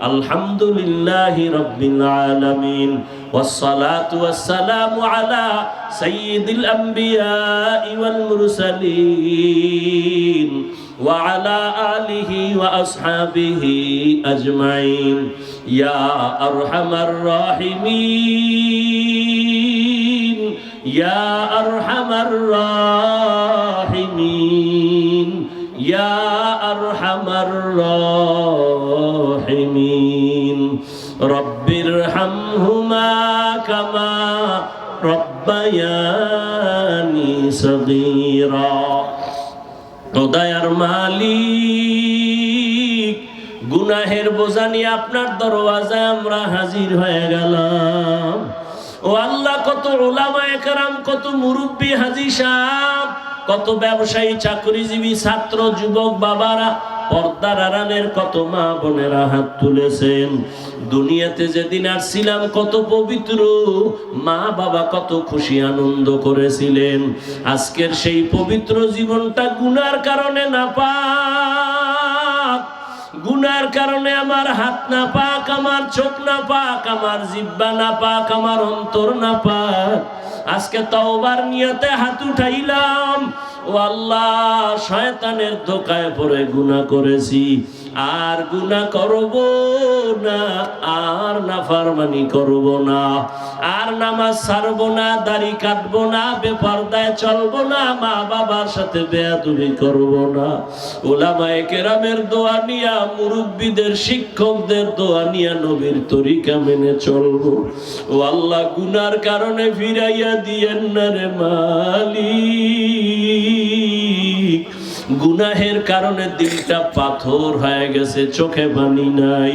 আলহামদুলিল্লাহি রাব্বিল আলামিন, والصلاة والسلام على سيد الأنبياء والمرسلين وعلى آله وأصحابه أجمعين يا أرحم الراحمين يا أرحم الراحمين يا أرحم الراحمين رب ارحمهما كما ربياني صغيرا। দয়ার মালিক, গুনাহের বোঝা নিয়ে আপনার দরওয়াজায় আমরা হাজির হয়ে গেলাম। ও আল্লাহ, কত উলামায়ে কেরাম, কত মুরব্বী হাজী সাহেব, কত ব্যবসায়ী, চাকরিজীবী, ছাত্র, যুবক বাবারা, পর্দার আড়ালের কত মা বোনেরা হাত তুলেছেন। দুনিয়াতে যেদিন আসছিলাম কত পবিত্র, মা বাবা কত খুশি আনন্দ করেছিলেন। আজকের সেই পবিত্র জীবনটা গুনার কারণে নাপাক। গুনার কারণে আমার হাত না পাক, আমার চোখ না পাক, আমার জিহ্বা না পাক, আমার অন্তর না পাক। আজকে তওবার নিয়তে হাত উঠাইলাম। ও আল্লাহ, শয়তানের ধোকায় পড়ে গুনাহ করেছি, আর গুনাহ করব না, আর নাফরমানি করব না, আর নামাজ ছাড়ব না, দাড়ি কাটব না, বেপরদায় চলব না, মা বাবার সাথে বেয়াদবি করব না। উলামায়ে কেরামের দোয়া নিয়া, মুরব্বীদের, শিক্ষকদের দোয়া নিয়া নবীর তরিকা মেনে চলব। ও আল্লাহ, গুনার কারণে ফিরাইয়া দিয়েন না রে মালিক। গুনাহের কারণে দিলটা পাথর হয়ে গেছে, চোখে পানি নাই।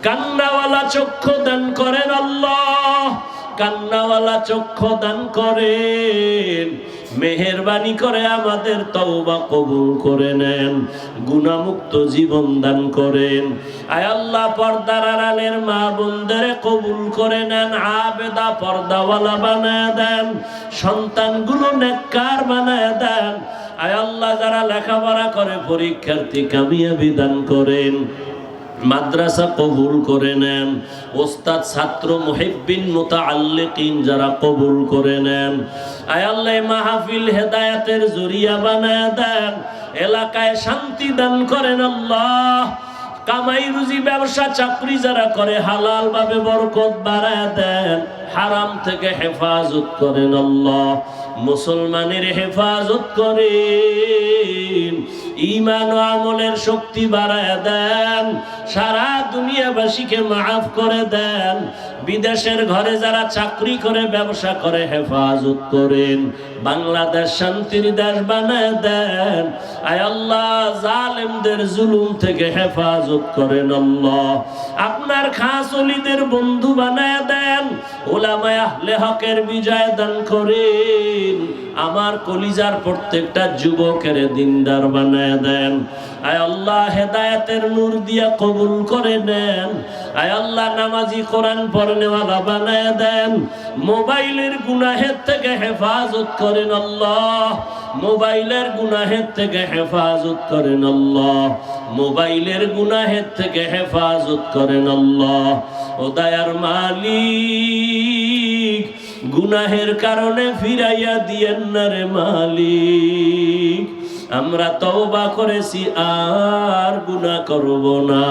কান্নাওয়ালা চক্ষু দান করেন আল্লাহ, কান্নাওয়ালা চক্ষু দান করেন। মেহেরবানি করে আমাদের তওবা কবুল করে নেন, গুনাহমুক্ত জীবন দান করেন। আয় আল্লাহ, পর্দার আড়ালের মা বোনদের কবুল করে নেন, আবেদা পর্দাওয়ালা বানায় দেন, সন্তানগুলো নেককার বানায় দেন। আয় আল্লাহ, যারা লেখাপড়া করে পরীক্ষার্থী কামিয়াবি দান করেন, মাদ্রাসা কবুল করে নেন, ওস্তাদ ছাত্র মুহিব্বিন মুতাআল্লিকিন যারা কবুল করে নেন। আয় আল্লাহ, মাহফিল হেদায়েতের জরিয়া বানায় দেন, এলাকায় শান্তি দান করেন আল্লাহ। কামাই রুজি, ব্যবসা, চাকরি যারা করে হালাল ভাবে বরকত বাড়ায় দেন, হারাম থেকে হেফাজত করেন আল্লাহ। মুসলমানের হেফাজত করেন, ঈমান ও আমলের শক্তি বাড়ায় দেন, সারা দুনিয়াবাসীকে মাফ করে দেন। বিদেশের ঘরে যারা চাকরি করে, ব্যবসা করে, হেফাজত করেন। বাংলাদেশ শান্তির দেশ বানায় দেন। আয় আল্লাহ, জালেমদের জুলুম থেকে হেফাজত করেন আল্লাহ। আপনার খাস ওলিদের বন্ধু বানায় দেন। উলামায়ে আহলে হকের বিজয় দান করেন, আমার কলিজার প্রত্যেকটা যুবকের দিনদার বানায় দেন। আয় আল্লাহ হেদায়েতের নূর দিয়া কবুল করে নেন। আয় আল্লাহ নামাজি কোরআন পড়নেওয়ালা বানায় দেন। মোবাইলের গুনাহের থেকে হেফাজত করেন আল্লাহ, মোবাইলের গুনাহের থেকে হেফাজত করেন আল্লাহ, মোবাইলের গুনাহের থেকে হেফাজত করেন আল্লাহ। ও দয়ার মালিক, গুনাহের কারণে ফিরাইয়া দিয়েন না রে মালিক। আমরা তওবা করেছি, আর গুনাহ করব না।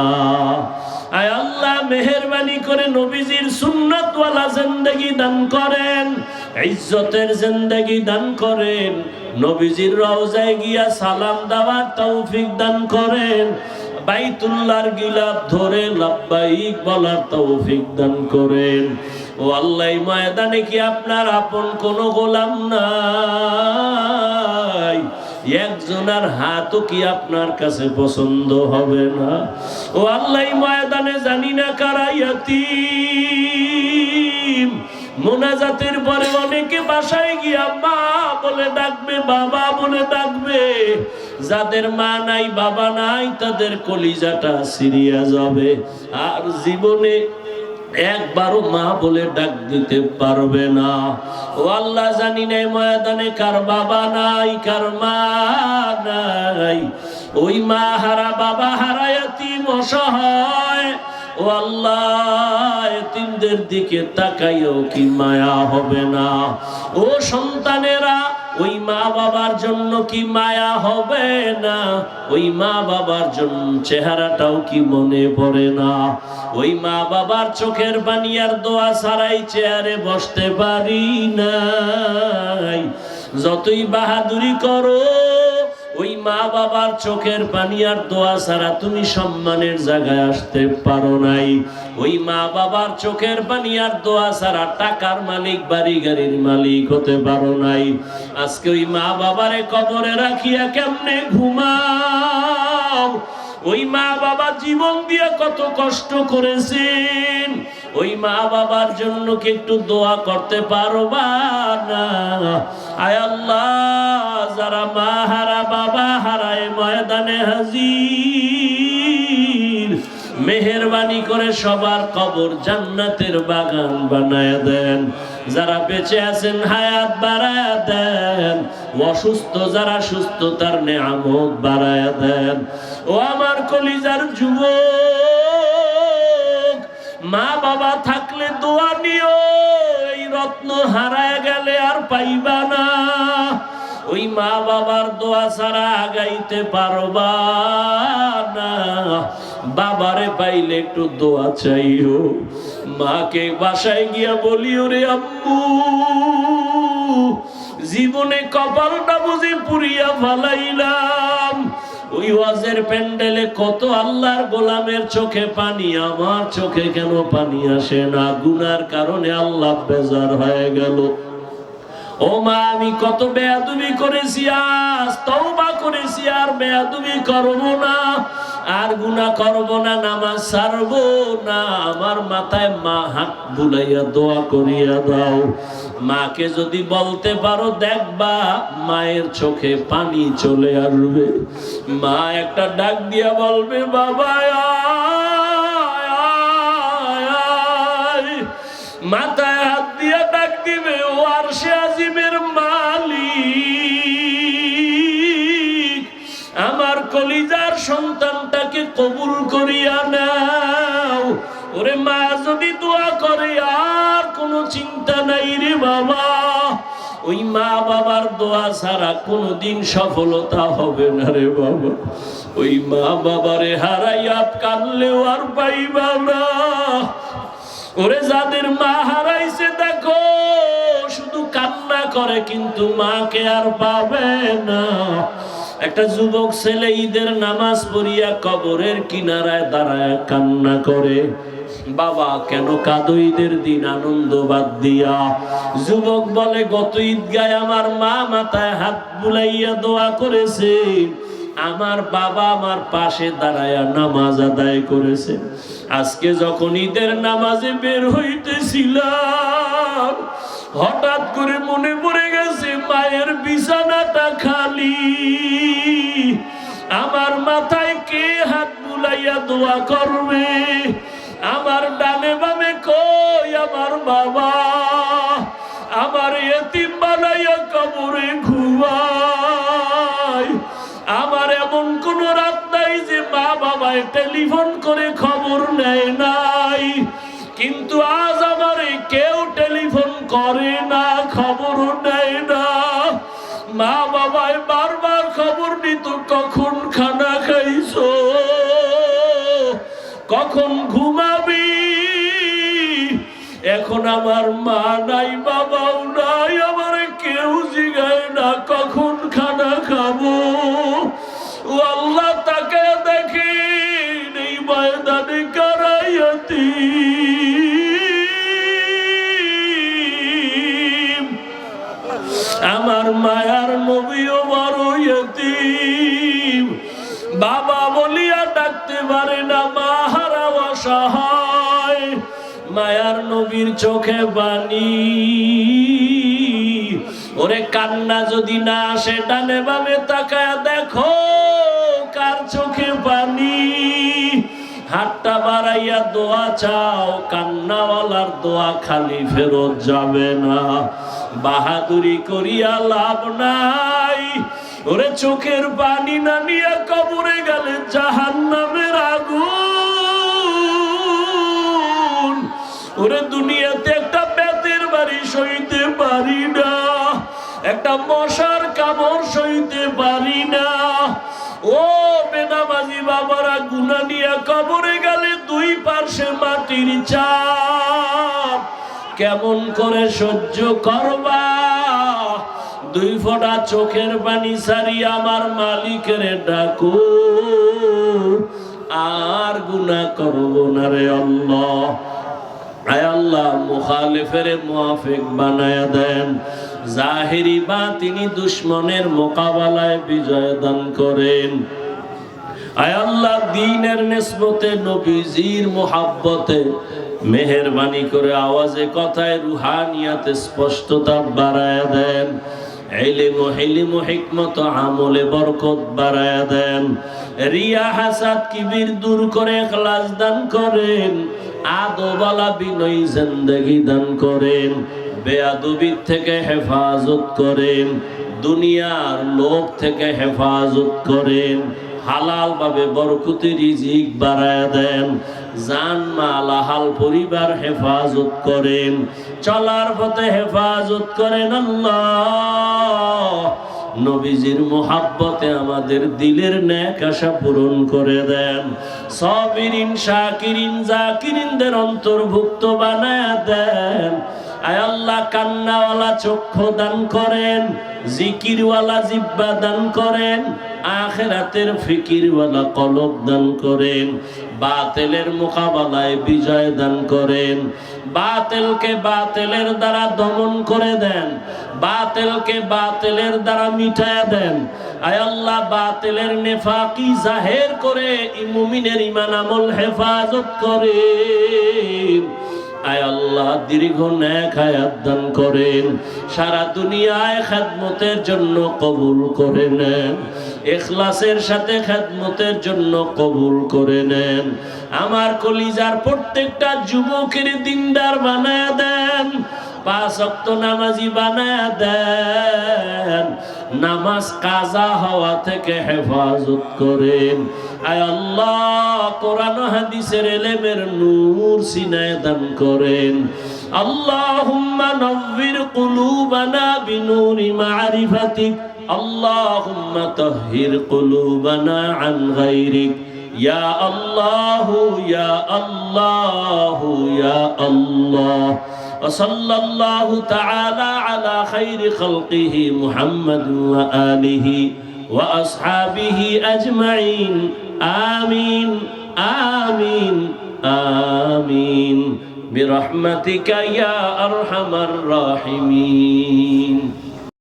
আয় আল্লাহ মেহেরবানি করে নবীজির সুন্নাতওয়ালা জিন্দেগি দান করেন, ইজ্জতের জিন্দেগি দান করেন। নবীজির রওজায় গিয়া সালাম দেওয়ার তৌফিক দান করেন। বাইতুল্লাহর গিলাফ ধরে লাব্বাইক বলার তৌফিক দান করেন। ও আল্লাহ, ময়দানে কি আপনার আপন কোনো গোলাম নাই? একজনের হাতও কি আপনার কাছে পছন্দ হবে না? ও আল্লাহ, ময়দানে জানি না কারা ইয়াতীম, মোনাজাতের পরে অনেকে বাসায় গিয়া মা বলে ডাকবে, বাবা বলে ডাকবে। যাদের মা নাই বাবা নাই তাদের কলিজাটা সিরিয়া যাবে, আর জীবনে একবারও মা বলে ডাক দিতে পারবে না। ও আল্লাহ, জানি না ময়দানে কার বাবা নাই, কার মা নাই। ওই মা হারা, বাবা হারা, এতিম অসহায়, ও আল্লাহ এতিমদের দিকে তাকাইও কি মায়া হবে না? ও সন্তানেরা, ওই মা বাবার জন্য কি মায়া হবে না? ওই মা বাবার জন্য চেহারাটাও কি মনে পড়ে না? ওই মা বাবার চোখের পানি আর দোয়া ছাড়াই চেয়ারে বসতে পারি নাই। যতই বাহাদুরি করো, ওই মা বাবার চোখের পানি আর দোয়া ছাড়া তুমি সম্মানের জায়গায় আসতে পারো নাই। ওই মা বাবার চোখের পানি আর দোয়া ছাড়া টাকার মালিক, বাড়ি গাড়ির মালিক হতে পারো নাই। আজকে ওই মা বাবারে কবরে রাখিয়া কেমনে ঘুমাও? ওই মা বাবা জীবন দিয়ে কত কষ্ট করেছেন, ওই মা বাবার জন্য কি একটু দোয়া করতে পারবা না? আয় আল্লাহ, যারা মা হারা, বাবা হারায় ময়দানে হাজির, মেহেরবানি করে সবার কবর জান্নাতের বাগান বানায় দেন। যারা বেঁচে আছেন হায়াত বাড়ায় দেন, অসুস্থ যারা সুস্থতার নেয়ামত বাড়ায় দেন। ও আমার কলিজার যুবক, মা বাবা থাকলে দোয়া নিও, এই রত্ন হারায় গেলে আর পাইবা না। ওই মা বাবার দোয়া ছাড়া আগাইতে পারবা না। বাবারে পাইলে একটু দোয়া চাইও। মাকে বাসায় গিয়া বলিও, রে আম্মু, জীবনে কপালটা বুঝি পুড়িয়া ফালাইলাম। ওই ওয়াজের প্যান্ডেলে কত আল্লাহর গোলামের চোখে পানি, আমার চোখে কেন পানি আসে না? গুনার কারণে আল্লাহ বেজার হয়ে গেল। ও মা, আমি কত বেয়াদবি করেছি, আজ তওবা করেছি, আর বেয়াদবি করব না, আর গুনাহ করব না, নামাজ ছাড়ব না। আমার মাথায় মা হাত বুলাইয়া দোয়া করিয়া দাও। মাকে যদি বলতে পারো, দেখবা মায়ের চোখে পানি চলে আসবে। মা একটা ডাক দিয়া বলবে, বাবা মাথায় হাত দিয়া ডাক দিবে, ও আরশে আজিমের মালিক, আমার কলিজার সন্তানটাকে কবুল করিয়া নাও। ওরে মা যদি দোয়া করে, আর কোনো চিন্তা নাই রে বাবা। ওই মা বাবার দোয়া ছাড়া কোনোদিন সফলতা হবে না রে বাবা। ওই মা বাবারে হারাইয়া কানলেও আর পাইবা না। ওরে যাদের মা হারাইছে দেখো, শুধু কান্না করে, কিন্তু মাকে আর পাবে না। একটা যুবক ছেলে ঈদের নামাজ পড়িয়া কবরের কিনারায় দাঁড়ায় কান্না করে, বাবা কেন কাঁদো ঈদের দিন আনন্দ বাদ দিয়া? যুবক বলে, গত ঈদগায় আমার মা মাথায় হাত বুলাইয়া দোয়া করেছে, আমার বাবা আমার পাশে দাঁড়ায়া নামাজ আদায় করেছে। আজকে যখন ঈদের নামাজে বের হইতেছিলাম, হঠাৎ করে মনে পড়ে গেছে মায়ের বিছানাটা খালি। আমার মাথায় কে হাত বুলাইয়া দোয়া করবে? আমার ডানে বামে কই আমার বাবা? আমার এতিম বানাইয়া কবরে ঘুমায়। আমার এমন কোন রাত নাই যে মা বাবায় টেলিফোন করে খবর নেয় নাই, কিন্তু আজ আমার কেউ টেলিফোন করে না, খবরও নেয় না। মা বাবায় বারবার খবর নিত, কখন খানা খাইছো, কখন ঘুমাবি। এখন আমার মা নাই, বাবাও নাই, আমার কেউ জিগায় না কখন খানা খাবো। ও আল্লাহ, তাকে দেখি এই ময়দানে কারাইয়াতি। আমার মায়ার নবীও বড় ইয়তীম, বাবা বলিয়া ডাকতে পারে না, মা হারা অসহায়। মায়ার নবীর চোখে পানি। ওরে কান্না যদি না আসে, ডানে বামে তাকায় দেখো কার চোখে পানি। হাতটা বাড়াইয়া দোয়া চাও, কান্নাওয়ালার দোয়া খালি ফেরত যাবে না। বাহাদুরি করিয়া লাভ নাই। ওরে চোখের পানি না নিয়ে কবরে গেলে জাহান্নামের আগুন। ওরে দুনিয়াতে একটা বেতের বাড়ি সইতে পারি না, একটা মশার কামড় সইতে পারি না। ও বেনামাজি বাবারা, গুনাহ নিয়ে কবরে গেলে দুই পার্শ্বে মাটির চাপ, কেমন করে সহ্য করবা? দুই ফোঁটা চোখের পানি সারি আমার মালিকের ডাকো, আর গুনাহ করব না রে আল্লাহ। আয় আল্লাহ, মুখালিফের মুআফিক বানায়া দেন, জাহিরি বাতিনি দুশমনের মোকাবেলায় বিজয় দান করেন। আয় আল্লাহ, দ্বীনের নিসবতে নবীজির মুহাব্বতে মেহেরবানি করে আওয়াজে কথায় রুহানিয়াতে স্পষ্টতা বাড়ায়া দেন। ইলম ও হিকমত আমলে বরকত বাড়ায়া দেন। রিয়া হাসাদ কিবির দূর করে ইখলাস দান করেন। আদবালা বিনয়ী জিন্দেগি দান করেন। বেয়াদবির থেকে হেফাজত করেন। দুনিয়ার লোভ থেকে হেফাজত করেন। হালাল ভাবে বরকতি রিজিক বাড়ায়া দেন। জান মাল হাল পরিবার হেফাজত করেন। চলার পথে হেফাজত করেন আল্লাহ। নবীজির মুহাব্বতে আমাদের দিলের নেক আশা পূরণ করে দেন। সাবিরিন শাকিরিন জাকিরিনদের অন্তর্ভুক্ত বানায়া দেন। আয় আল্লাহ, কান্নাওয়ালা চক্ষু দান করেন, জিকিরওয়ালা জিহ্বা দান করেন, আখিরাতের ফিকিরওয়ালা কলব দান করেন। বাতিলের মোকাবেলায় বিজয় দান করেন। বাতিলকে বাতিলের দ্বারা দমন করে দেন। বাতিলকে বাতিলের দ্বারা মিটায়া দেন। আয় আল্লাহ, বাতিলের নেফাকি জাহের করে মুমিনের ঈমান আমল হেফাজত করেন। আয় আল্লাহ, দীর্ঘ নেক হায়াত দান করেন। সারা দুনিয়ায় খেদমতের জন্য কবুল করে নেন। ইখলাসের সাথে খেদমতের জন্য কবুল করে নেন। আমার কলিজার প্রত্যেকটা যুবকের দিনদার বানায়া দেন। 5 ওয়াক্ত নামাজি বানায়া দেন। নামাজ কাজা হওয়া থেকে হেফাজত করেন। আয় আল্লাহ, কোরআন হাদিসের ইলমের নূর সিনায় দান করেন। আল্লাহুম্মা নవ్বির কুলুবানা বিনূরি মারিফাতিক। আল্লাহুম্মা তাহহির কুলুবানা আন গায়রিক। ইয়া আল্লাহু ইয়া আল্লাহু ইয়া আল্লাহ। وصلى الله تعالى على خير خلقه محمد وآله وأصحابه أجمعين. آمين آمين آمين برحمتك يا أرحم الراحمين.